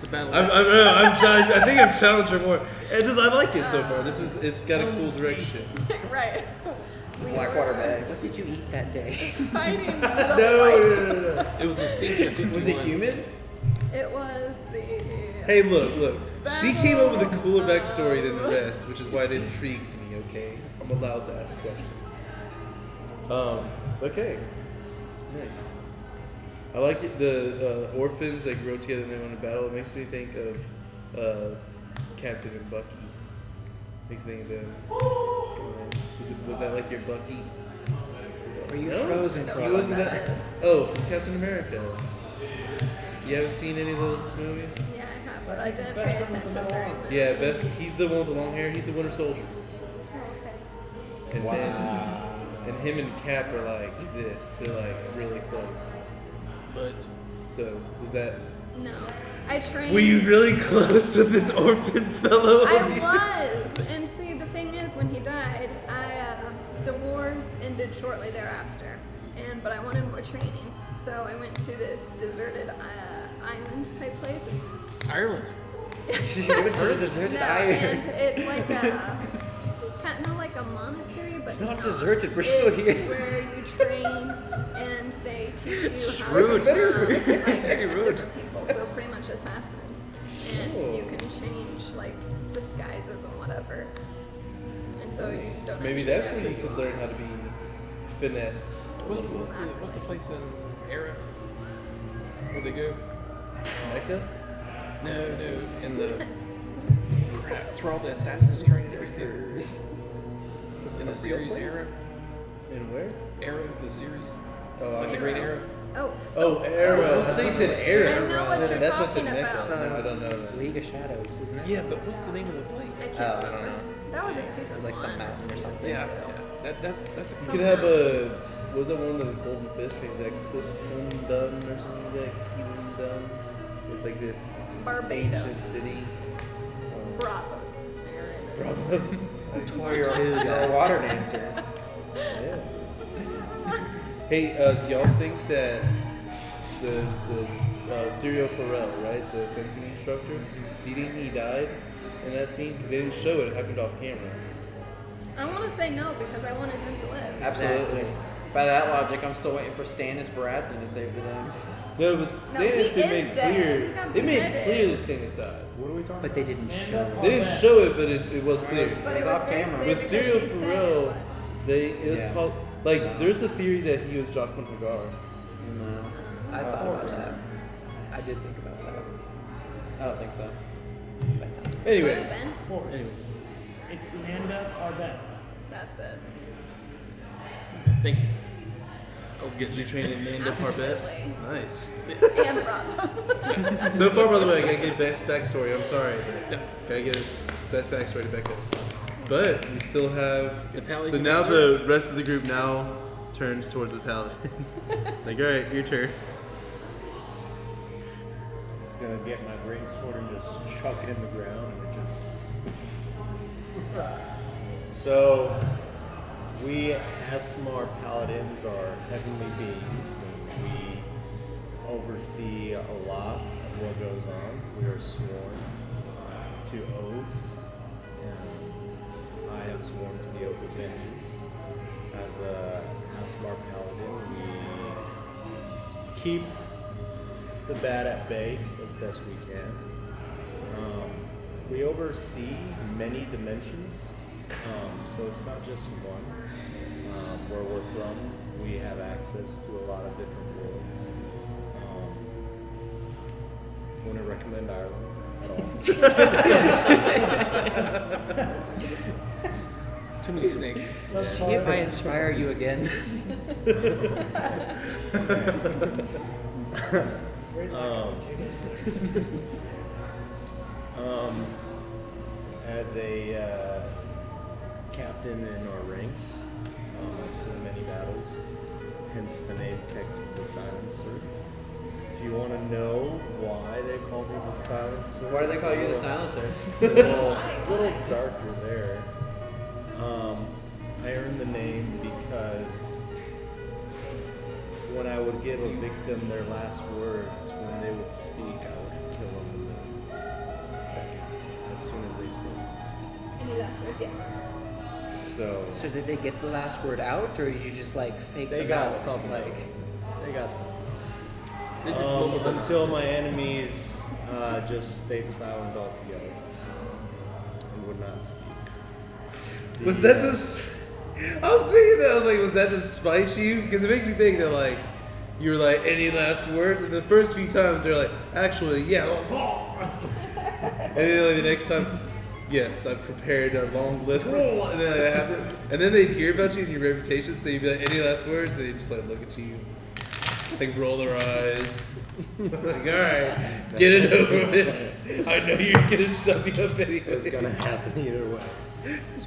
the battle. I think I'm challenging more. I like it so far. It's got a cool direction. right. We Blackwater were bag. What did you eat that day? fighting. No. It was the siege of 51. Was it human? It was the. Hey, look. She came up with a cooler backstory than the rest, which is why it intrigued me. Okay, I'm allowed to ask questions. Okay, nice. I like it. The orphans that grow together and they went to battle. It makes me think of Captain and Bucky. Makes me think of them. Was that like your Bucky? Were you No, frozen for he all wasn't that? that. Oh, from Captain America. You haven't seen any of those movies? Yeah, I have, but I didn't pay attention very much. Yeah, best. He's the one with the long hair. He's the Winter Soldier. Oh, okay. And then, and him and Cap are like this. They're like really close. But So was that? No. I trained. Were you really close with this orphan fellow? I was, and see, the thing is, when he died, the wars ended shortly thereafter, but I wanted more training, so I went to this deserted island type place. Ireland. You went to the deserted No, island. and it's like kind of like a monastery, but It's not deserted, we're still it's here. where you train and they teach you It's just how rude. to Very like rude. different people, so pretty much assassins, and Oh. you can change like disguises and whatever. And so you don't Maybe actually that's know when who you could are. learn how to be finesse. What's the place in Era? Where they go? Mecca? No, in the crap. It's where all the assassins train right there. In the series Era. And where? Era, the series. Oh, Like the Great Era. Oh, Arrow. I thought you said Arrow. I know what you're That's what I said talking Mecca. about. No, I don't know that. League of Shadows, isn't it? Yeah, but what's the name of the I place? can't I don't remember. know. That was in season It was like some 1. mountain or something. Yeah. That's a You could have a. Was that one of the Golden Fist trains? Like Clendun or something like that? Clendun? It's like this Barbados. ancient city. Bravos. Bravos. Nice. You're a water dancer. Yeah. Hey, do y'all think that the Serial Pharrell, right? The fencing instructor. Do you think he died in that scene? Because they didn't show it. It happened off camera. I want to say no because I wanted him to live. Absolutely. By that logic, I'm still waiting for Stannis Baratheon to save the day. No, but No, Stannis, he they made is dead. He clear. got They made beheaded. clear that Stannis died. What are we talking But they didn't show. They didn't show it, but it was clear. But It was off very camera. clear With because Serial she said it Pharrell, was. it was Yeah. like there's a theory that he was Jaqen Hagar. No, I thought about that. I did think about that. I don't think so. Anyways, Could've been. Force. It's Nanda Parbat. That's it. Thank you. I was getting you trained in Nanda Parbat. Absolutely. Nice. And Bravos. So far, by the way, I gotta get best backstory. I'm sorry, but gotta get best backstory to back up. But we still have. The paladin So can now learn. the rest of the group now turns towards the paladin. Like, all right, your turn. It's gonna get my greatsword and just chuck it in the ground and it just. So, we Asmar paladins are heavenly beings, and we oversee a lot of what goes on. We are sworn to oaths, and I have sworn to the oath of vengeance. As a Asmar paladin, we keep the bad at bay as best we can. We oversee many dimensions, so it's not just one. Where we're from, we have access to a lot of different worlds. Wouldn't recommend Ireland at all. Too many snakes. See if I inspire you again. Great lack of potatoes there. As a captain in our ranks, I've seen many battles, hence the name Kektik the Silencer. If you want to know why they call me the Silencer, Why do they it's call a you the little- silencer? It's a little darker there. I earned the name because when I would give a victim their last words, when they would speak, I would kill them in a second, as soon as they spoke. Any last words? Yes. So So did they get the last word out, or did you just like fake they them got out? something. Like, They got something. They did mumble them. Until my enemies just stayed silent altogether and would not speak. Was that just? I was thinking that. I was like, was that to spite you? Because it makes you think that like you were like, any last words? And the first few times they're like, actually, yeah. And then like the next time, yes, I've prepared a long list. And then that happened. And then they'd hear about you and your reputation, so you'd be like, any last words? They'd just like look at you, like roll their eyes. Like, all right, get it over with. I know you're gonna shut me up anyway. It's gonna happen either way.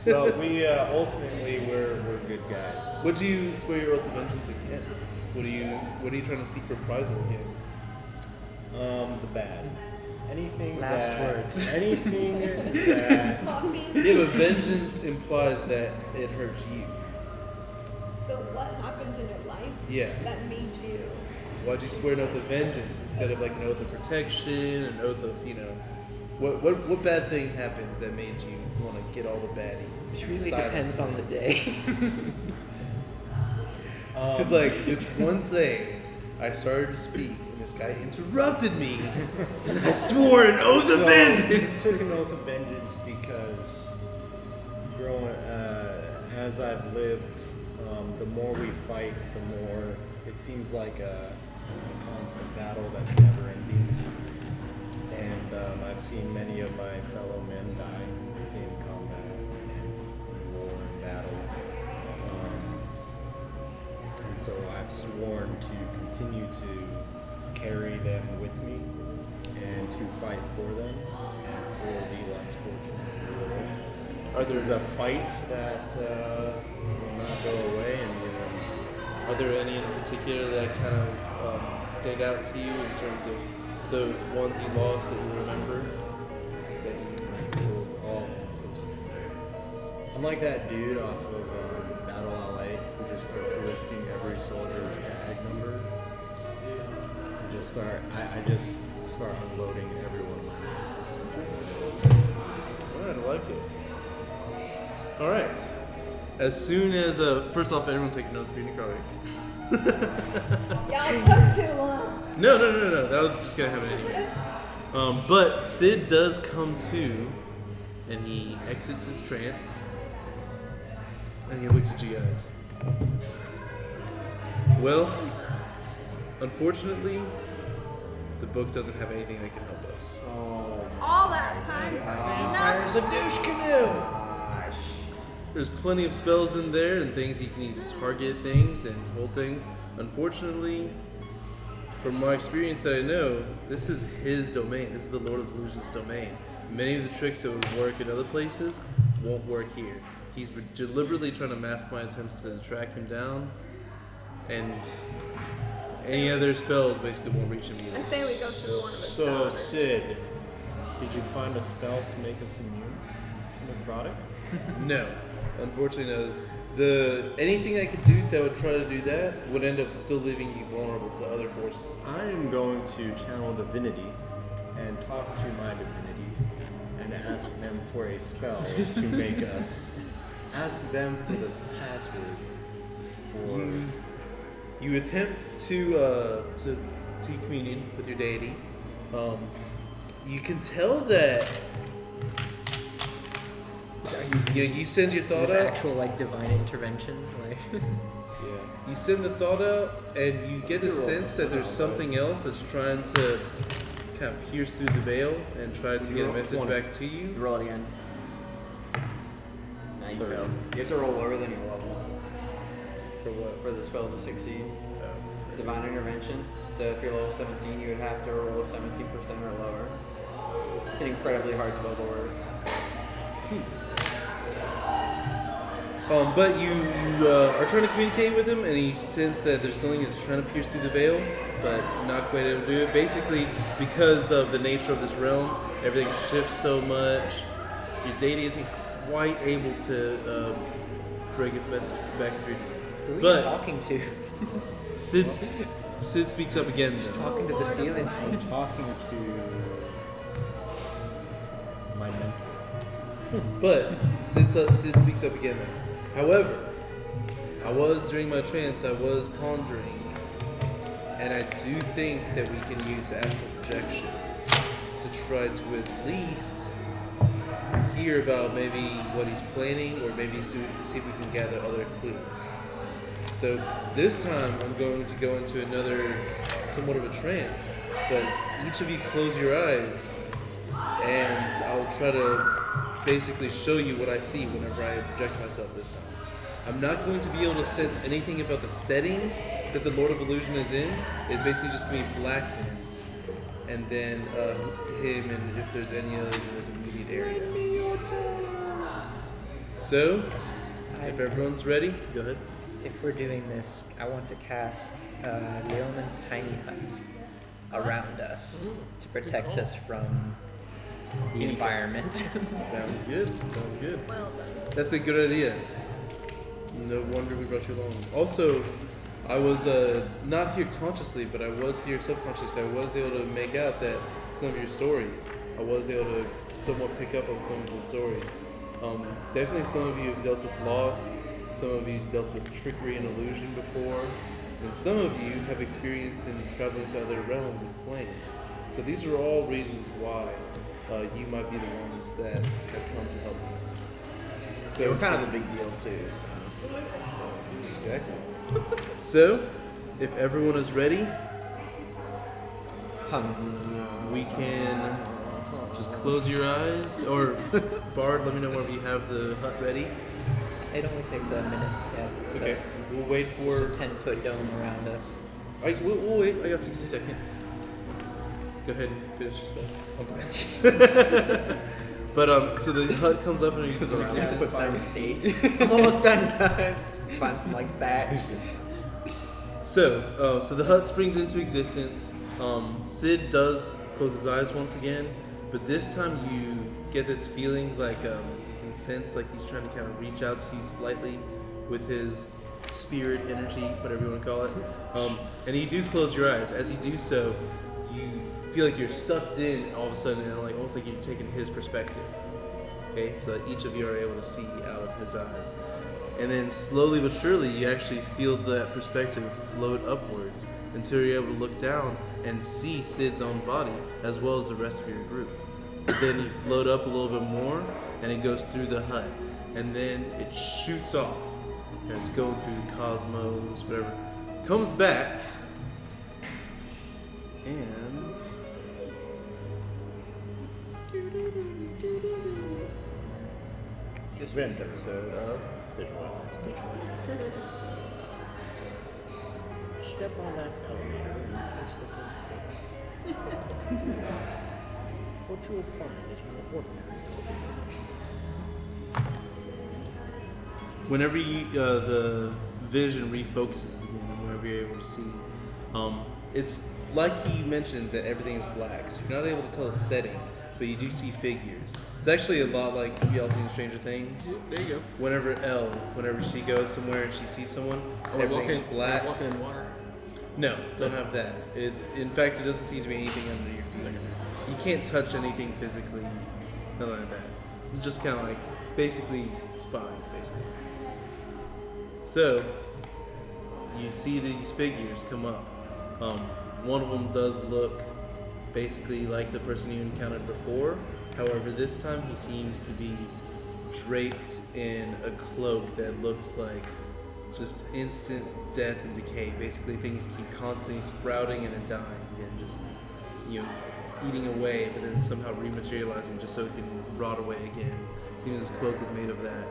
But we ultimately we're good guys. What do you swear your oath of vengeance against? What are you trying to seek reprisal against? The bad. Anything Last that, words. Anything that Talking. Yeah, but vengeance implies that it hurts you. So what happened in your life Yeah. that made you? Why'd you swear an oath of vengeance instead of like an oath of protection, an oath of, what bad thing happens that made you want to get all the baddies? it really silence depends on the them? day. Because like this one day, I started to speak and this guy interrupted me, and I swore an oath of So, vengeance. took an oath of vengeance because growing as I've lived, the more we fight, the more it seems like a constant battle that's never ending. And I've seen many of my fellow men die in combat and war and battle. And so I've sworn to continue to carry them with me and to fight for them and for the less fortunate in the world. This is a fight that will not go away, and Are there any in particular that kind of stand out to you in terms of the ones you lost that you remember? That you we'll all post. I'm like that dude off of Battle LA who just starts listing every soldier's tag number. just start unloading everyone. Alright, I like it. Alright. As soon as, first off, everyone take another 3 necrotic. Y'all took too long. No. That was just gonna happen anyways. But Sid does come to, and he exits his trance, and he looks at you guys. Well, unfortunately, the book doesn't have anything that can help us. All that time. There's a douche canoe. There's plenty of spells in there and things he can use to target things and hold things. Unfortunately, from my experience that I know, this is his domain. This is the Lord of Illusion's domain. Many of the tricks that would work in other places won't work here. He's deliberately trying to mask my attempts to track him down, and any other spells basically won't reach him I either. say we go through one of his So, daughters. Sid, did you find a spell to make us immune to necrotic? No, unfortunately, no. Anything I could do that would try to do that would end up still leaving you vulnerable to other forces. I am going to channel divinity and talk to my divinity and ask them for a spell to make us. Ask them for this password for. You attempt to take communion with your deity. You can tell that you send your thought This out. actual like divine intervention, like You send the thought out, and you get the sense that there's something else that's trying to kind of pierce through the veil and try to get a message back to you. Roll it again. Now you failed. You have to roll lower than your level For what? for the spell to succeed. Divine intervention. So if you're level 17, you would have to roll 17% or lower. It's an incredibly hard spell to work. But you are trying to communicate with him, and he senses that there's something that's trying to pierce through the veil, but not quite able to do it. Basically, because of the nature of this realm, everything shifts so much. Your deity isn't quite able to bring its message back through to you. who are you But talking to? Sid speaks up again. Just though. talking to the ceiling. I'm talking to my mentor. But Sid speaks up again though. However, during my trance, I was pondering, and I do think that we can use astral projection to try to at least hear about maybe what he's planning, or maybe see if we can gather other clues. So this time I'm going to go into another somewhat of a trance, but each of you close your eyes, and I'll try to basically show you what I see whenever I project myself this time. I'm not going to be able to sense anything about the setting that the Lord of Illusion is in. It's basically just going to be blackness, and then him, and if there's any others in his immediate area. So, if everyone's ready, go ahead. If we're doing this, I want to cast Leoman's tiny hut around us to protect us from the environment. Sounds good. Sounds good. Well done. That's a good idea. No wonder we brought you along. Also, I was not here consciously, but I was here subconsciously. I was able to make out that some of your stories, I was able to somewhat pick up on some of the stories. Definitely some of you have dealt with loss, some of you dealt with trickery and illusion before, and some of you have experience in traveling to other realms and planes. So these are all reasons why you might be the ones that have come to help you. So We're kind of a big deal too. exactly. So, if everyone is ready, we can just close your eyes. Or, Bard, let me know whenever you have the hut ready. It only takes a minute, yeah. So Okay. We'll wait it's for. just a 10-foot dome around us. We'll wait. I got 60 seconds. Go ahead and finish your spell. I'm fine. But so the hut comes up and it goes around. Put some stakes. I'm almost done, guys. Find some like thatch. So the hut springs into existence. Sid does close his eyes once again, but this time you get this feeling like you can sense like he's trying to kind of reach out to you slightly with his spirit, energy, whatever you want to call it. And you do close your eyes. As you do so, you feel like you're sucked in all of a sudden, and like almost like you're taking his perspective. Okay, so that each of you are able to see out of his eyes. And then slowly but surely, you actually feel that perspective float upwards until you're able to look down and see Sid's own body as well as the rest of your group. But then you float up a little bit more, and it goes through the hut, and then it shoots off. And it's going through the cosmos, whatever. Comes back, and This week's episode of Step on that elevator and press the button. What you'll find is no ordinary elevator. whenever the vision refocuses again, and whenever you're able to see, it's like he mentions that everything is black, so you're not able to tell a setting, but you do see figures. It's actually a lot like, have y'all seen Stranger Things? There you go. Whenever she goes somewhere and she sees someone, and everything's black. Walking in water. No, don't have that. In fact, it doesn't seem to be anything under your feet. You can't touch anything physically, nothing like that. It's just kind of like basically spying, basically. So you see these figures come up. One of them does look basically like the person you encountered before. However, this time he seems to be draped in a cloak that looks like just instant death and decay. Basically, things keep constantly sprouting and then dying and just, eating away, but then somehow rematerializing just so it can rot away again. Seems his cloak is made of that.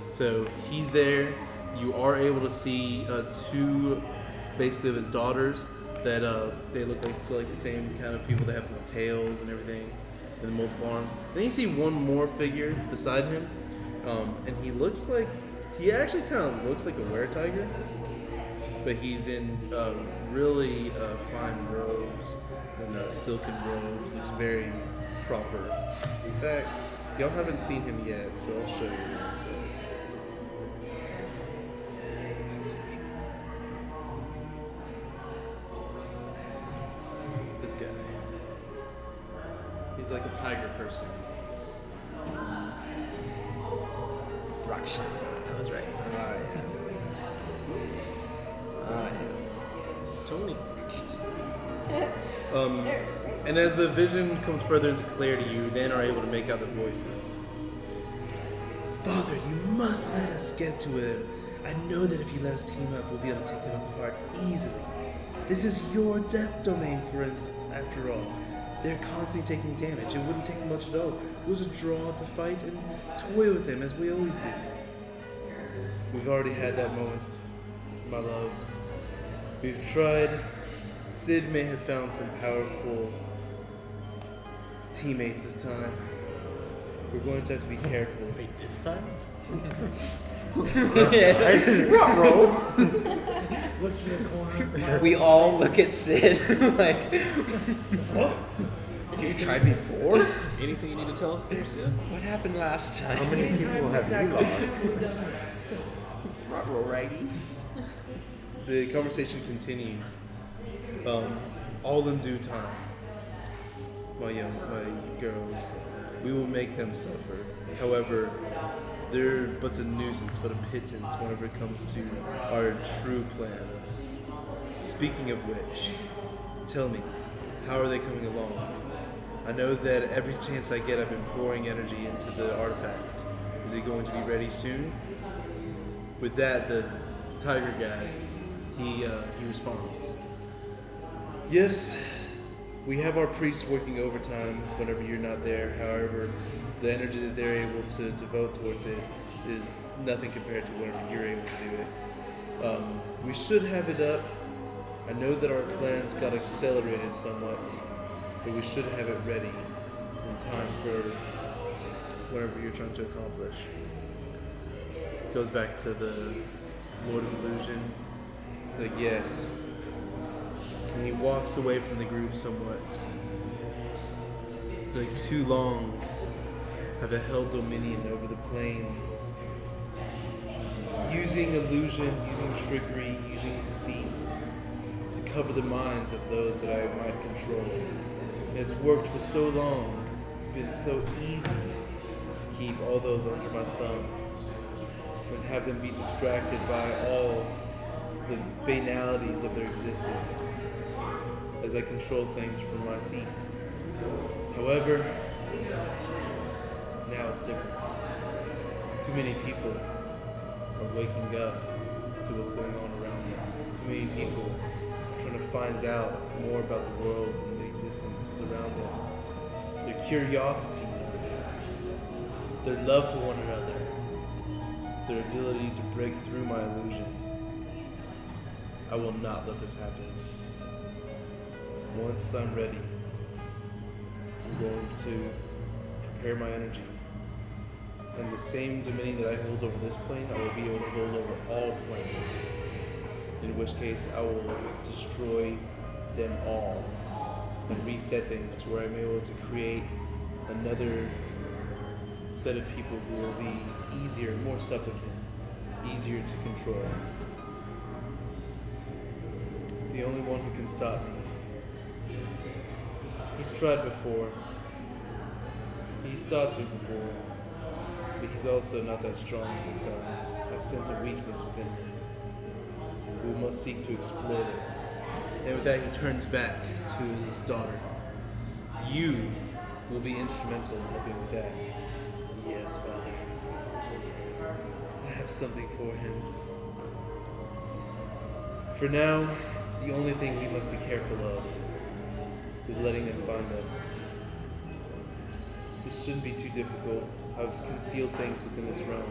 So he's there. You are able to see two, basically, of his daughters that they look like still like the same kind of people that have the tails and everything and the multiple arms. Then you see one more figure beside him, and he actually kind of looks like a were-tiger, but he's in really fine robes and silken robes. Looks very proper. In fact, y'all haven't seen him yet, so I'll show you. So. This guy. He's like a tiger person. Rakshasa. That was right. It's Tony. And as the vision comes further into clarity, you then are able to make out the voices. Father, you must let us get to him. I know that if you let us team up, we'll be able to take them apart easily. This is your death domain, for instance, after all. They're constantly taking damage. It wouldn't take much at all. We'll just draw out the fight and toy with him as we always do. We've already had that moment, my loves. We've tried. Sid may have found some powerful teammates this time. We're going to have to be careful. Wait, this time? Look to the corner of the We all look at Sid like, You've tried before? Anything you need to tell us there, Sid? what happened last time? How many people times have you exactly lost? have you done this? Ruh-roh, Raggy. The conversation continues. All in due time, my girls, we will make them suffer. However, they're but a nuisance, but a pittance whenever it comes to our true plans. Speaking of which, tell me, how are they coming along? I know that every chance I get, I've been pouring energy into the artifact. Is it going to be ready soon? With that, the tiger guy, he responds. Yes, we have our priests working overtime whenever you're not there. However, the energy that they're able to devote towards it is nothing compared to whenever you're able to do it. We should have it up. I know that our plans got accelerated somewhat, but we should have it ready in time for whatever you're trying to accomplish. It goes back to the Lord of Illusion. He's like, yes. And he walks away from the group somewhat. It's like, too long have I held dominion over the plains. using illusion, using trickery, using deceit to cover the minds of those that I might control. And it's worked for so long. It's been so easy to keep all those under my thumb and have them be distracted by all the banalities of their existence as I control things from my seat. However, now it's different. Too many people are waking up to what's going on around them. Too many people are trying to find out more about the world and the existence around them. Their curiosity, their love for one another, their ability to break through my illusion. I will not let this happen. Once I'm ready, I'm going to prepare my energy. And the same dominion that I hold over this plane, I will be able to hold over all planes. In which case, I will destroy them all and reset things to where I'm able to create another set of people who will be easier, more supplicant, easier to control. The only one who can stop me. He's tried before. He's stopped me before. But he's also not that strong this time. I sense a weakness within him. We must seek to exploit it. And with that, he turns back to his daughter. You will be instrumental in helping with that. Yes, Father. I have something for him. For now, the only thing we must be careful of is letting them find us. This shouldn't be too difficult. I've concealed things within this realm.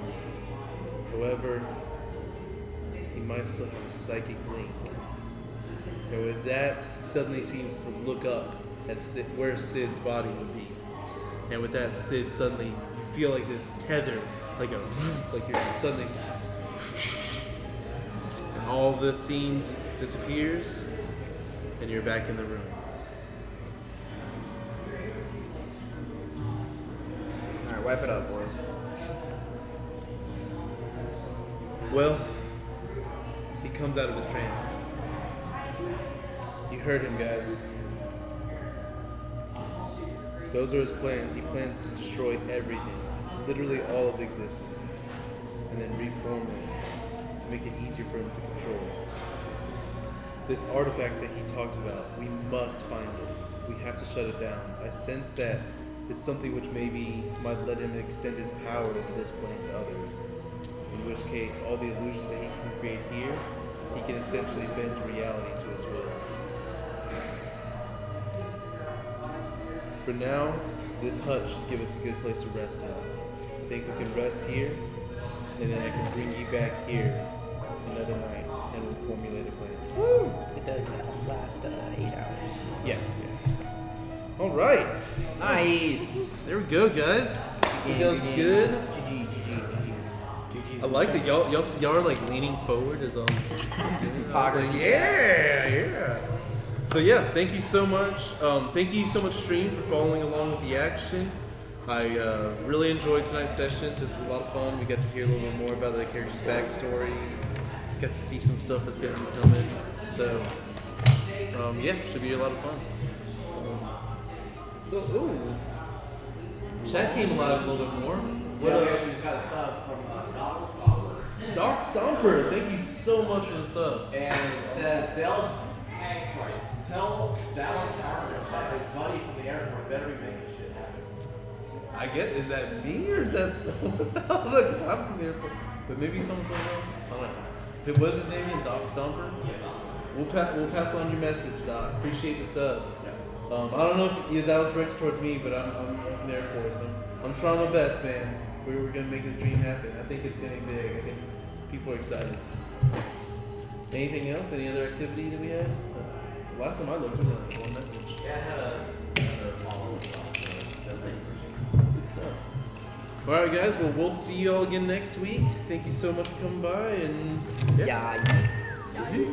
However, he might still have a psychic link. And with that, he suddenly seems to look up at where Sid's body would be. And with that, Sid suddenly, you feel like this tether, like you're just suddenly, and all the scene disappears, and you're back in the room. Alright, wipe it up, boys. Well, he comes out of his trance. You heard him, guys. Those are his plans. He plans to destroy everything, literally all of existence, and then reform it to make it easier for him to control. This artifact that he talked about, we must find it. We have to shut it down. I sense that it's something which maybe might let him extend his power over this plane to others. In which case, all the illusions that he can create here, he can essentially bend reality to his will. For now, this hut should give us a good place to rest in. I think we can rest here, and then I can bring you back here another night, and we'll formulate a plan. Woo! It does last 8 hours. Yeah. All right. Nice! There we go, guys. It feels good. I liked it. Y'all are like leaning forward as I was doing it. I was like, yeah. So yeah, thank you so much. Thank you so much, Stream, for following along with the action. I really enjoyed tonight's session. This is a lot of fun. We got to hear a little bit more about the characters' backstories. Got to see some stuff that's going to be coming. So yeah, should be a lot of fun. Ooh. Chat came alive a little bit more. Yeah, we actually just got a sub from Doc Stomper. Doc Stomper, thank you so much for the sub. And it says, tell Dallas Howard that his buddy from the airport better be making shit happen. I get, is that me or is that someone? I don't know, because I'm from the airport. But maybe someone else. I don't know. But what is his name again? Doc Stomper? Yeah, Doc. We'll pass on your message, Doc. Appreciate the sub. I don't know if that was directed towards me, but I'm from the Air Force. I'm trying my best, man. We're gonna make this dream happen. I think it's getting big. I think people are excited. Anything else? Any other activity that we had? Last time I looked, there was only one message. Yeah, I had another follow-up stuff. Good stuff. All right, guys. Well, we'll see you all again next week. Thank you so much for coming by, and Yeah. Yeah.